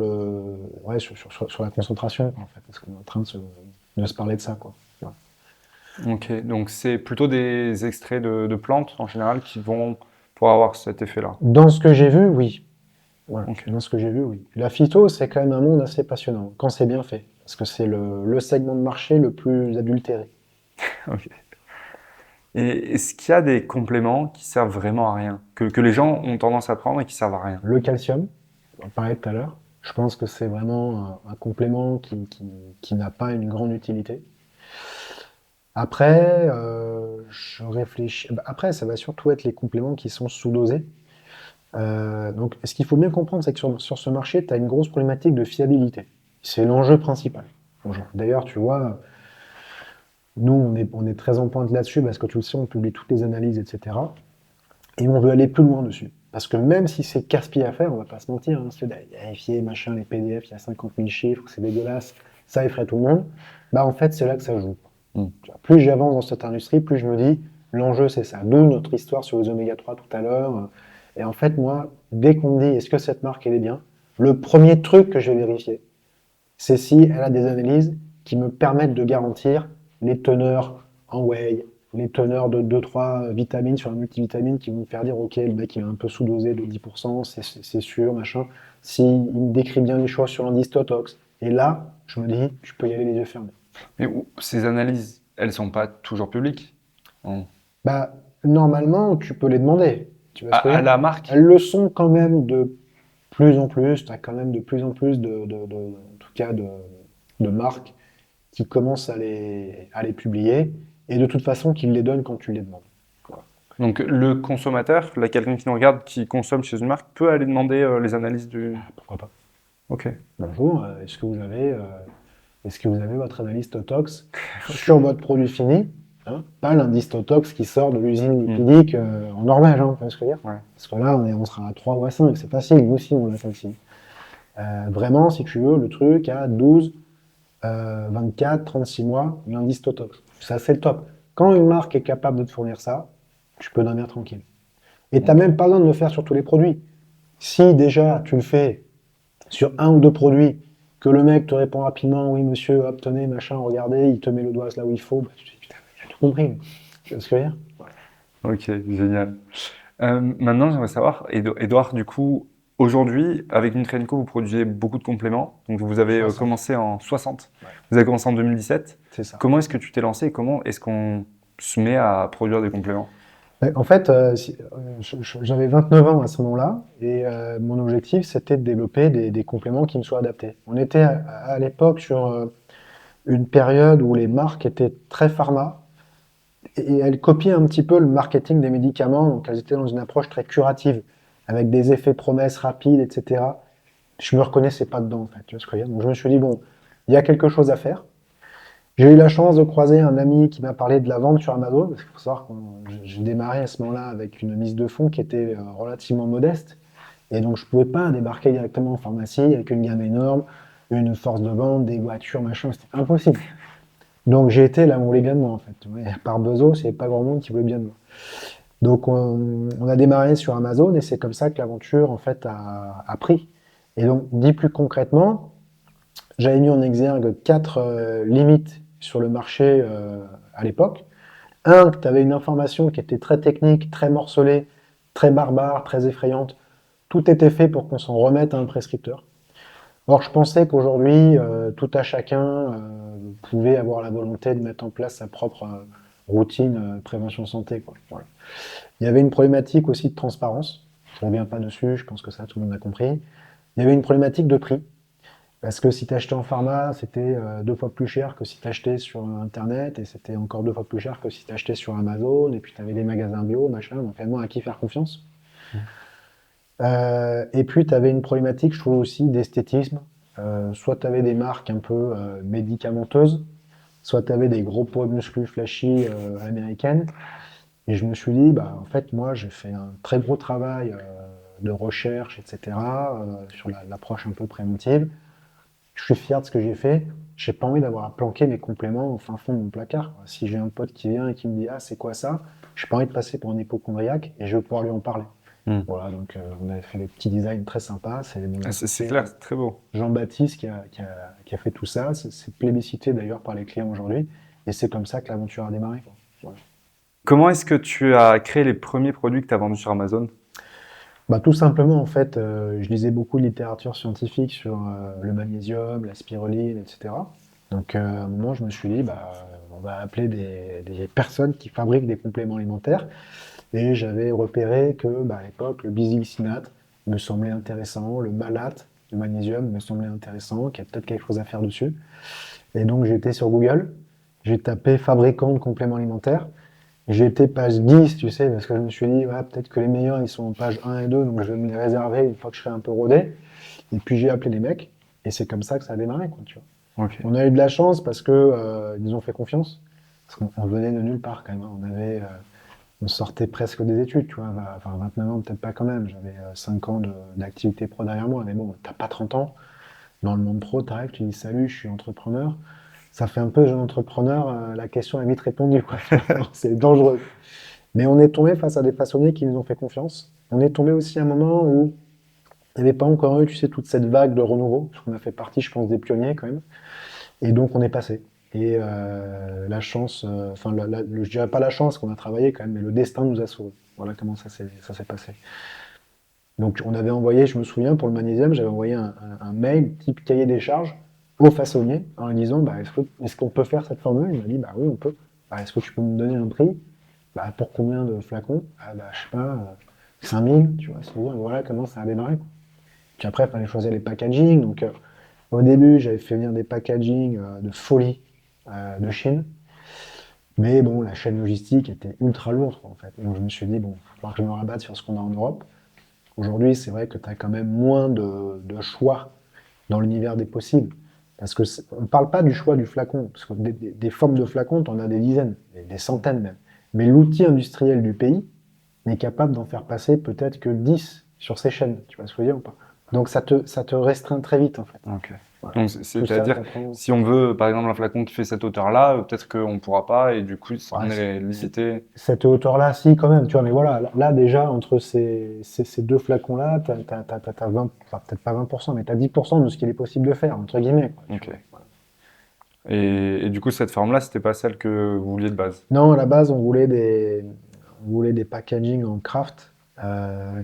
sur la concentration, en fait, parce qu'on est en train de se parler de ça, quoi. Voilà. Ok, donc c'est plutôt des extraits de plantes en général qui vont pour avoir cet effet-là. Dans ce que j'ai vu, oui. Voilà. Ok. Dans ce que j'ai vu, oui. La phyto, c'est quand même un monde assez passionnant, quand c'est bien fait, parce que c'est le segment de marché le plus adultéré. Ok. Et est-ce qu'il y a des compléments qui servent vraiment à rien, que les gens ont tendance à prendre et qui servent à rien? Le calcium, on en parlait tout à l'heure, je pense que c'est vraiment un complément qui n'a pas une grande utilité. Après, je réfléchis. Bah, après, ça va surtout être les compléments qui sont sous-dosés. Donc, ce qu'il faut bien comprendre, c'est que sur ce marché, tu as une grosse problématique de fiabilité. C'est l'enjeu principal. Bonjour. D'ailleurs, tu vois, nous, on est très en pointe là-dessus parce que tu le sais, on publie toutes les analyses, etc. Et on veut aller plus loin dessus. Parce que même si c'est casse-pied à faire, on va pas se mentir, hein, c'est d'aller vérifier, machin, les PDF, il y a 50 000 chiffres, c'est dégueulasse, ça effraie tout le monde. Bah, en fait, c'est là que ça joue. Mm. Tu vois, plus j'avance dans cette industrie, plus je me dis, l'enjeu c'est ça. D'où notre histoire sur les oméga 3 tout à l'heure. Et en fait, moi, dès qu'on me dit, est-ce que cette marque, elle est bien, le premier truc que je vais vérifier, c'est si elle a des analyses qui me permettent de garantir les teneurs en whey, les teneurs de 2-3 vitamines sur un multivitamine qui vont me faire dire, ok, le mec il est un peu sous-dosé de 10%, c'est sûr, machin. S'il me décrit bien les choses sur l'indice Totox. Et là, je me dis, tu peux y aller les yeux fermés. Mais ces analyses, elles sont pas toujours publiques. Non. Bah, normalement, tu peux les demander. Tu vois ce que je veux À dire? la marque? Elles le sont quand même de plus en plus. Tu as quand même de plus en plus en tout cas de marques qui commencent à les publier et de toute façon qu'ils les donnent quand tu les demandes. Voilà. Donc le consommateur, là, quelqu'un qui nous regarde, qui consomme chez une marque, peut aller demander les analyses du... Pourquoi pas? Ok. Bonjour, est-ce que vous avez votre analyse Totox sur votre produit fini? Hein, pas l'indice Totox qui sort de l'usine lipidique en Norvège, hein, tu vois ce que je veux dire? Ouais. Parce que là, on sera à 3 ou à 5, c'est facile, nous aussi on l'a facile. Vraiment, si tu veux, le truc à 12, 24, 36 mois, l'indice Totox. Ça, c'est le top. Quand une marque est capable de te fournir ça, tu peux dormir tranquille. Et tu n'as Ok. même pas besoin de le faire sur tous les produits. Si déjà tu le fais sur un ou deux produits, que le mec te répond rapidement, oui monsieur, hop, tenez, machin, regardez, il te met le doigt là où il faut, bah, tu te dis, putain, il a tout compris. Tu vois ce que je veux dire? Ok, génial. Maintenant, j'aimerais savoir, Edouard, du coup, aujourd'hui, avec Nutri&Co, vous produisez beaucoup de compléments. Donc, vous avez 60. commencé en 60. Ouais. Vous avez commencé en 2017. C'est ça. Comment est-ce que tu t'es lancé et comment est-ce qu'on se met à produire des compléments? En fait, j'avais 29 ans à ce moment-là et mon objectif c'était de développer des compléments qui me soient adaptés. On était à l'époque sur une période où les marques étaient très pharma et elles copiaient un petit peu le marketing des médicaments, donc elles étaient dans une approche très curative avec des effets promesses rapides, etc. Je me reconnaissais pas dedans en fait, tu vois ce que je veux dire. Donc je me suis dit bon, il y a quelque chose à faire. J'ai eu la chance de croiser un ami qui m'a parlé de la vente sur Amazon, parce qu'il faut savoir que j'ai démarré à ce moment-là avec une mise de fonds qui était relativement modeste, et donc je ne pouvais pas débarquer directement en pharmacie avec une gamme énorme, une force de vente, des voitures, machin, c'était impossible. Donc j'ai été là où on voulait bien de moi en fait. Ouais, par Bezos, il n'y avait pas grand monde qui voulait bien de moi. Donc on a démarré sur Amazon et c'est comme ça que l'aventure en fait a pris. Et donc dit plus concrètement, j'avais mis en exergue 4 limites sur le marché à l'époque. Un, que tu avais une information qui était très technique, très morcelée, très barbare, très effrayante. Tout était fait pour qu'on s'en remette à un prescripteur. Or, je pensais qu'aujourd'hui, tout à chacun pouvait avoir la volonté de mettre en place sa propre routine prévention santé, quoi. Voilà. Il y avait une problématique aussi de transparence. Je ne reviens pas dessus, je pense que ça, tout le monde a compris. Il y avait une problématique de prix. Parce que si tu achetais en pharma, c'était 2 fois plus cher que si tu achetais sur Internet, et c'était encore 2 fois plus cher que si tu achetais sur Amazon, et puis tu avais des magasins bio, machin, donc finalement, à qui faire confiance? Et puis, tu avais une problématique, je trouve aussi, d'esthétisme. Soit tu avais des marques un peu médicamenteuses, soit tu avais des gros poids de muscles flashy américaines. Et je me suis dit, bah, en fait, moi, j'ai fait un très gros travail de recherche, etc., sur l'approche un peu préventive. Je suis fier de ce que j'ai fait. J'ai pas envie d'avoir à planquer mes compléments au fin fond de mon placard, quoi. Si j'ai un pote qui vient et qui me dit, ah, c'est quoi ça? J'ai pas envie de passer pour un hypochondriaque et je veux pouvoir lui en parler. Hmm. Voilà, donc on avait fait des petits designs très sympas. C'est mon Ah, c'est associé clair, c'est très beau. Jean-Baptiste qui a fait tout ça. C'est plébiscité d'ailleurs par les clients aujourd'hui. Et c'est comme ça que l'aventure a démarré, quoi. Voilà. Comment est-ce que tu as créé les premiers produits que tu as vendus sur Amazon? Bah, tout simplement, en fait, je lisais beaucoup de littérature scientifique sur le magnésium, la spiruline, etc. Donc, à un moment, je me suis dit, bah, on va appeler des personnes qui fabriquent des compléments alimentaires. Et j'avais repéré que, bah, à l'époque, le bisglycinate me semblait intéressant, le malate, le magnésium me semblait intéressant, qu'il y a peut-être quelque chose à faire dessus. Et donc, j'ai été sur Google, j'ai tapé fabricant de compléments alimentaires. J'ai été page 10, tu sais, parce que je me suis dit, ouais, peut-être que les meilleurs, ils sont en page 1 et 2, donc je vais me les réserver une fois que je serai un peu rodé. Et puis j'ai appelé les mecs, et c'est comme ça que ça a démarré, quoi, tu vois. Ok. On a eu de la chance parce que ils nous ont fait confiance, parce qu'on venait de nulle part quand même, hein. On sortait presque des études, tu vois, enfin 29 ans, peut-être pas quand même. J'avais 5 ans d'activité pro derrière moi, mais bon, t'as pas 30 ans. Dans le monde pro, t'arrives, tu dis salut, je suis entrepreneur. Ça fait un peu jeune entrepreneur, la question est vite répondue, quoi. C'est dangereux. Mais on est tombé face à des façonniers qui nous ont fait confiance. On est tombé aussi à un moment où il n'y avait pas encore eu, tu sais, toute cette vague de renouveau, parce qu'on a fait partie, je pense, des pionniers quand même. Et donc on est passé. Et la chance, enfin, je dirais pas la chance qu'on a travaillé quand même, mais le destin nous a sauvés. Voilà comment ça s'est passé. Donc on avait envoyé, je me souviens, pour le magnésium, j'avais envoyé un mail type cahier des charges au façonnier en lui disant, bah, est-ce qu'on peut faire cette formule? Il m'a dit, bah oui, on peut. Bah, est-ce que tu peux me donner un prix? Bah, pour combien de flacons? Ah, bah, je sais pas, 5000, tu vois, c'est dire, voilà comment ça a démarré, quoi. Puis après, il fallait choisir les packaging. Donc, au début, j'avais fait venir des packaging de folie de Chine. Mais bon, la chaîne logistique était ultra lourde, quoi, en fait. Donc, je me suis dit, bon, il va falloir que je me rabatte sur ce qu'on a en Europe. Aujourd'hui, c'est vrai que tu as quand même moins de choix dans l'univers des possibles. Parce que on ne parle pas du choix du flacon, parce que des formes de flacons, tu en as des dizaines, des centaines même. Mais l'outil industriel du pays n'est capable d'en faire passer peut-être que 10 sur ses chaînes. Tu vois ce que je veux dire ou pas? Donc ça te restreint très vite, en fait. Ok. Voilà. Donc, Tout ça, c'est-à-dire, t'apprends. si on veut, par exemple, un flacon qui fait cette hauteur-là, peut-être qu'on ne pourra pas, et du coup, Ouais, on est limité. cette hauteur-là, si, quand même, tu vois, mais voilà, là, déjà, entre ces deux flacons-là, t'as 20, enfin, peut-être pas 20%, mais t'as 10% de ce qu'il est possible de faire, entre guillemets, quoi, tu Ok. vois. Voilà. Et du coup, cette forme-là, c'était pas celle que vous vouliez de base. Non, à la base, on voulait des packaging en craft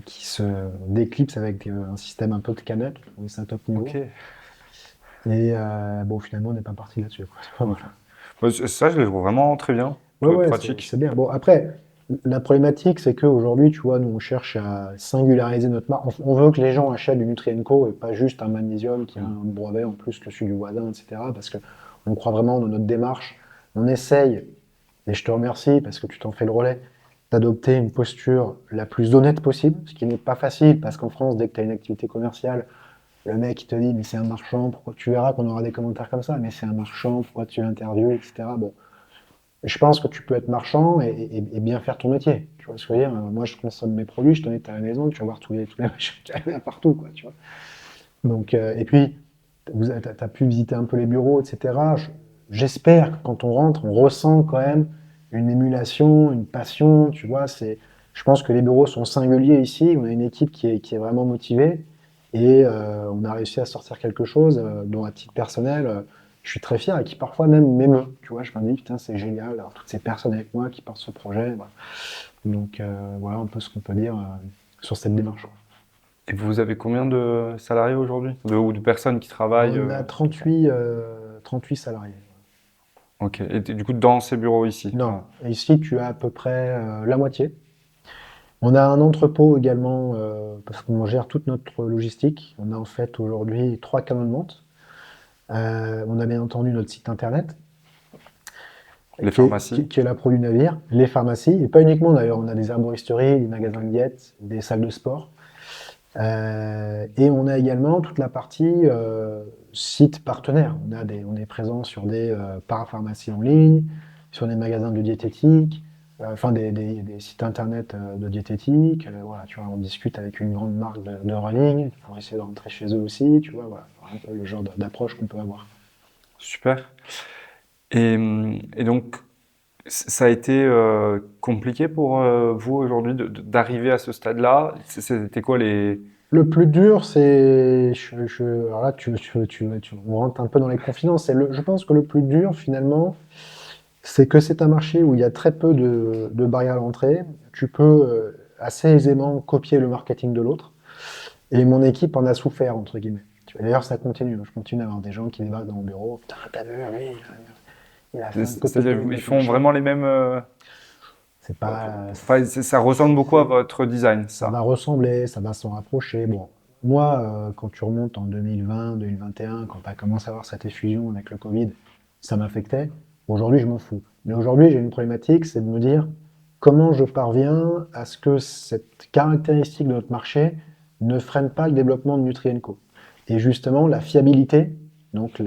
qui se déclipsent avec un système un peu de canette. On trouvait ça top niveau. Ok. Et bon, finalement, on n'est pas parti là-dessus, quoi. Ok. Voilà. Bah, ça, je le trouve vraiment très bien, Ouais, ouais, c'est pratique. c'est bien. Bon, après, la problématique, c'est qu'aujourd'hui, tu vois, nous, on cherche à singulariser notre marque. On veut que les gens achètent du Nutrien&Co et pas juste un magnésium qui a un brevet en plus que celui du voisin, etc. Parce que on croit vraiment dans notre démarche. On essaye, et je te remercie parce que tu t'en fais le relais, d'adopter une posture la plus honnête possible, ce qui n'est pas facile parce qu'en France, dès que tu as une activité commerciale, le mec il te dit mais c'est un marchand, pourquoi tu verras qu'on aura des commentaires comme ça, mais c'est un marchand, pourquoi tu l'interviews, etc. Bon, je pense que tu peux être marchand et bien faire ton métier. Tu vois ce que je veux dire? Moi, je consomme mes produits, je t'en ai à la maison, tu vas voir tous les machins qu'il y a partout, quoi, tu vois. Donc, et puis, tu as pu visiter un peu les bureaux, etc. J'espère que quand on rentre, on ressent quand même une émulation, une passion, tu vois. Je pense que les bureaux sont singuliers ici. On a une équipe qui est vraiment motivée et on a réussi à sortir quelque chose dont, à titre personnel, je suis très fier et qui parfois même m'émeut. Tu vois, je me dis, putain, c'est génial, alors, toutes ces personnes avec moi qui portent ce projet. Voilà. Donc, voilà un peu ce qu'on peut dire sur cette démarche. Et vous avez combien de salariés aujourd'hui? Ou de personnes qui travaillent On a 38 salariés. Ok. Et du coup, dans ces bureaux ici? Non, ici tu as à peu près la moitié. On a un entrepôt également parce qu'on gère toute notre logistique. On a en fait aujourd'hui 3 camions de monte. On a bien entendu notre site internet, Les pharmacies. qui est la pro du navire, les pharmacies, et pas uniquement d'ailleurs, on a des herboristeries, des magasins de diète, des salles de sport. Et on a également toute la partie site partenaire. On est présent sur des parapharmacies en ligne, sur des magasins de diététique, enfin des sites internet de diététique. Voilà, tu vois, on discute avec une grande marque de running pour essayer de rentrer chez eux aussi. Tu vois, voilà, un peu le genre d'approche qu'on peut avoir. Super. Et donc, ça a été compliqué pour vous aujourd'hui d'arriver à ce stade-là? C'était quoi les... Le plus dur, c'est. Alors là, on rentre un peu dans les confidences. Je pense que le plus dur, finalement, c'est que c'est un marché où il y a très peu de barrières à l'entrée. Tu peux assez aisément copier le marketing de l'autre. Et mon équipe en a souffert, entre guillemets. D'ailleurs, ça continue. Je continue à avoir des gens qui débarquent dans mon bureau. Putain, t'as vu, lui, il a fait un C'est-à-dire, copy-paste ils de font machin. vraiment les mêmes... C'est pas. Enfin, ça ressemble beaucoup à votre design, Ça va ça. ressembler, ça va s'en rapprocher. Bon, moi, quand tu remontes en 2020, 2021, quand tu as commencé à avoir cette effusion avec le Covid, ça m'affectait. Aujourd'hui, je m'en fous. Mais aujourd'hui, j'ai une problématique, c'est de me dire comment je parviens à ce que cette caractéristique de notre marché ne freine pas le développement de Nutrienco. Et justement, la fiabilité, donc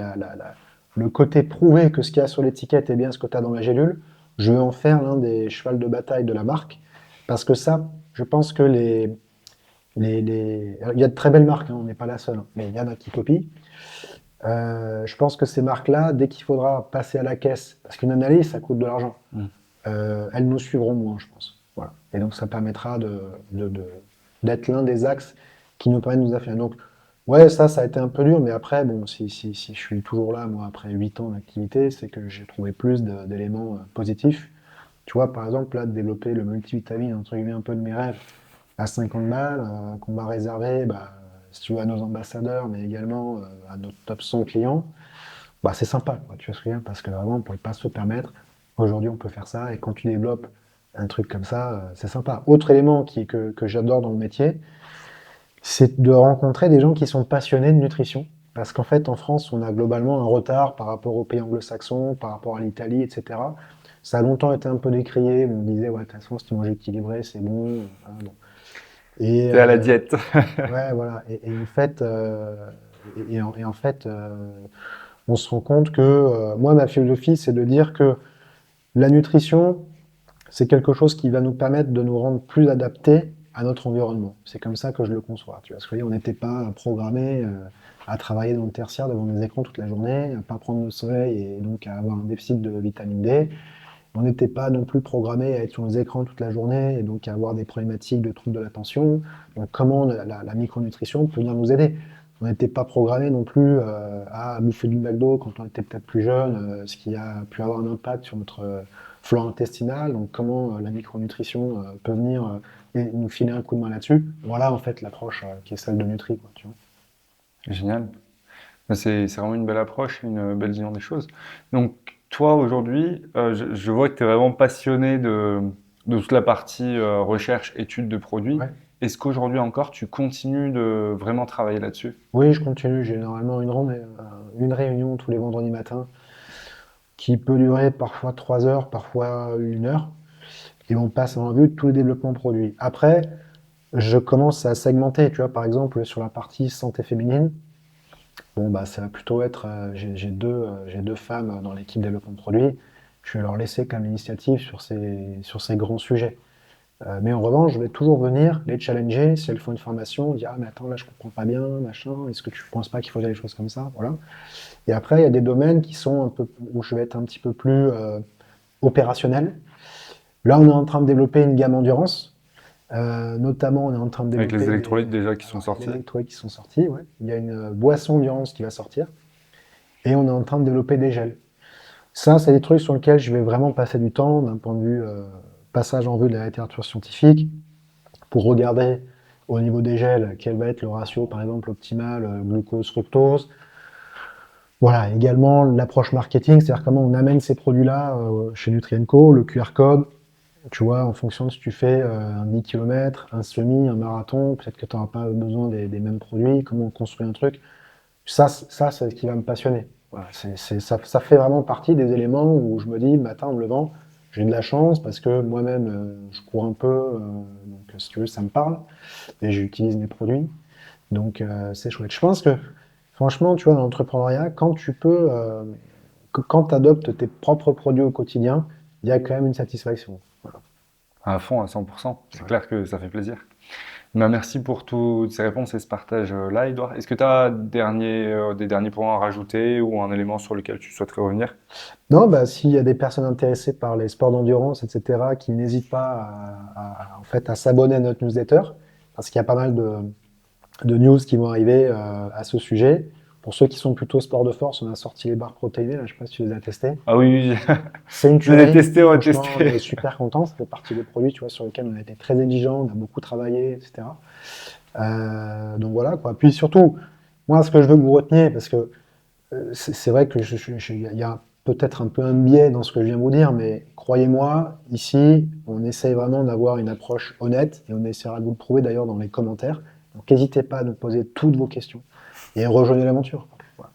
le côté prouvé que ce qu'il y a sur l'étiquette est bien ce que tu as dans la gélule, je veux en faire l'un des chevals de bataille de la marque. Parce que ça, je pense que il y a de très belles marques, hein, on n'est pas la seule, hein, mais il y en a qui copient. Je pense que ces marques-là, dès qu'il faudra passer à la caisse, parce qu'une analyse, ça coûte de l'argent, Mm. elles nous suivront moins, je pense. Voilà. Et donc, ça permettra d'être l'un des axes qui nous permet de nous affirmer. Donc, ouais, ça a été un peu dur, mais après, bon, si je suis toujours là, moi, après 8 ans d'activité, c'est que j'ai trouvé plus d'éléments positifs. Tu vois, par exemple, là, de développer le multivitamine, entre guillemets, un peu de mes rêves, à 50 balles, qu'on va réserver, bah, si tu veux, à nos ambassadeurs, mais également à nos top 100 clients, bah, c'est sympa, quoi, tu vois ce que je veux dire, parce que vraiment, on ne pouvait pas se le permettre. Aujourd'hui, on peut faire ça, et quand tu développes un truc comme ça, c'est sympa. Autre élément que j'adore dans le métier, c'est de rencontrer des gens qui sont passionnés de nutrition. Parce qu'en fait, en France, on a globalement un retard par rapport aux pays anglo-saxons, par rapport à l'Italie, etc. Ça a longtemps été un peu décrié. On disait, ouais, de toute façon, si tu manges équilibré, c'est bon. Voilà, bon. Et T'es à la diète. ouais, voilà. Et en fait, en fait on se rend compte que moi, ma philosophie, c'est de dire que la nutrition, c'est quelque chose qui va nous permettre de nous rendre plus adaptés à notre environnement. C'est comme ça que je le conçois. Tu vois, parce que on n'était pas programmé à travailler dans le tertiaire devant des écrans toute la journée, à pas prendre le soleil et donc à avoir un déficit de vitamine D. On n'était pas non plus programmé à être sur les écrans toute la journée et donc à avoir des problématiques de troubles de l'attention. Donc comment la micronutrition peut venir nous aider? On n'était pas programmé non plus à bouffer du McDo quand on était peut-être plus jeune, ce qui a pu avoir un impact sur notre flore intestinale. Donc comment la micronutrition peut venir et nous filer un coup de main là-dessus. Voilà en fait l'approche qui est celle de Nutri, quoi, tu vois. Génial. C'est vraiment une belle approche, une belle vision des choses. Donc, toi, aujourd'hui, je vois que tu es vraiment passionné de toute la partie recherche, étude de produits. Ouais. Est-ce qu'aujourd'hui encore, tu continues de vraiment travailler là-dessus? Oui, je continue. J'ai généralement une réunion tous les vendredis matins qui peut durer parfois 3 heures, parfois 1 heure. Et on passe en revue tous les développements produits. Après, je commence à segmenter, tu vois, par exemple, sur la partie santé féminine, bon, bah, ça va plutôt être, j'ai deux femmes dans l'équipe développement produit, je vais leur laisser comme initiative sur ces grands sujets. Mais en revanche, je vais toujours venir les challenger si elles font une formation, dire, ah, mais attends, là, je comprends pas bien, machin, est-ce que tu penses pas qu'il faut dire des choses comme ça? Voilà. Et après, il y a des domaines qui sont un peu, où je vais être un petit peu plus opérationnel. Là, on est en train de développer une gamme endurance. Notamment, on est en train de Avec les développer électrolytes déjà qui sont alors, les sortis? électrolytes qui sont sortis. Ouais. Il y a une boisson endurance qui va sortir. Et on est en train de développer des gels. Ça, c'est des trucs sur lesquels je vais vraiment passer du temps d'un point de vue passage en vue de la littérature scientifique pour regarder au niveau des gels quel va être le ratio, par exemple, optimal glucose-fructose. Voilà, également l'approche marketing, c'est-à-dire comment on amène ces produits-là chez Nutrienco, le QR code. Tu vois, en fonction de si tu fais un 10 km, un semi, un marathon, peut-être que tu n'auras pas besoin des mêmes produits, comment on construit un truc. Ça, c'est ce qui va me passionner. Voilà, ça fait vraiment partie des éléments où je me dis, matin en me levant, j'ai de la chance parce que moi-même, je cours un peu, donc si tu veux, ça me parle et j'utilise mes produits. Donc c'est chouette. Je pense que franchement, tu vois, dans l'entrepreneuriat, quand tu peux, quand tu adoptes tes propres produits au quotidien, il y a quand même une satisfaction. Voilà. À fond, à 100%. C'est Ouais. clair que ça fait plaisir. Ben, merci pour toutes ces réponses et ce partage-là, Edouard. Est-ce que tu as des derniers points à rajouter ou un élément sur lequel tu souhaiterais revenir? Non, bah, s'il y a des personnes intéressées par les sports d'endurance, etc., qui n'hésitent pas en fait, à s'abonner à notre newsletter, parce qu'il y a pas mal de news qui vont arriver à ce sujet. Pour ceux qui sont plutôt sport de force, on a sorti les barres protéinées, là, je ne sais pas si tu les as testées. Ah oui, oui, C'est une je l'ai tuerie, testé, on va franchement, on tester. est super contents, ça fait partie des produits tu vois, sur lesquels on a été très exigeants, on a beaucoup travaillé, etc. Donc voilà, quoi. Puis surtout, moi, ce que je veux que vous reteniez, parce que c'est vrai que il y a peut-être un peu un biais dans ce que je viens de vous dire, mais croyez-moi, ici, on essaye vraiment d'avoir une approche honnête et on essaiera de vous le prouver d'ailleurs dans les commentaires. Donc n'hésitez pas à nous poser toutes vos questions et rejoignez l'aventure. Voilà.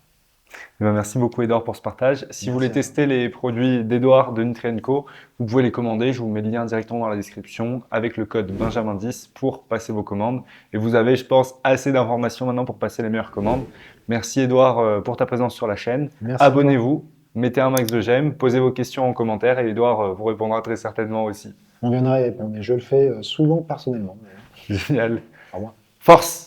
Eh ben, merci beaucoup, Edouard, pour ce partage. Si vous Merci voulez à toi. tester les produits d'Edouard de Nutri&Co, vous pouvez les commander. Je vous mets le lien directement dans la description avec le code Benjamin10 pour passer vos commandes. Et vous avez, je pense, assez d'informations maintenant pour passer les meilleures commandes. Merci, Edouard, pour ta présence sur la chaîne. Merci à toi. Abonnez-vous, mettez un max de j'aime, posez vos questions en commentaire et Edouard vous répondra très certainement aussi. On viendra répondre et je le fais souvent personnellement. Génial. Au revoir. Force!